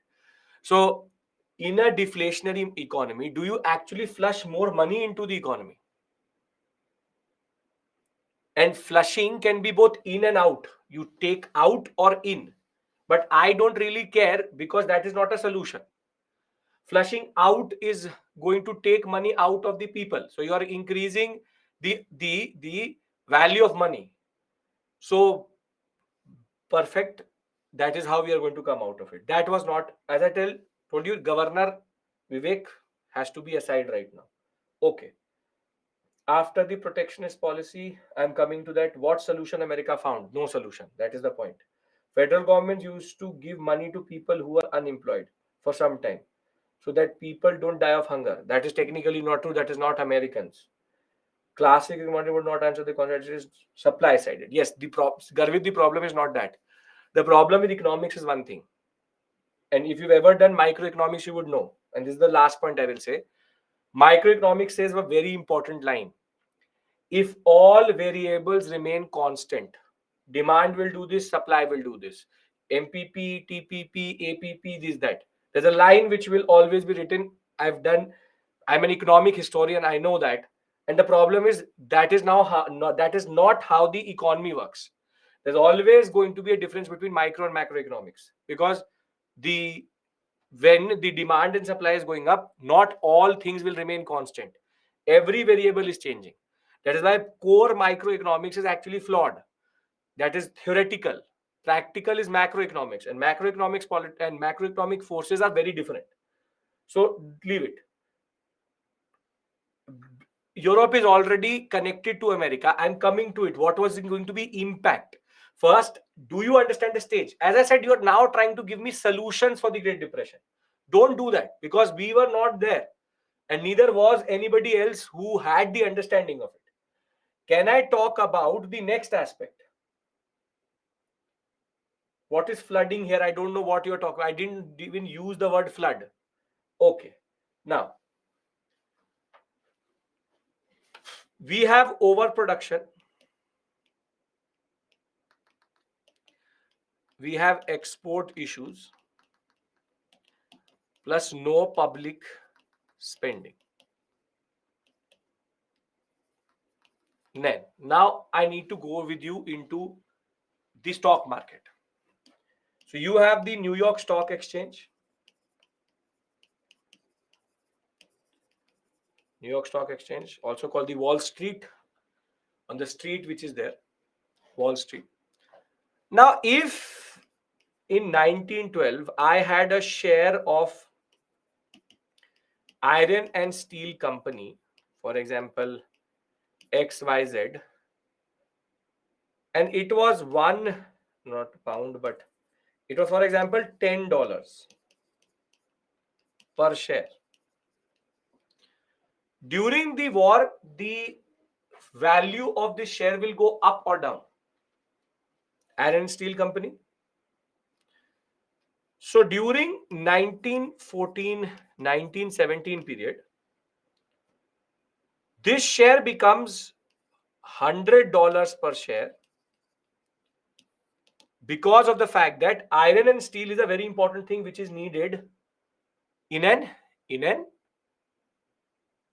So in a deflationary economy, do you actually flush more money into the economy? And flushing can be both in and out. You take out or in. But I don't really care because that is not a solution. Flushing out is going to take money out of the people. So you are increasing the value of money. So perfect. That is how we are going to come out of it. That was not, as I told you, Governor Vivek has to be aside right now. Okay. After the protectionist policy, I'm coming to that. What solution America found? No solution. That is the point. Federal government used to give money to people who are unemployed for some time so that people don't die of hunger. That is technically not true. That is not Americans. Classic economy would not answer the concept. It is supply sided. Yes, Garvit, the problem is not that. The problem with economics is one thing. And if you've ever done microeconomics, you would know. And this is the last point I will say. Microeconomics says a very important line. If all variables remain constant, demand will do this, supply will do this. MPP, TPP, APP, this, that. There's a line which will always be written. I'm an economic historian, I know that. And the problem is that is that is not how the economy works. There's always going to be a difference between micro and macroeconomics because the when the demand and supply is going up, not all things will remain constant. Every variable is changing. That is why core microeconomics is actually flawed. That is theoretical. Practical is macroeconomics, and and macroeconomic forces are very different. So leave it. Europe is already connected to America. I'm coming to it. What was going to be impact? First, do you understand the stage? As I said, you are now trying to give me solutions for the Great Depression. Don't do that because we were not there and neither was anybody else who had the understanding of it. Can I talk about the next aspect? What is flooding here? I don't know what you're talking. I didn't even use the word flood. Okay. Now, we have overproduction. We have export issues plus no public spending. Now I need to go with you into the stock market. So you have the New York Stock Exchange. New York Stock Exchange, also called the Wall Street, on the street which is there, Wall Street. Now, if in 1912 I had a share of iron and steel company, for example, XYZ, and it was not pound, but it was, for example, $10. per share. During the war, the value of this share will go up or down. Iron and Steel Company. So during 1914-1917 period, this share becomes $100 per share because of the fact that iron and steel is a very important thing which is needed in an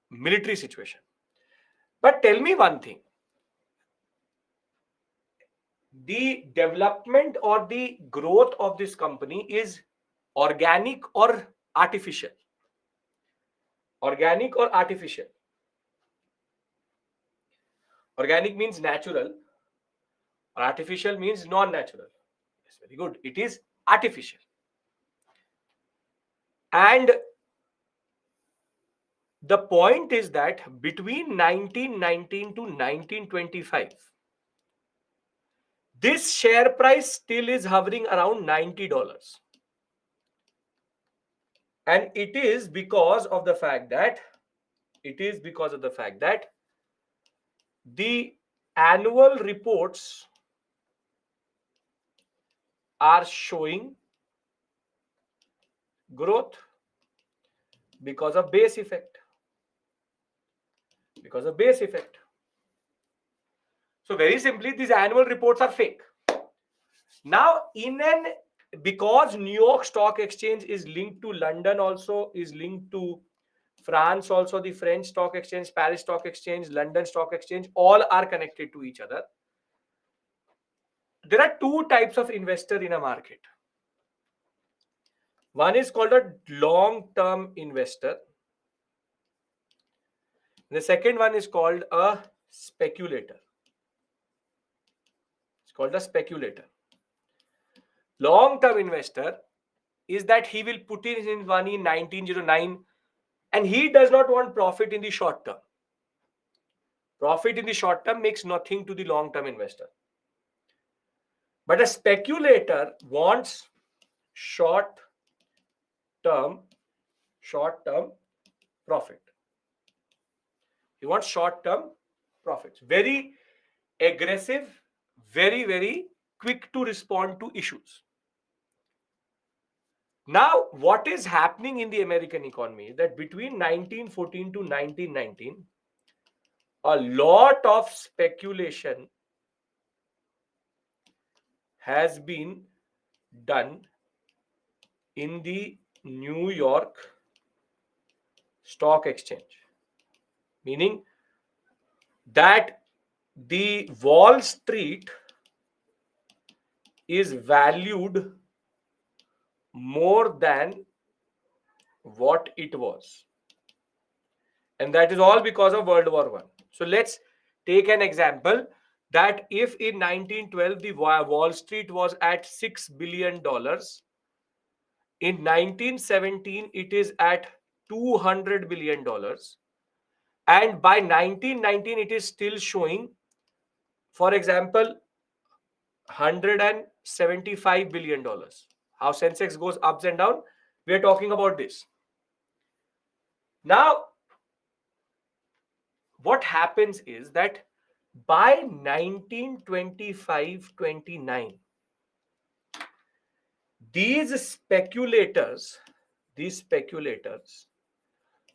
military situation. But tell me one thing. The development or the growth of this company is organic or artificial? Organic or artificial? Organic means natural, or artificial means non-natural. Yes, very good. It is artificial. And the point is that between 1919 to 1925, this share price still is hovering around $90. And it is because of the fact that the annual reports are showing growth because of base effect. So very simply, these annual reports are fake. Now, because New York Stock Exchange is linked to London, also is linked to France, also the French Stock Exchange, Paris Stock Exchange, London Stock Exchange, all are connected to each other. There are two types of investor in a market. One is called a long-term investor. The second one is called a speculator. It's called a speculator. Long-term investor is that he will put in his money in 1909 and he does not want profit in the short term. Profit in the short term makes nothing to the long-term investor. But a speculator wants short-term profit. He wants short-term profits. Very aggressive, very, very quick to respond to issues. Now, what is happening in the American economy is that between 1914 to 1919, a lot of speculation has been done in the New York Stock Exchange, meaning that the Wall Street is valued more than what it was. And that is all because of World War I. So let's take an example that if in 1912 the Wall Street was at $6 billion, in 1917 it is at $200 billion, and by 1919 it is still showing, for example, $175 billion. How Sensex goes ups and down, we are talking about this. Now, what happens is that by 1925-29, these speculators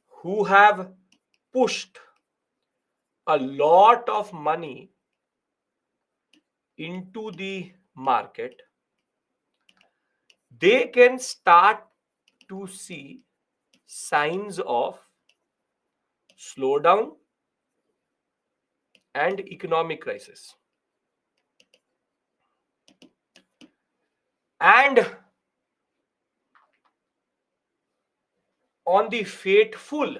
who have pushed a lot of money into the market, they can start to see signs of slowdown and economic crisis. And on the fateful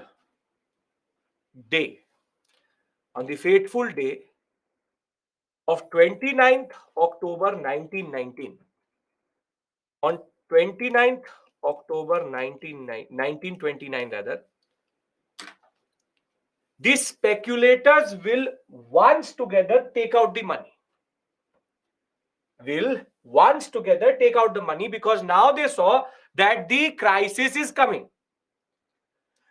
day of 29th October 1919, on 29th October 1929 rather, these speculators will once together take out the money. Because now they saw that the crisis is coming.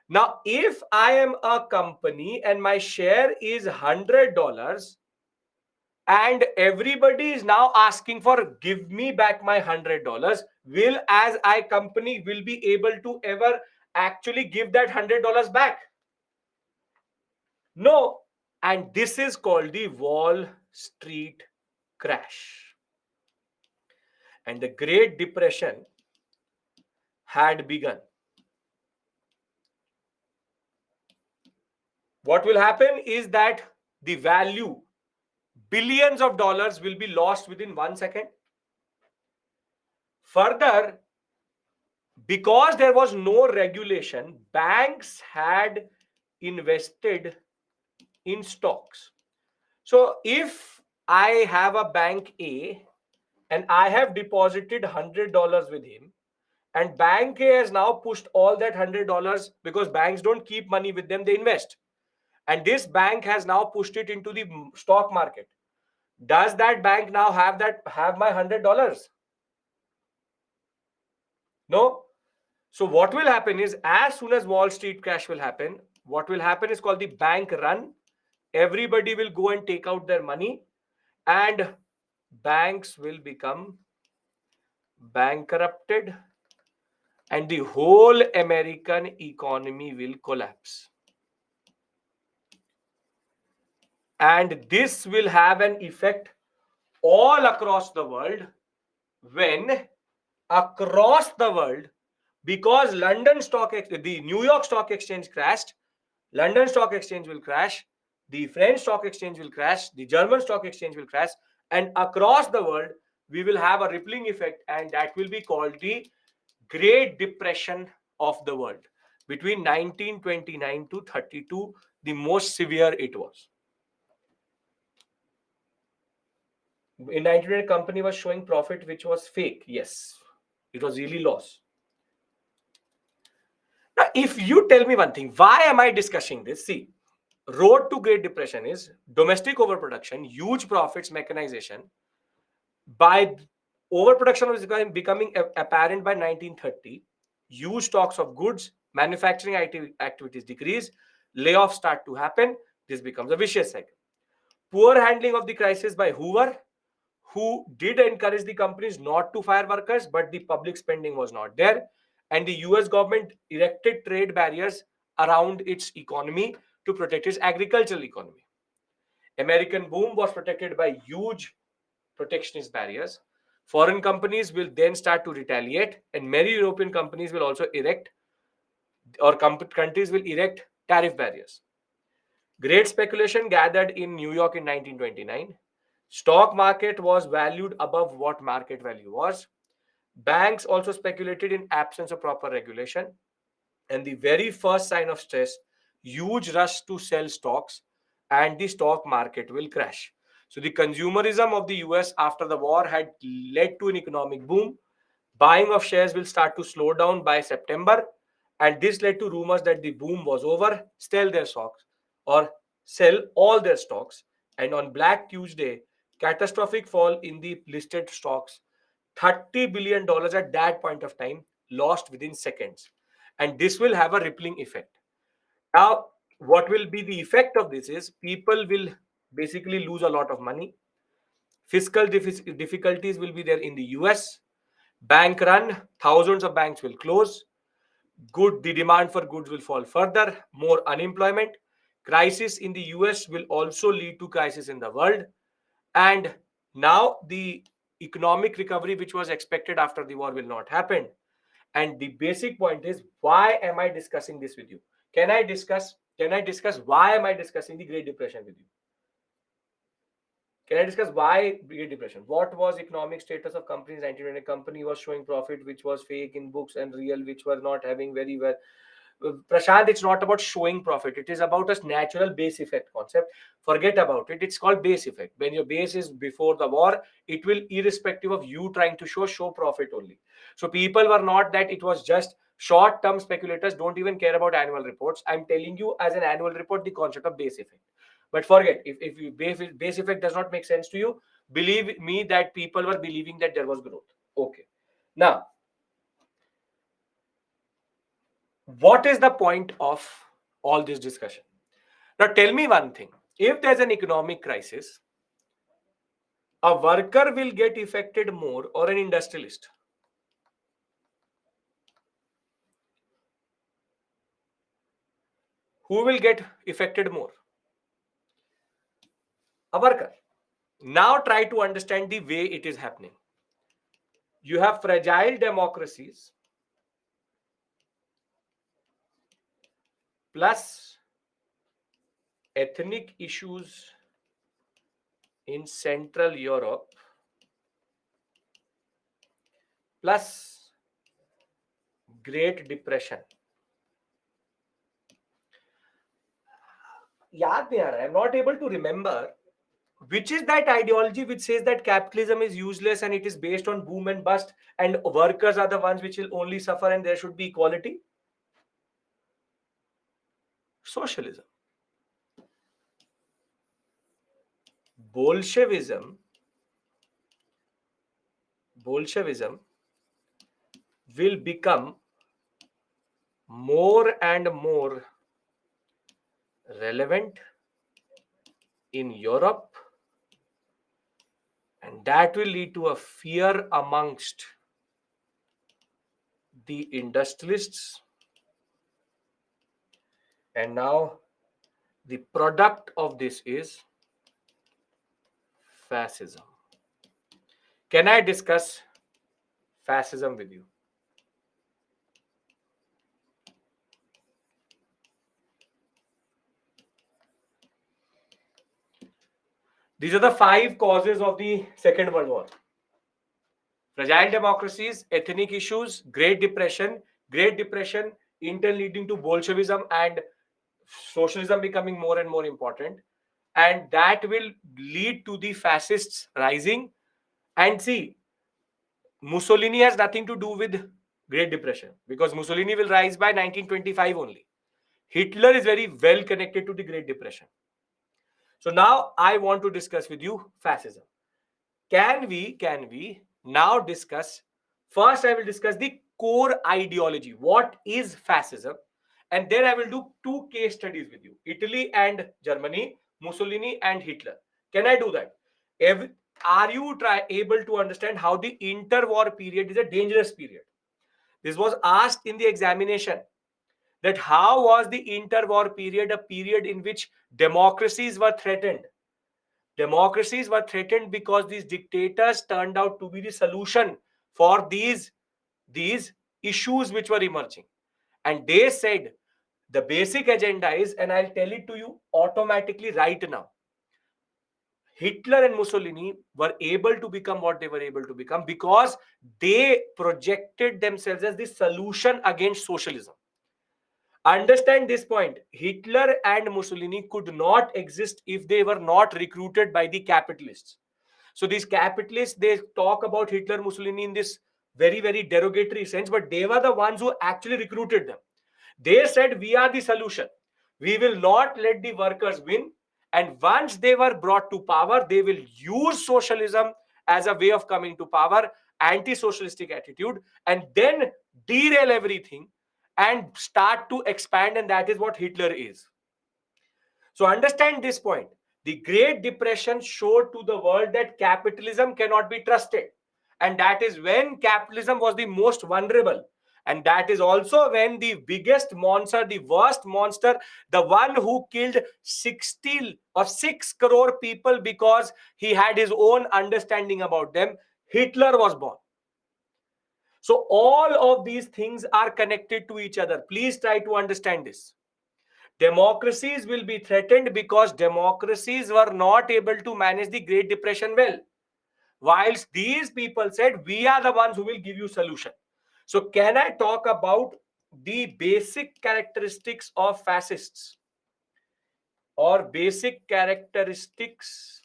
Now, if I am a company and my share is $100, and everybody is now asking for give me back my $100, will as I company will be able to ever actually give that $100 back? No. And this is called the Wall Street crash. And the Great Depression had begun. What will happen is that the value, billions of dollars, will be lost within 1 second. Further, because there was no regulation, banks had invested in stocks. So if I have a bank A and I have deposited $100 with him, and bank A has now pushed all that $100, because banks don't keep money with them, they invest. And this bank has now pushed it into the stock market. Does that bank now have my $100? No. So what will happen is, as soon as Wall Street crash will happen, what will happen is called the bank run. Everybody will go and take out their money, and banks will become bankrupted, and the whole American economy will collapse. And this will have an effect all across the world, when across the world, because the New York Stock Exchange crashed, London Stock Exchange will crash, the French Stock Exchange will crash, the German Stock Exchange will crash, and across the world we will have a rippling effect, and that will be called the Great Depression of the world. Between 1929 to 32, the most severe it was. In 1928, company was showing profit which was fake. Yes, it was really loss. Now, if you tell me one thing, why am I discussing this? See, road to Great Depression is domestic overproduction, huge profits, mechanization. By overproduction was becoming apparent by 1930. Huge stocks of goods, manufacturing activities decrease, layoffs start to happen. This becomes a vicious cycle. Poor handling of the crisis by Hoover, who did encourage the companies not to fire workers, but the public spending was not there. And the US government erected trade barriers around its economy to protect its agricultural economy. American boom was protected by huge protectionist barriers. Foreign companies will then start to retaliate, and many European companies will also erect, or countries will erect tariff barriers. Great speculation gathered in New York in 1929. Stock market was valued above what market value was. Banks also speculated in absence of proper regulation. And the very first sign of stress, huge rush to sell stocks, and the stock market will crash. So the consumerism of the US after the war had led to an economic boom. Buying of shares will start to slow down by September, and this led to rumors that the boom was over, sell their stocks or sell all their stocks. And on Black Tuesday, catastrophic fall in the listed stocks, $30 billion at that point of time, lost within seconds. And this will have a rippling effect. Now, what will be the effect of this is people will basically lose a lot of money. Fiscal difficulties will be there in the US. Bank run, thousands of banks will close. The demand for goods will fall further. More unemployment. Crisis in the US will also lead to crisis in the world. And now the economic recovery which was expected after the war will not happen. And the basic point is, why am I discussing this with you? Can I discuss why am I discussing the Great Depression with you? Can I discuss why Great Depression? What was economic status of companies in 1920? Company was showing profit which was fake in books, and real which were not having very well. Prashant, it's not about showing profit. It is about a natural base effect concept. Forget about it. It's called base effect. When your base is before the war, it will, irrespective of you trying to show profit only. So people were not that it was just short-term speculators, don't even care about annual reports. I'm telling you as an annual report, the concept of base effect. But forget, if you base effect does not make sense to you, believe me that people were believing that there was growth. Okay. Now, What is the point of all this discussion? Now, tell me one thing. If there's an economic crisis, a worker will get affected more or an industrialist? Who will get affected more? A worker. Now try to understand the way it is happening. You have fragile democracies plus ethnic issues in Central Europe plus Great Depression. याद नहीं आ रहा है. I'm not able to remember which is that ideology which says that capitalism is useless and it is based on boom and bust and workers are the ones which will only suffer and there should be equality. Socialism. Bolshevism will become more and more relevant in Europe, and that will lead to a fear amongst the industrialists. And now the product of this is fascism. Can I discuss fascism with you? These are the 5 causes of the Second World War. Fragile democracies, ethnic issues, Great Depression, in turn leading to Bolshevism and socialism becoming more and more important. And that will lead to the fascists rising. And see, Mussolini has nothing to do with Great Depression because Mussolini will rise by 1925 only. Hitler is very well connected to the Great Depression. So now I want to discuss with you fascism. Can we now discuss? First, I will discuss the core ideology. What is fascism? And then I will do 2 case studies with you: Italy and Germany, Mussolini and Hitler. Can I do that? Are you able to understand how the interwar period is a dangerous period? This was asked in the examination, that how was the interwar period a period in which democracies were threatened? Democracies were threatened because these dictators turned out to be the solution for these issues which were emerging. And they said the basic agenda is, and I'll tell it to you automatically right now, Hitler and Mussolini were able to become what they were able to become because they projected themselves as the solution against socialism. Understand this point. Hitler and Mussolini could not exist if they were not recruited by the capitalists. So these capitalists, they talk about Hitler, Mussolini in this very, very derogatory sense, but they were the ones who actually recruited them. They said, we are the solution. We will not let the workers win. And once they were brought to power, they will use socialism as a way of coming to power, anti-socialistic attitude, and then derail everything and start to expand. And that is what Hitler is. So understand this point. The Great Depression showed to the world that capitalism cannot be trusted. And that is when capitalism was the most vulnerable. And that is also when the biggest monster, the worst monster, the one who killed 60 or 6 crore people because he had his own understanding about them, Hitler was born. So all of these things are connected to each other. Please try to understand this. Democracies will be threatened because democracies were not able to manage the Great Depression well. Whilst these people said, we are the ones who will give you solution. So can I talk about the basic characteristics of fascists or basic characteristics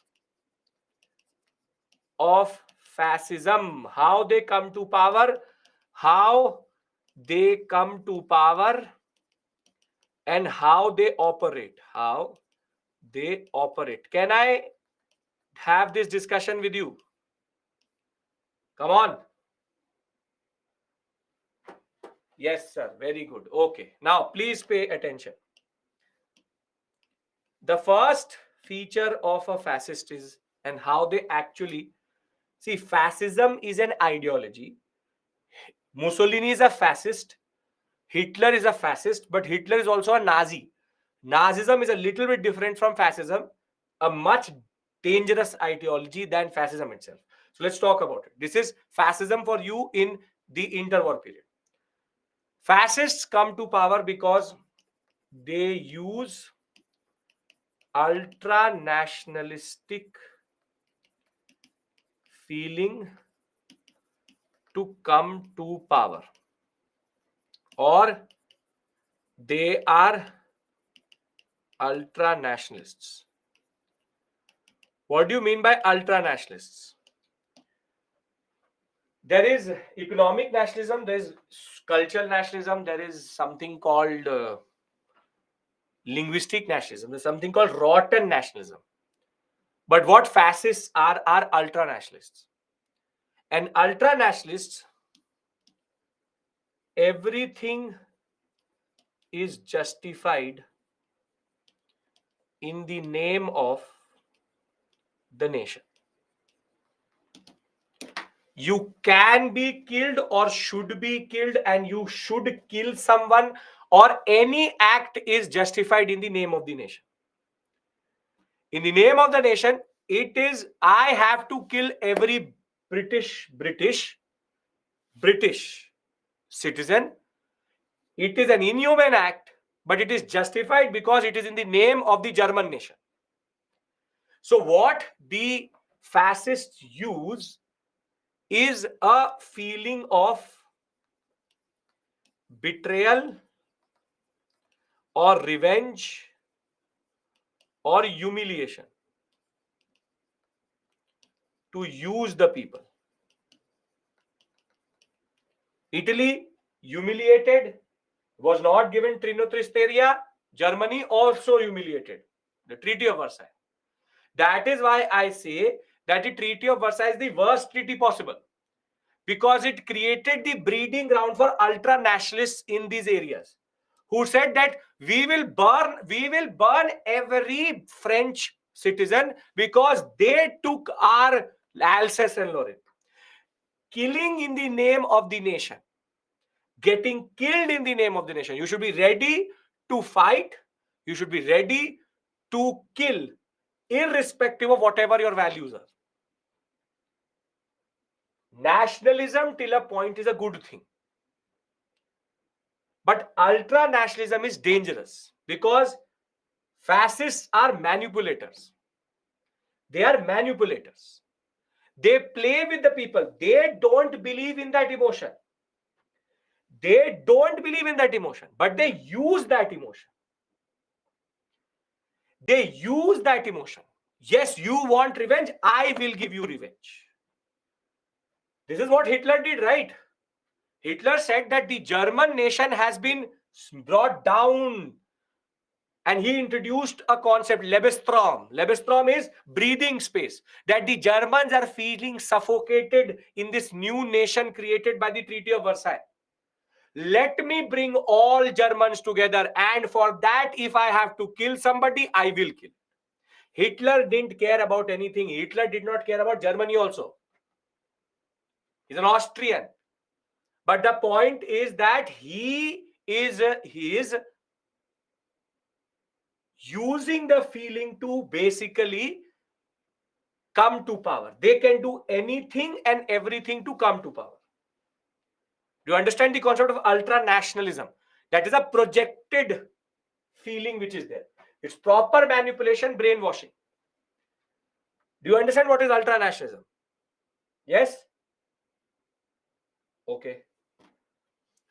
of fascism? How they come to power, and how they operate. Can I have this discussion with you? Come on. Yes, sir. Very good. Okay. Now, please pay attention. The first feature of a fascist is and how they actually see fascism is an ideology. Mussolini is a fascist. Hitler is a fascist, but Hitler is also a Nazi. Nazism is a little bit different from fascism, a much dangerous ideology than fascism itself. So let's talk about it. This is fascism for you in the interwar period. Fascists come to power because they use ultra nationalistic feeling to come to power, or they are ultra nationalists. What do you mean by ultra nationalists? There is economic nationalism, there is cultural nationalism, there is something called linguistic nationalism, there's something called rotten nationalism. But what fascists are ultra nationalists. And ultra nationalists, everything is justified in the name of the nation. You can be killed or should be killed, and you should kill someone, or any act is justified in the name of the nation. In the name of the nation, it is I have to kill every British citizen. It is an inhuman act, but it is justified because it is in the name of the German nation. So what the fascists use is a feeling of betrayal or revenge or humiliation to use the people. Italy humiliated, was not given Trinotristeria. Germany also humiliated. The Treaty of Versailles. That is why I say that the Treaty of Versailles is the worst treaty possible, because it created the breeding ground for ultra nationalists in these areas, who said that we will burn every French citizen because they took our Alsace and Lorraine. Killing in the name of the nation, getting killed in the name of the nation. You should be ready to fight. You should be ready to kill, irrespective of whatever your values are. Nationalism till a point is a good thing. But ultra nationalism is dangerous because fascists are manipulators. They are manipulators. They play with the people. They don't believe in that emotion. They don't believe in that emotion, but they use that emotion. They use that emotion. Yes, you want revenge, I will give you revenge. This is what Hitler did, right? Hitler said that the German nation has been brought down, and he introduced a concept, Lebensraum. Lebensraum is breathing space, that the Germans are feeling suffocated in this new nation created by the Treaty of Versailles. Let me bring all Germans together, and for that, if I have to kill somebody, I will kill. Hitler didn't care about anything. Hitler did not care about Germany also. He's an Austrian. But the point is that he is using the feeling to basically come to power. They can do anything and everything to come to power. Do you understand the concept of ultra nationalism? That is a projected feeling which is there. It's proper manipulation, brainwashing. Do you understand what is ultra nationalism? Yes? Okay.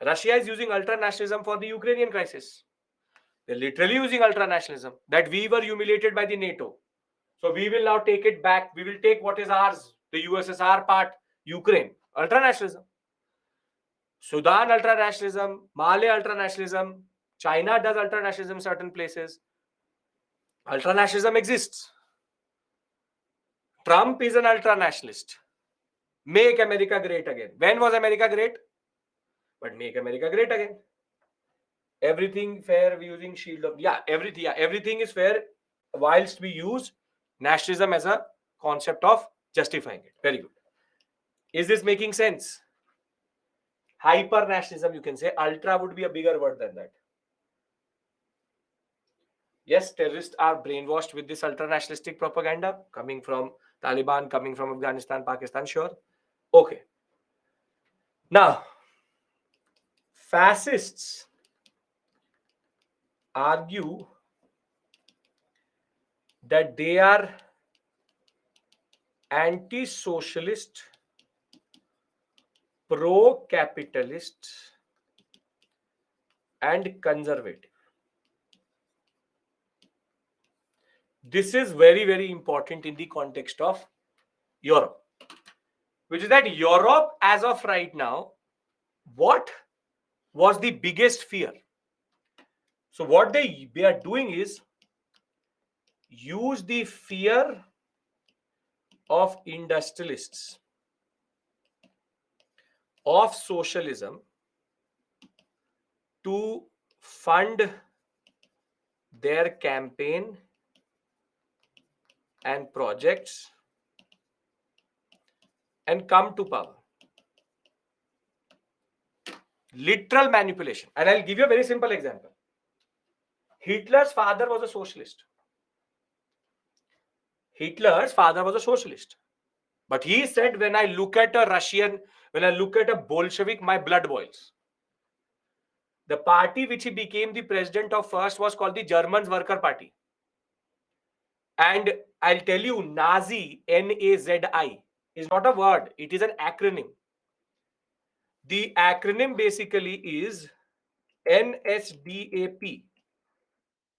Russia is using ultra nationalism for the Ukrainian crisis. They're literally using ultra nationalism, that we were humiliated by the NATO. So we will now take it back. We will take what is ours, the USSR part, Ukraine. Ultra nationalism. Sudan ultra nationalism, Mali ultra nationalism, China does ultra nationalism in certain places. Ultra nationalism exists. Trump is an ultra nationalist. Make America great again. When was America great? but make America great again. Everything fair, we using shield of, everything is fair whilst we use nationalism as a concept of justifying it. Very good. Is this making sense? Hyper nationalism, you can say. Ultra would be a bigger word than that. Yes, terrorists are brainwashed with this ultra nationalistic propaganda coming from Taliban, coming from Afghanistan, Pakistan, sure. Okay. Now, fascists argue that they are anti-socialist, pro-capitalist, and conservative. This is very, very important in the context of Europe, which is that Europe, as of right now, what was the biggest fear? So what they are doing is use the fear of industrialists, of socialism, to fund their campaign and projects and come to power. Literal manipulation. And I'll give you a very simple example. Hitler's father was a socialist. Hitler's father was a socialist. But he said, when I look at a Russian, when I look at a Bolshevik, my blood boils. The party which he became the president of first was called the German Worker Party. And I'll tell you, Nazi, N-A-Z-I, is not a word. It is an acronym. The acronym basically is NSDAP.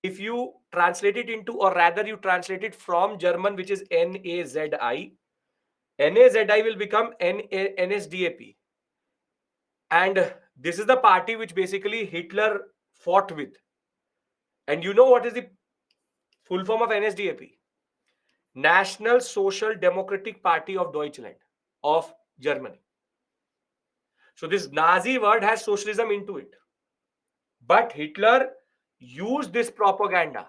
If you translate it into, or rather you translate it from German, which is NAZI, NAZI will become NSDAP. And this is the party which basically Hitler fought with. And you know what is the full form of NSDAP? National Social Democratic Party of Deutschland, of Germany. So this Nazi word has socialism into it. But Hitler used this propaganda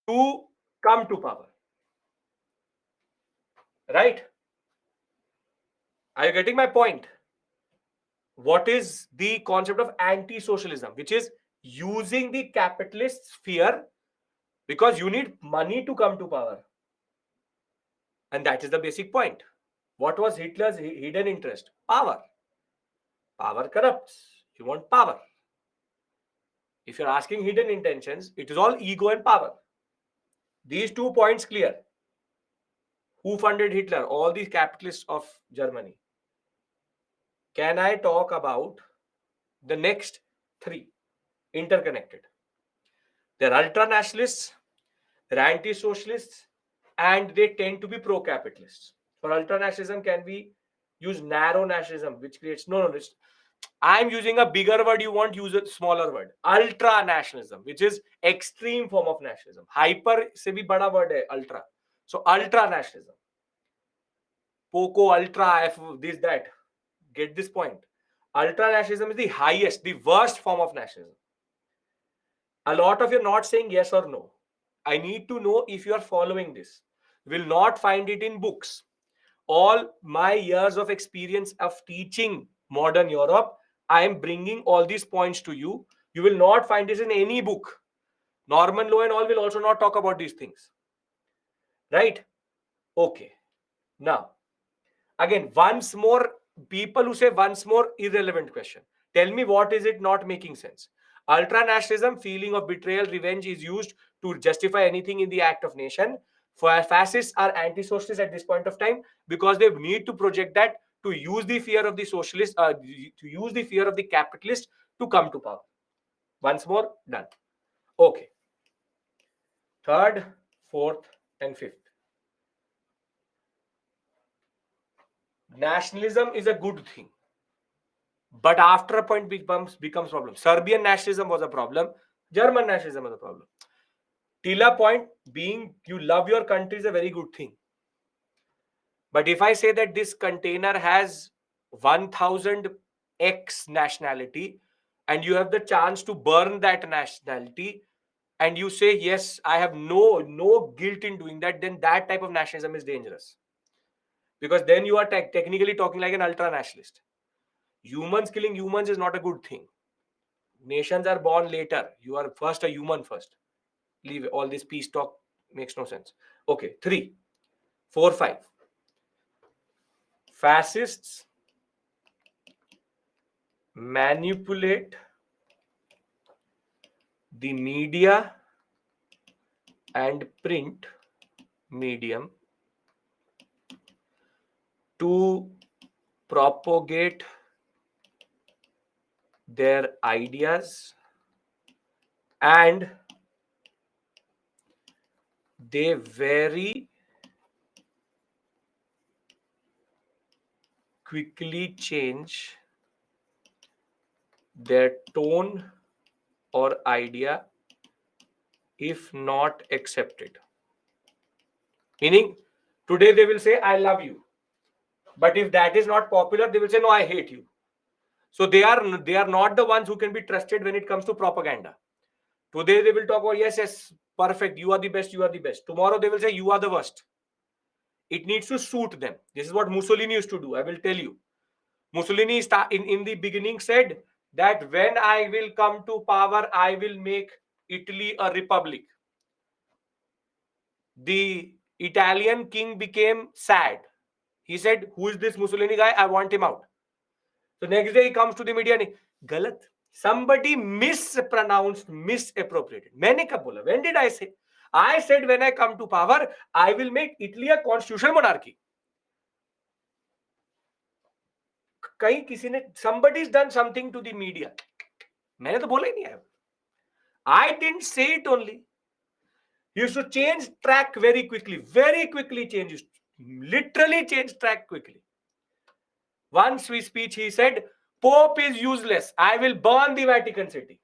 to come to power. Right? Are you getting my point? What is the concept of anti-socialism, which is using the capitalist fear, because you need money to come to power. And that is the basic point. What was Hitler's hidden interest? Power. Power corrupts. You want power. If you're asking hidden intentions, it is all ego and power. These 2 points clear. Who funded Hitler? All these capitalists of Germany. Can I talk about the next 3? Interconnected. They're ultra-nationalists, they're anti-socialists, and they tend to be pro-capitalists. For ultra-nationalism, can we use narrow nationalism, which creates... No. I'm using a bigger word. You want, use a smaller word. Ultra-nationalism, which is extreme form of nationalism. Hyper se bhi bada word hai, ultra. So ultra-nationalism. Poco, ultra, F, this, that. Get this point. Ultra-nationalism is the highest, the worst form of nationalism. A lot of you are not saying yes or no. I need to know if you are following this. You will not find it in books. All my years of experience of teaching modern Europe, I am bringing all these points to you. You will not find this in any book. Norman Low and all will also not talk about these things. Right? Okay. Now, again, once more, people who say once more, irrelevant question. Tell me, what is it not making sense? Ultra-nationalism, feeling of betrayal, revenge is used to justify anything in the act of nation. For fascists are anti-socialists at this point of time because they need to project that, to use the fear of the socialist, to use the fear of the capitalist to come to power. Once more, done. Okay. Third, fourth, and fifth. Nationalism is a good thing, but after a point becomes problem. Serbian nationalism was a problem. German nationalism was a problem. Till a point, being you love your country is a very good thing. But if I say that this container has 1000 X nationality and you have the chance to burn that nationality, and you say, yes, I have no guilt in doing that, then that type of nationalism is dangerous. Because then you are technically talking like an ultra nationalist. Humans killing humans is not a good thing. Nations are born later. You are first a human first. Leave all this peace talk, makes no sense. Okay, 3, 4, 5. Fascists manipulate the media and print medium to propagate their ideas, and they very quickly change their tone or idea if not accepted. Meaning, today they will say, I love you. But if that is not popular, they will say, no, I hate you. So they are not the ones who can be trusted when it comes to propaganda. Today they will talk about, yes, yes, perfect, you are the best, you are the best. Tomorrow they will say, you are the worst. It needs to suit them. This is what Mussolini used to do. I will tell you. Mussolini in the beginning said that when I will come to power, I will make Italy a republic. The Italian king became sad. He said, who is this Mussolini guy? I want him out. So next day he comes to the media and galat. Somebody mispronounced, misappropriated. मैंने कब बोला? When did I say? I said when I come to power, I will make Italy a constitutional monarchy. कहीं किसी ने somebody's done something to the media. मैंने तो बोला ही नहीं है. I didn't say it only. You should change track very quickly change. Literally change track quickly. One sweet speech he said, Pope is useless. I will burn the Vatican City.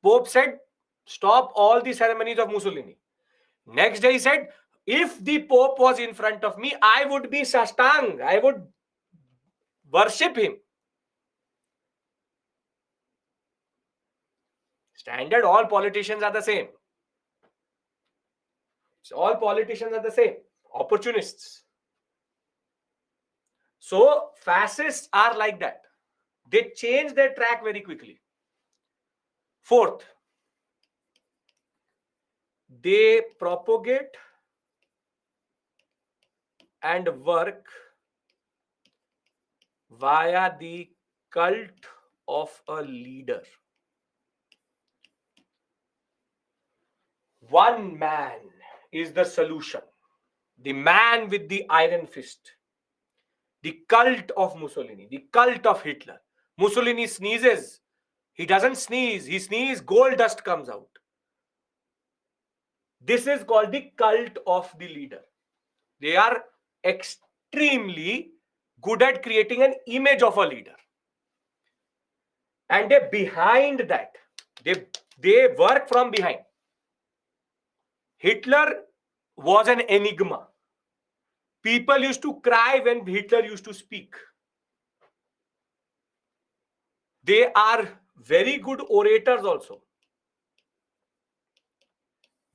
Pope said, stop all the ceremonies of Mussolini. Next day he said, if the Pope was in front of me, I would be Sastang. I would worship him. Standard, all politicians are the same. All politicians are the same. Opportunists. So fascists are like that. They change their track very quickly. Fourth, they propagate and work via the cult of a leader. One man is the solution. The man with the iron fist. The cult of Mussolini. The cult of Hitler. Mussolini sneezes. He doesn't sneeze. He sneezes, gold dust comes out. This is called the cult of the leader. They are extremely good at creating an image of a leader. And they behind that, they work from behind. Hitler was an enigma. People used to cry when Hitler used to speak. They are very good orators also.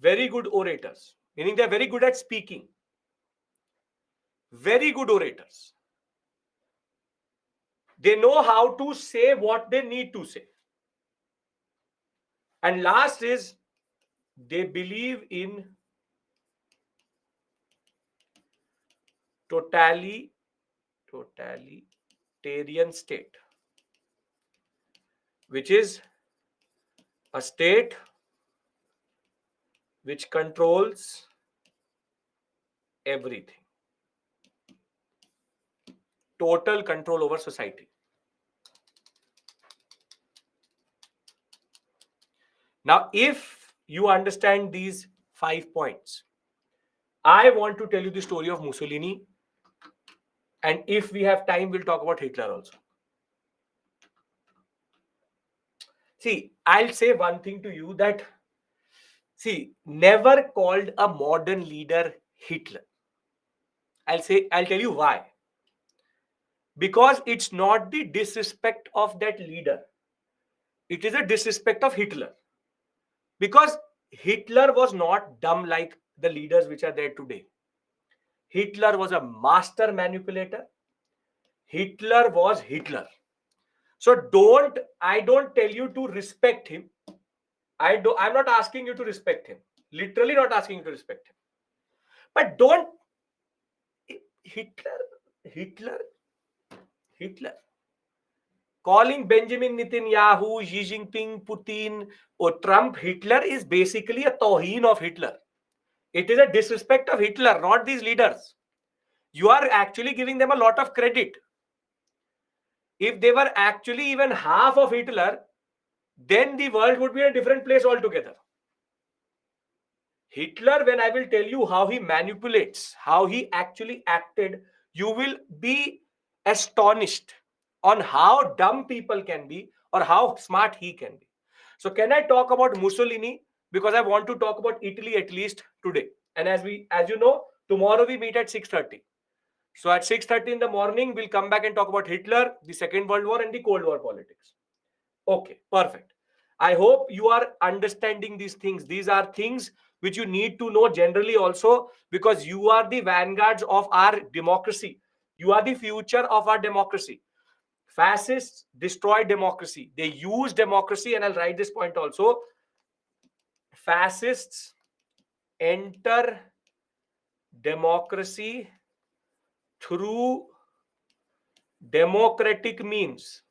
Very good orators. Meaning they are very good at speaking. Very good orators. They know how to say what they need to say. And last is, they believe in totalitarian state, which is a state which controls everything. Total control over society. Now, if you understand these 5 points, I want to tell you the story of Mussolini. And if we have time, we'll talk about Hitler also. See, I'll say one thing to you that, see, never called a modern leader Hitler. I'll tell you why. because it's not the disrespect of that leader, it is a disrespect of Hitler. Because Hitler was not dumb like the leaders which are there today. Hitler was a master manipulator. Hitler was Hitler. So I don't tell you to respect him. I'm not asking you to respect him. Literally not asking you to respect him. But don't Hitler, Hitler, Hitler. Calling Benjamin Netanyahu, Xi Jinping, Putin, or Trump Hitler is basically a tawheen of Hitler. It is a disrespect of Hitler, not these leaders. You are actually giving them a lot of credit. If they were actually even half of Hitler, then the world would be in a different place altogether. Hitler, when I will tell you how he manipulates, how he actually acted, you will be astonished on how dumb people can be or how smart he can be. So can I talk about Mussolini? Because I want to talk about Italy at least today. And as you know, tomorrow we meet at 6:30. So at 6:30 in the morning, we'll come back and talk about Hitler, the Second World War, and the Cold War politics. Okay, perfect. I hope you are understanding these things. These are things which you need to know generally also, because you are the vanguards of our democracy. You are the future of our democracy. Fascists destroy democracy. They use democracy, and I'll write this point also. Fascists enter democracy through democratic means.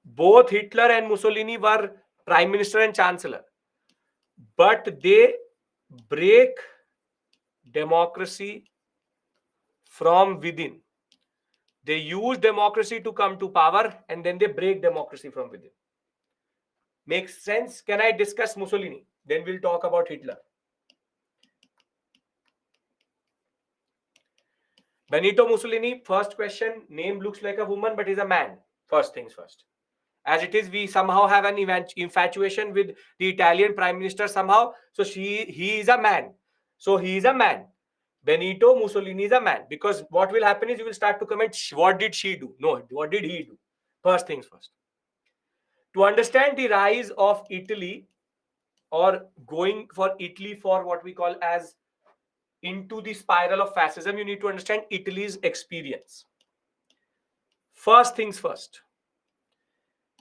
Both Hitler and Mussolini were prime minister and chancellor, but they break democracy from within. They use democracy to come to power, and then they break democracy from within. Makes sense? Can I discuss Mussolini? Then we'll talk about Hitler. Benito Mussolini, first question, name looks like a woman, but is a man. First things first. As it is, we somehow have an infatuation with the Italian prime minister somehow. So he is a man. So he is a man. Benito Mussolini is a man. Because what will happen is you will start to comment, what did she do? No, what did he do? First things first. To understand the rise of Italy, or going for Italy for what we call as into the spiral of fascism, you need to understand Italy's experience. First things first.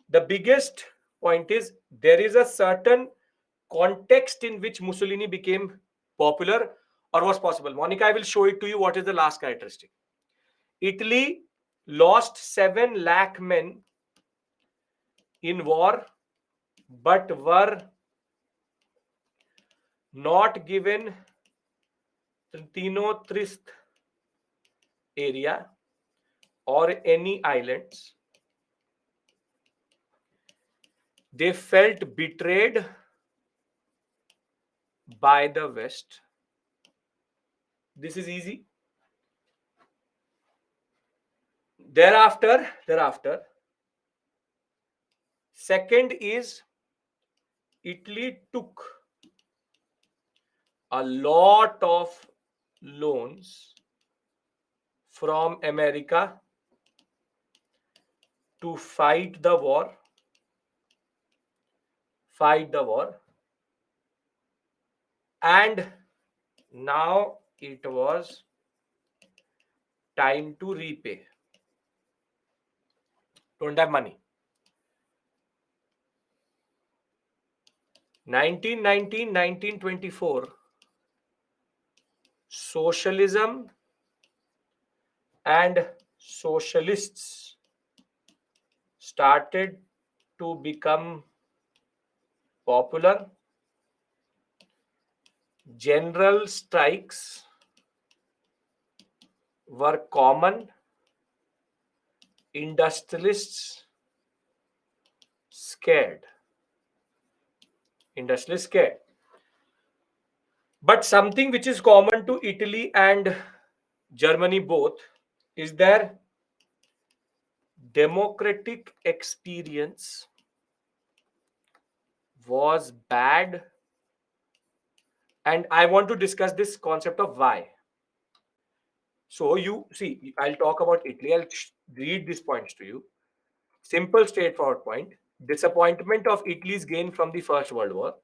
The biggest point is there is a certain context in which Mussolini became popular or was possible. Monica, I will show it to you. What is the last characteristic? Italy lost 7 lakh men in war, but were not given Trentino Trist area or any islands. They felt betrayed by the West. This is easy. Thereafter, second is Italy took a lot of loans from America to fight the war. And now it was time to repay. Don't have money. 1919, 1924, socialism and socialists started to become popular. General strikes were common. Industrialists scared. But something which is common to Italy and Germany both is their democratic experience was bad. And I want to discuss this concept of why. So you see, I'll talk about Italy. I'll read these points to you. Simple, straightforward point. Disappointment of Italy's gain from the First World War.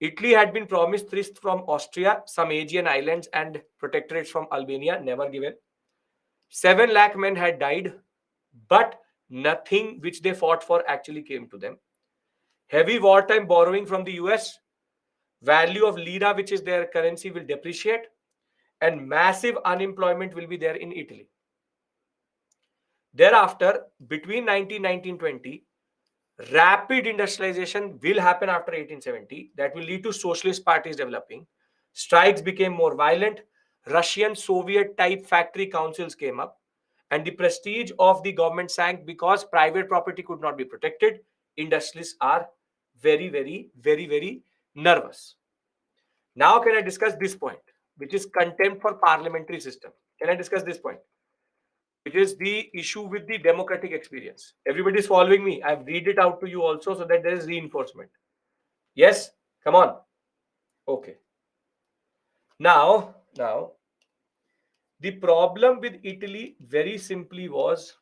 Italy had been promised tryst from Austria, some Aegean islands, and protectorates from Albania, never given. 7 lakh men had died, but nothing which they fought for actually came to them. Heavy wartime borrowing from the US, value of lira, which is their currency, will depreciate, and massive unemployment will be there in Italy. Thereafter, between 1919 20, rapid industrialization will happen after 1870 that will lead to socialist parties developing. Strikes became more violent. Russian Soviet type factory councils came up, and the prestige of the government sank because private property could not be protected. Industrialists are very, very, very, very nervous. Now, can I discuss this point, which is contempt for parliamentary system? Can I discuss this point? It is the issue with the democratic experience. Everybody is following me. I've read it out to you also so that there is reinforcement. Yes, come on. Okay. Now, the problem with Italy very simply was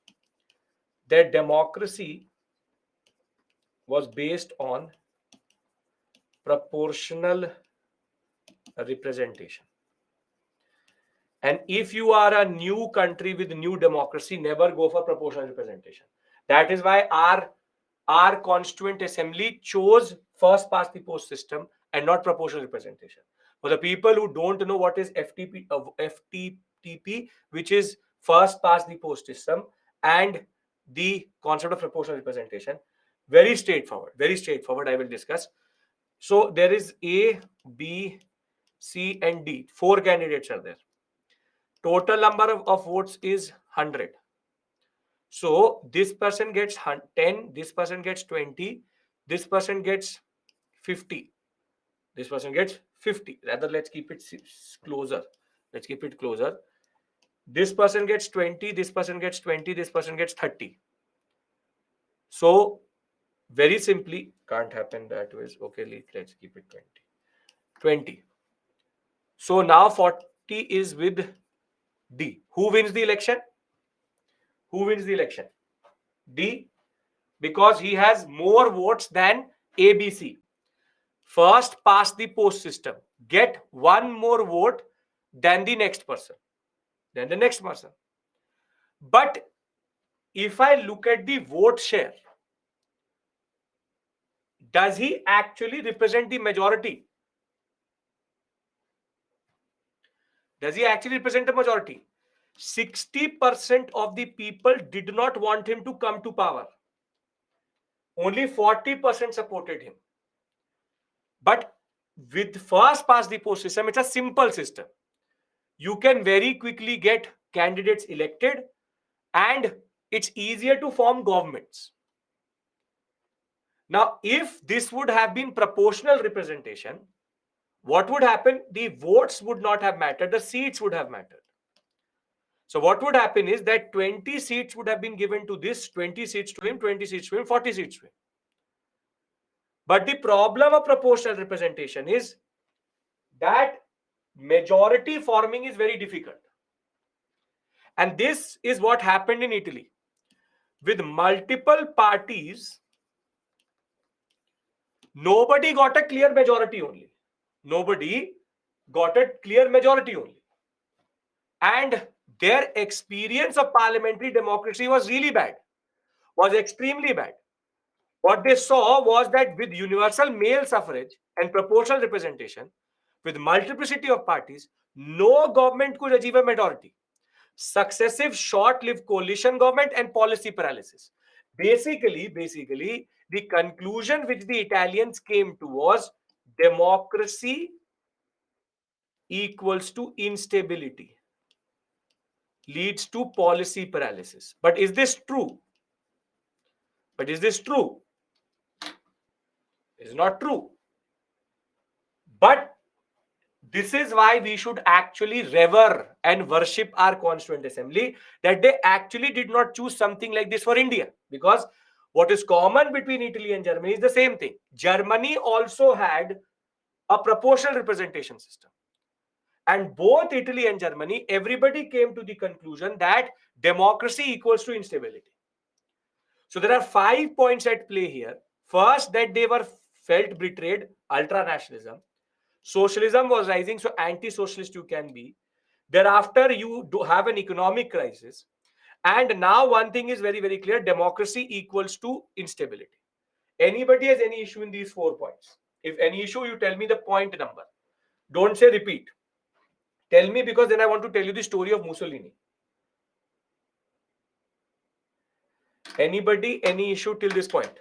that democracy was based on proportional representation. And if you are a new country with new democracy, never go for proportional representation. That is why our constituent assembly chose first past the post system and not proportional representation. For the people who don't know what is FTTP, which is first past the post system, and the concept of proportional representation, very straightforward. Very straightforward. I will discuss. So there is A, B, C, and D. 4 candidates are there. Total number of votes is 100. So this person gets 10, this person gets 20, this person gets 50, this person gets 50. Rather, let's keep it closer. Let's keep it closer. This person gets 20, this person gets 20, this person gets 30. So very simply, can't happen that way. Okay, let's keep it 20. 20. So now 40 is with D. Who wins the election? Who wins the election? D, because he has more votes than ABC. First past the post system. Get one more vote than the next person. Then the next person. But if I look at the vote share, does he actually represent the majority? Does he actually represent the majority? 60% of the people did not want him to come to power. Only 40% supported him. But with first past the post system, it's a simple system. You can very quickly get candidates elected and it's easier to form governments. Now, if this would have been proportional representation, what would happen? The votes would not have mattered, the seats would have mattered. So what would happen is that 20 seats would have been given to this, 20 seats to him, 20 seats to him, 40 seats to him. But the problem of proportional representation is that majority forming is very difficult. And this is what happened in Italy. With multiple parties, nobody got a clear majority only. Nobody got a clear majority only. And their experience of parliamentary democracy was really bad, was extremely bad. What they saw was that with universal male suffrage and proportional representation, with multiplicity of parties, no government could achieve a majority. Successive short-lived coalition government and policy paralysis. Basically, the conclusion which the Italians came to was democracy equals to instability, leads to policy paralysis. But is this true? It's not true. But this is why we should actually revere and worship our Constituent Assembly, that they actually did not choose something like this for India. Because what is common between Italy and Germany is the same thing. Germany also had a proportional representation system. And both Italy and Germany, everybody came to the conclusion that democracy equals to instability. So there are 5 points at play here. First, that they were felt betrayed, ultra-nationalism. Socialism was rising, so anti-socialist you can be. Thereafter, you do have an economic crisis. And now one thing is very, very clear. Democracy equals to instability. Anybody has any issue in these 4 points? If any issue, you tell me the point number. Don't say repeat. Tell me, because then I want to tell you the story of Mussolini. Anybody, any issue till this point?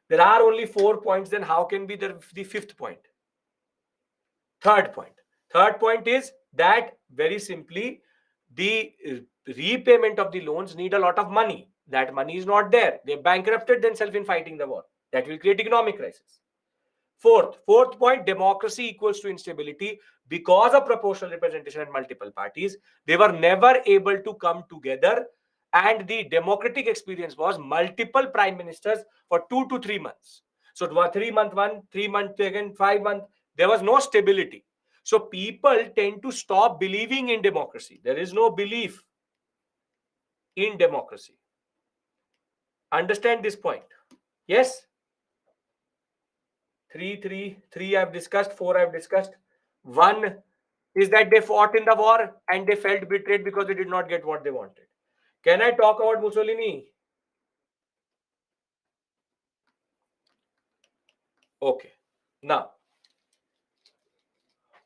There are only 4 points, then how can be the 5th point? Third point. Third point is that very simply the repayment of the loans need a lot of money. That money is not there. They bankrupted themselves in fighting the war. That will create economic crisis. Fourth point, democracy equals to instability. Because of proportional representation and multiple parties, they were never able to come together. And the democratic experience was multiple prime ministers for 2 to 3 months. So it was 3 month one, 3 month again, 5 month. There was no stability. So people tend to stop believing in democracy. There is no belief in democracy. Understand this point? Yes? 3 I've discussed, 4 I've discussed. 1 is that they fought in the war and they felt betrayed because they did not get what they wanted. Can I talk about Mussolini? Okay. Now,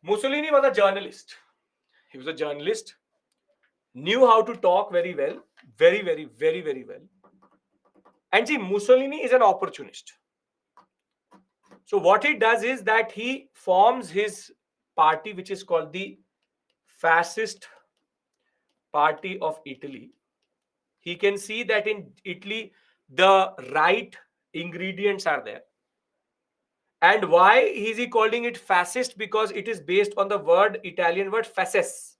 Mussolini was a journalist. He was a journalist, knew how to talk very well, very, very, very, very well. And see, Mussolini is an opportunist. So what he does is that he forms his party, which is called the Fascist Party of Italy. He can see that in Italy, the right ingredients are there. And why is he calling it fascist? Because it is based on the word, Italian word, fasces.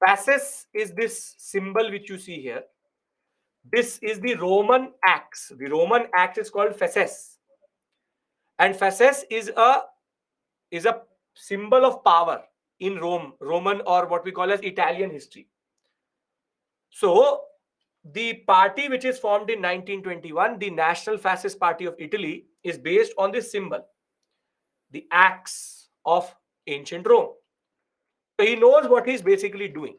Fasces is this symbol which you see here. This is the Roman axe. The Roman axe is called fasces. And fasces is a symbol of power in Roman, or what we call as Italian history. So the party which is formed in 1921, the National Fascist Party of Italy, is based on this symbol, the axe of ancient Rome. So he knows what he's basically doing.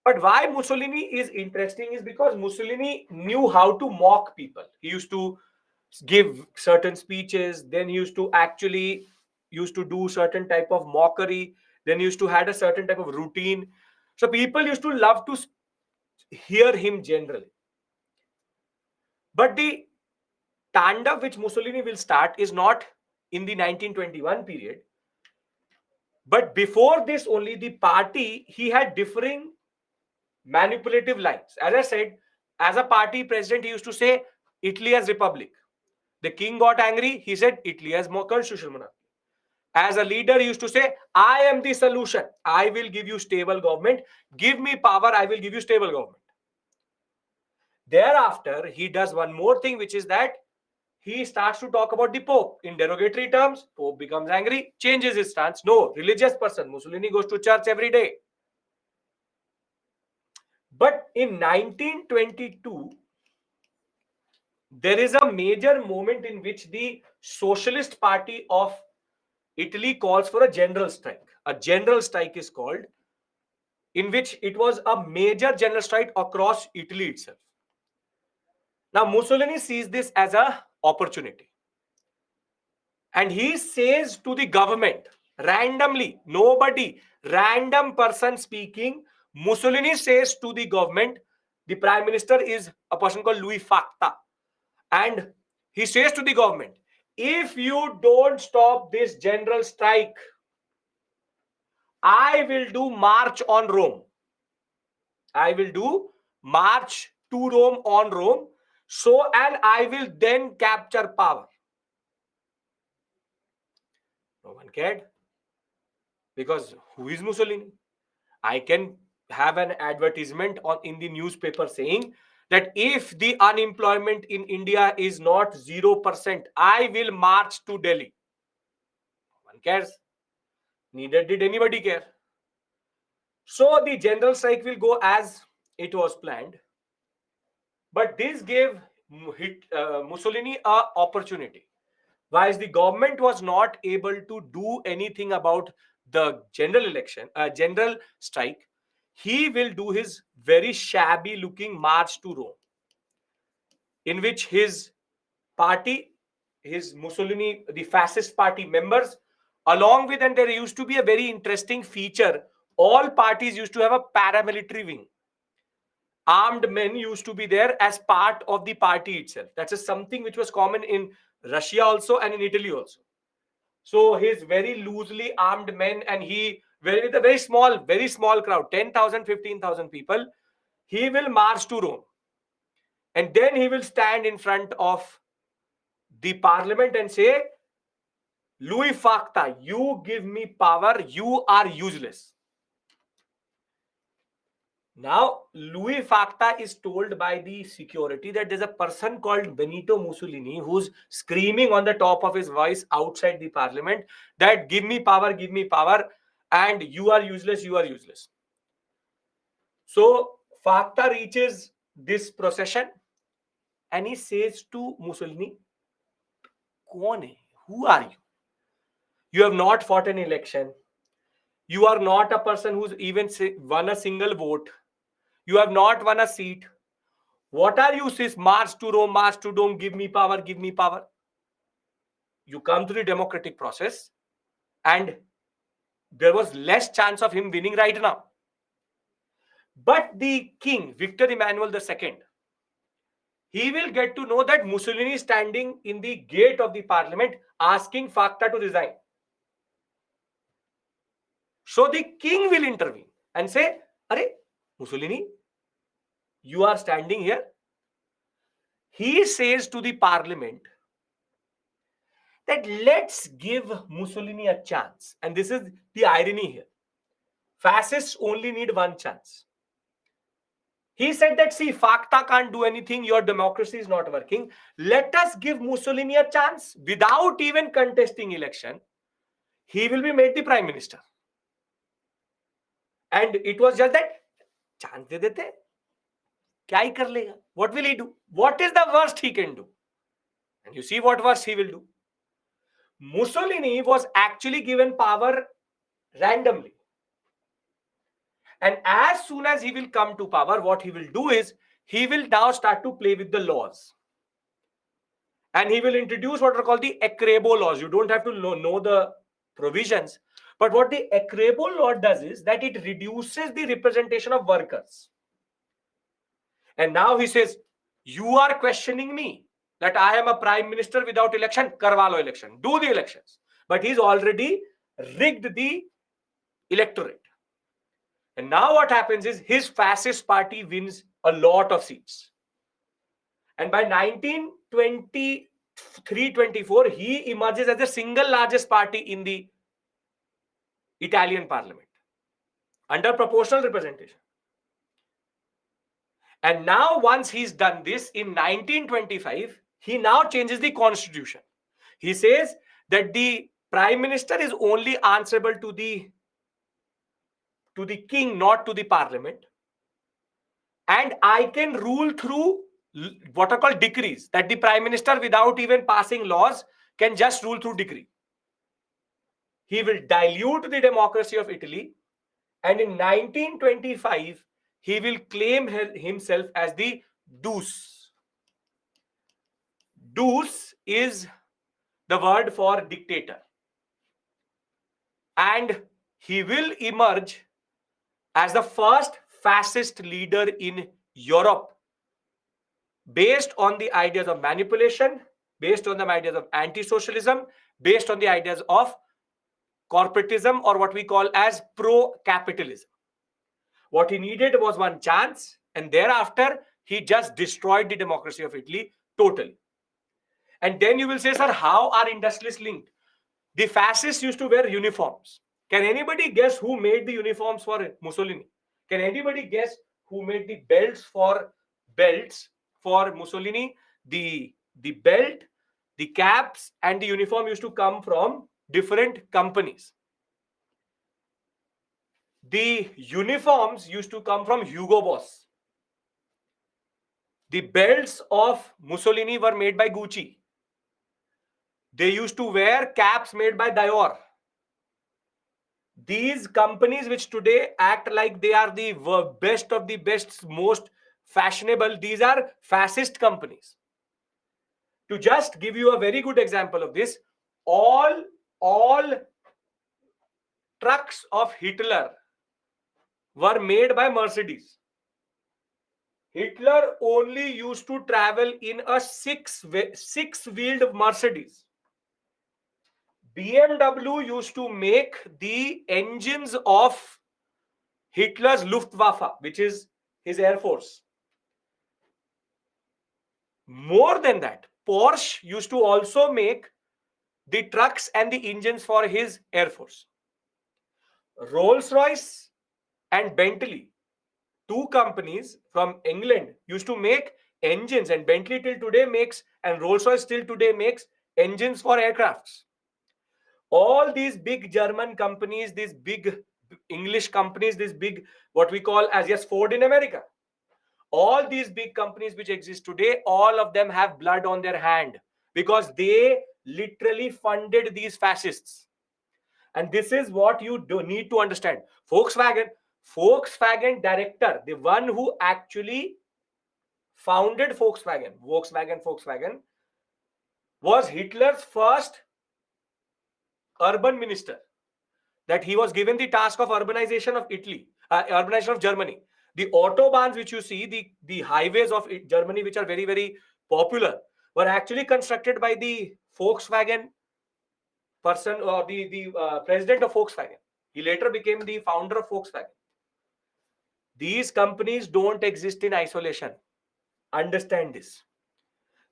But why Mussolini is interesting is because Mussolini knew how to mock people. He used to give certain speeches, then he used to do certain type of mockery, then he used to had a certain type of routine. So people used to love to hear him generally. But the Tandav which Mussolini will start is not in the 1921 period. But before this only, the party, he had differing manipulative lines. As I said, as a party president, he used to say Italy as republic. The king got angry. He said Italy as constitutional monarchy. As a leader, he used to say, I am the solution. I will give you stable government. Give me power. I will give you stable government. Thereafter, he does one more thing, which is that he starts to talk about the Pope in derogatory terms. Pope becomes angry, changes his stance. No, religious person. Mussolini goes to church every day. But in 1922, there is a major moment in which the Socialist Party of Italy calls for a general strike. A general strike is called, in which it was a major general strike across Italy itself. Now, Mussolini sees this as an opportunity. And he says to the government, randomly, nobody, random person speaking, Mussolini says to the government, the prime minister is a person called Louis Facta. And he says to the government, if you don't stop this general strike, I will do march on Rome. I will do march to Rome on Rome. So, and I will then capture power. No one cared. Because who is Mussolini? I can have an advertisement in the newspaper saying that if the unemployment in India is not 0%, I will march to Delhi. No one cares. Neither did anybody care. So the general strike will go as it was planned. But this gave Mussolini an opportunity. Whilst the government was not able to do anything about the general strike, he will do his very shabby looking march to Rome, in which his party, his Mussolini, the fascist party members, along with, and there used to be a very interesting feature, all parties used to have a paramilitary wing. Armed men used to be there as part of the party itself. That's just something which was common in Russia also and in Italy also. So his very loosely armed men, and he with a very small crowd, 10,000, 15,000 people, he will march to Rome. And then he will stand in front of the parliament and say, Louis Facta, you give me power, you are useless. Now, Louis Facta is told by the security that there's a person called Benito Mussolini who's screaming on the top of his voice outside the parliament that give me power, and you are useless, you are useless. So, Facta reaches this procession and he says to Mussolini, Kaun hai? Who are you? You have not fought an election. You are not a person who's even won a single vote. You have not won a seat. What are you, sis? March to Rome, march to Rome, give me power, give me power. You come to the democratic process, and there was less chance of him winning right now. But the king, Victor Emmanuel II, he will get to know that Mussolini is standing in the gate of the parliament asking Facta to resign. So the king will intervene and say, Are, Mussolini, you are standing here. He says to the parliament that let's give Mussolini a chance. And this is the irony here. Fascists only need one chance. He said that, see, Facta can't do anything. Your democracy is not working. Let us give Mussolini a chance. Without even contesting election, he will be made the prime minister. And it was just that, chance de dete. Kya hi kar lega? What will he do? What is the worst he can do? And you see what worst he will do. Mussolini was actually given power randomly. And as soon as he will come to power, what he will do is, he will now start to play with the laws. And he will introduce what are called the Acrebo laws. You don't have to know the provisions. But what the Acrebo law does is that it reduces the representation of workers. And now he says, you are questioning me that I am a prime minister without election. Karwa lo election. Do the elections. But he's already rigged the electorate. And now what happens is his fascist party wins a lot of seats. And by 1923-24, he emerges as the single largest party in the Italian parliament under proportional representation. And now once he's done this in 1925, he now changes the constitution. He says that the prime minister is only answerable to the king, not to the parliament. And I can rule through what are called decrees, that the prime minister, without even passing laws, can just rule through decree. He will dilute the democracy of Italy. And in 1925, he will claim himself as the Deuce. Deuce is the word for dictator. And he will emerge as the first fascist leader in Europe, based on the ideas of manipulation, based on the ideas of anti-socialism, based on the ideas of corporatism, or what we call as pro-capitalism. What he needed was one chance, and thereafter he just destroyed the democracy of Italy totally. And then you will say, sir, how are industrialists linked? The fascists used to wear uniforms. Can anybody guess who made the uniforms for Mussolini? Can anybody guess who made the belts for Mussolini? The belt, the caps, and the uniform used to come from different companies. The uniforms used to come from Hugo Boss. The belts of Mussolini were made by Gucci. They used to wear caps made by Dior. These companies, which today act like they are the best of the best, most fashionable, these are fascist companies. To just give you a very good example of this, all trucks of Hitler were made by Mercedes. Hitler only used to travel in a six-wheeled Mercedes. BMW used to make the engines of Hitler's Luftwaffe, which is his air force. More than that, Porsche used to also make the trucks and the engines for his air force. Rolls-Royce and Bentley, two companies from England, used to make engines, and Bentley till today makes, and Rolls-Royce till today makes engines for aircrafts. All these big German companies, these big English companies, this big, what we call as, yes, Ford in America, all these big companies which exist today, all of them have blood on their hand because they literally funded these fascists. And this is what you do need to understand. Volkswagen director, the one who actually founded Volkswagen, was Hitler's first urban minister. That he was given the task of urbanization of urbanization of Germany. The autobahns which you see, the highways of Germany, which are very, very popular, were actually constructed by the Volkswagen person, or the president of Volkswagen. He later became the founder of Volkswagen. These companies don't exist in isolation. Understand this.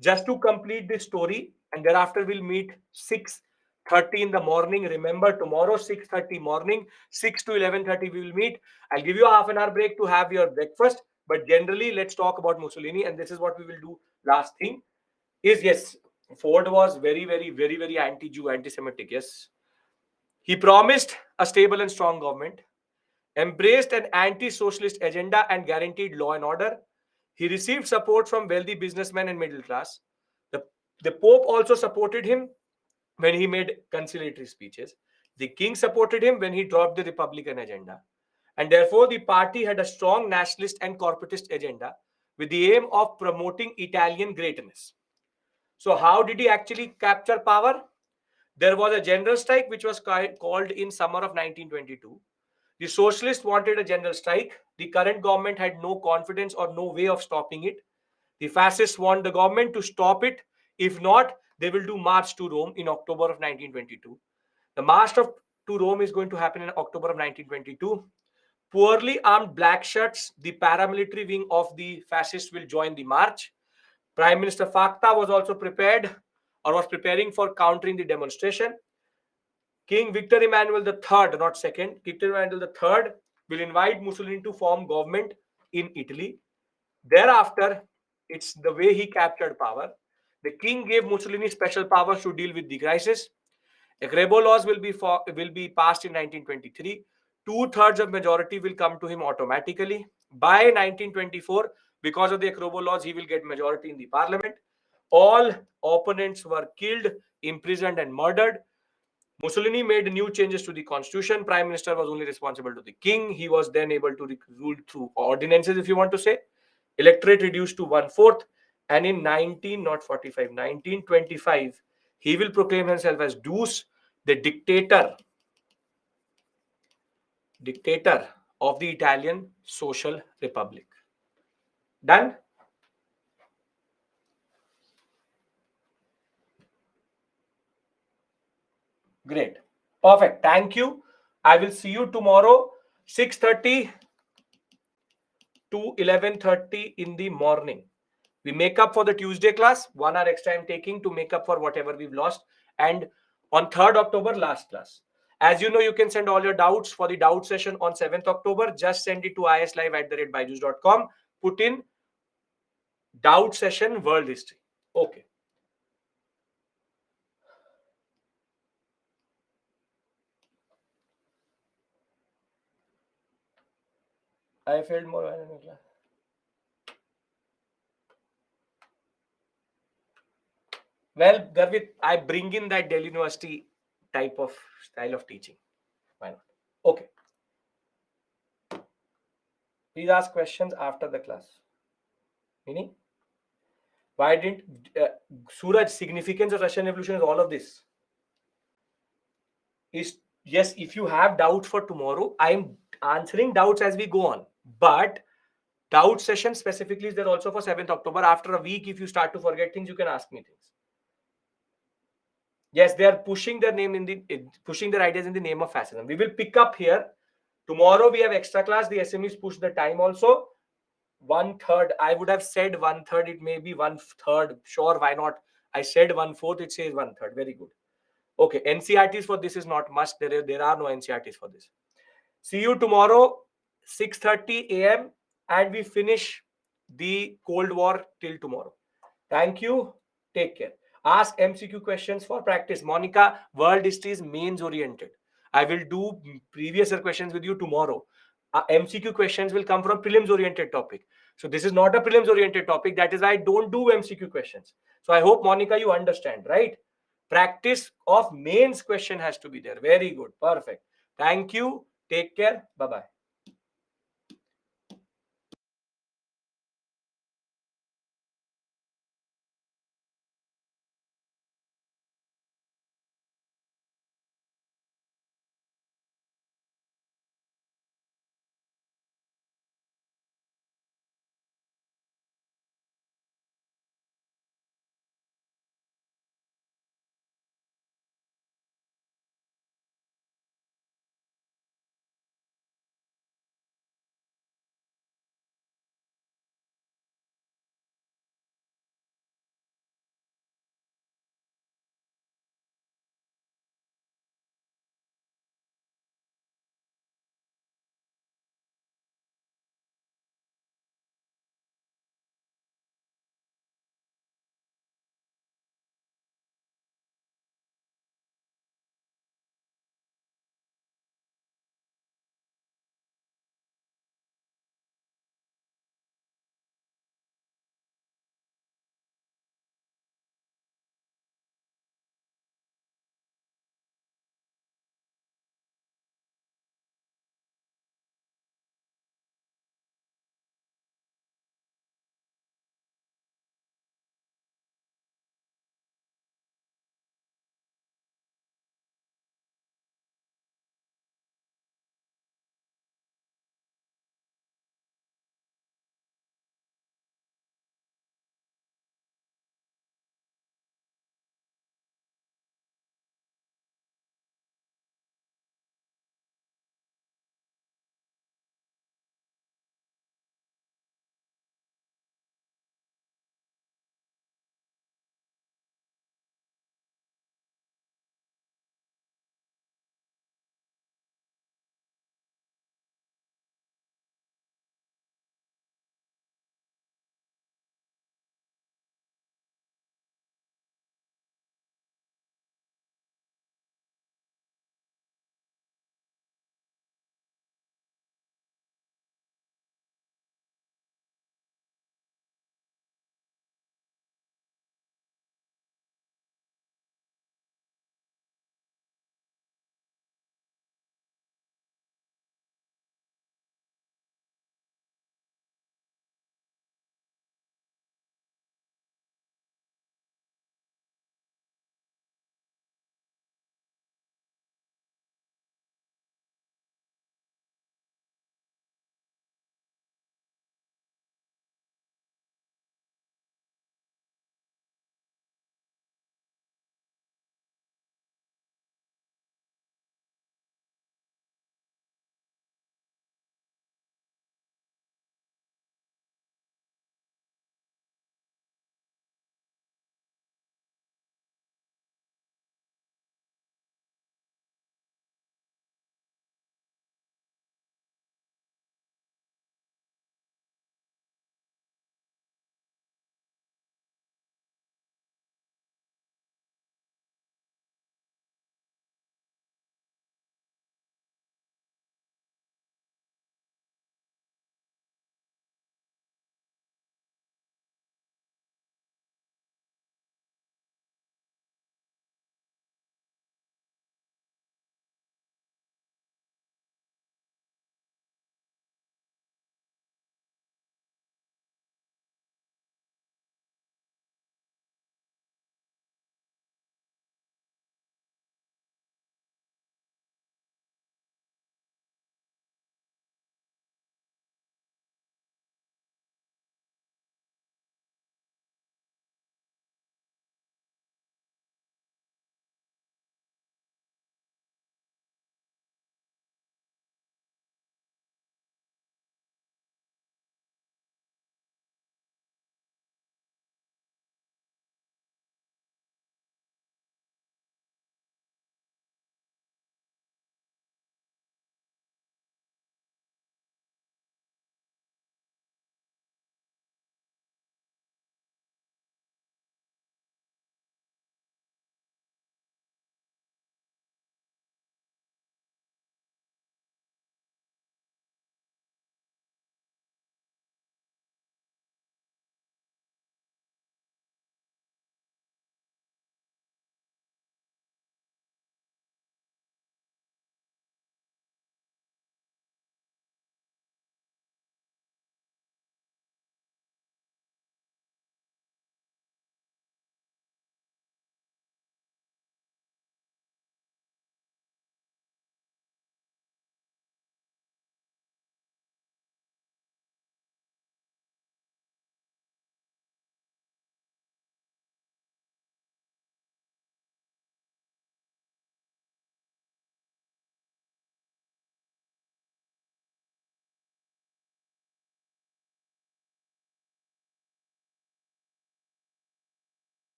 Just to complete this story, and thereafter we'll meet 6:30 in the morning. Remember, tomorrow 6:30 morning, 6 to 11:30 we will meet. I'll give you a half an hour break to have your breakfast, but generally let's talk about Mussolini, and this is what we will do. Last thing is, yes, Ford was very, very, very, very anti-Jew, anti-Semitic. Yes, he promised a stable and strong government, embraced an anti-socialist agenda, and guaranteed law and order. He received support from wealthy businessmen and middle class. The Pope also supported him when he made conciliatory speeches. The king supported him when he dropped the Republican agenda. And therefore, the party had a strong nationalist and corporatist agenda with the aim of promoting Italian greatness. So, how did he actually capture power? There was a general strike which was called in summer of 1922. The socialists wanted a general strike. The current government had no confidence or no way of stopping it. The fascists want the government to stop it. If not, they will do March to Rome in October of 1922. The March to Rome is going to happen in October of 1922. Poorly armed black shirts, the paramilitary wing of the fascists, will join the march. Prime Minister Facta was also prepared, or was preparing for countering the demonstration. King Victor Emmanuel III, not second, Victor Emmanuel III will invite Mussolini to form government in Italy. Thereafter, it's the way he captured power. The king gave Mussolini special powers to deal with the crisis. Agrebo laws will be passed in 1923. Two-thirds of majority will come to him automatically. By 1924, because of the Agrebo laws, he will get majority in the parliament. All opponents were killed, imprisoned, and murdered. Mussolini made new changes to the constitution. Prime Minister was only responsible to the king. He was then able to rule through ordinances, if you want to say. Electorate reduced to 1/4. And in 1925, he will proclaim himself as Deuce, the dictator of the Italian Social Republic. Done? Great. Perfect. Thank you. I will see you tomorrow, 6:30 to 11:30 in the morning. We make up for the Tuesday class, 1 hour extra I'm taking to make up for whatever we've lost. And on 3rd October, last class. As you know, you can send all your doubts for the doubt session on 7th October. Just send it to islive@byju's.com. Put in doubt session world history. Okay. I failed more than in class. Well, Garvit, I bring in that Delhi University type of style of teaching. Why not? Okay. Please ask questions after the class. Meaning, why didn't Suraj, significance of Russian Revolution is all of this? Is yes, if you have doubts for tomorrow, I am answering doubts as we go on. But doubt session specifically is there also for 7th October. After a week, if you start to forget things, you can ask me things. Yes, they are pushing their name in the pushing their ideas in the name of fascism. We will pick up here. Tomorrow we have extra class. The SMEs push the time also. 1/3. I would have said 1/3. It may be 1/3. Sure, why not? I said 1/4. It says 1/3. Very good. Okay, NCRTs for this is not must. There are no NCRTs for this. See you tomorrow, 6:30 a.m. and we finish the Cold War till tomorrow. Thank you. Take care. Ask MCQ questions for practice. Monica, world history is mains oriented. I will do previous year questions with you tomorrow. MCQ questions will come from prelims oriented topic. So this is not a prelims oriented topic. That is why I don't do MCQ questions. So I hope, Monica, you understand, right? Practice of mains question has to be there. Very good. Perfect. Thank you. Take care. Bye-bye.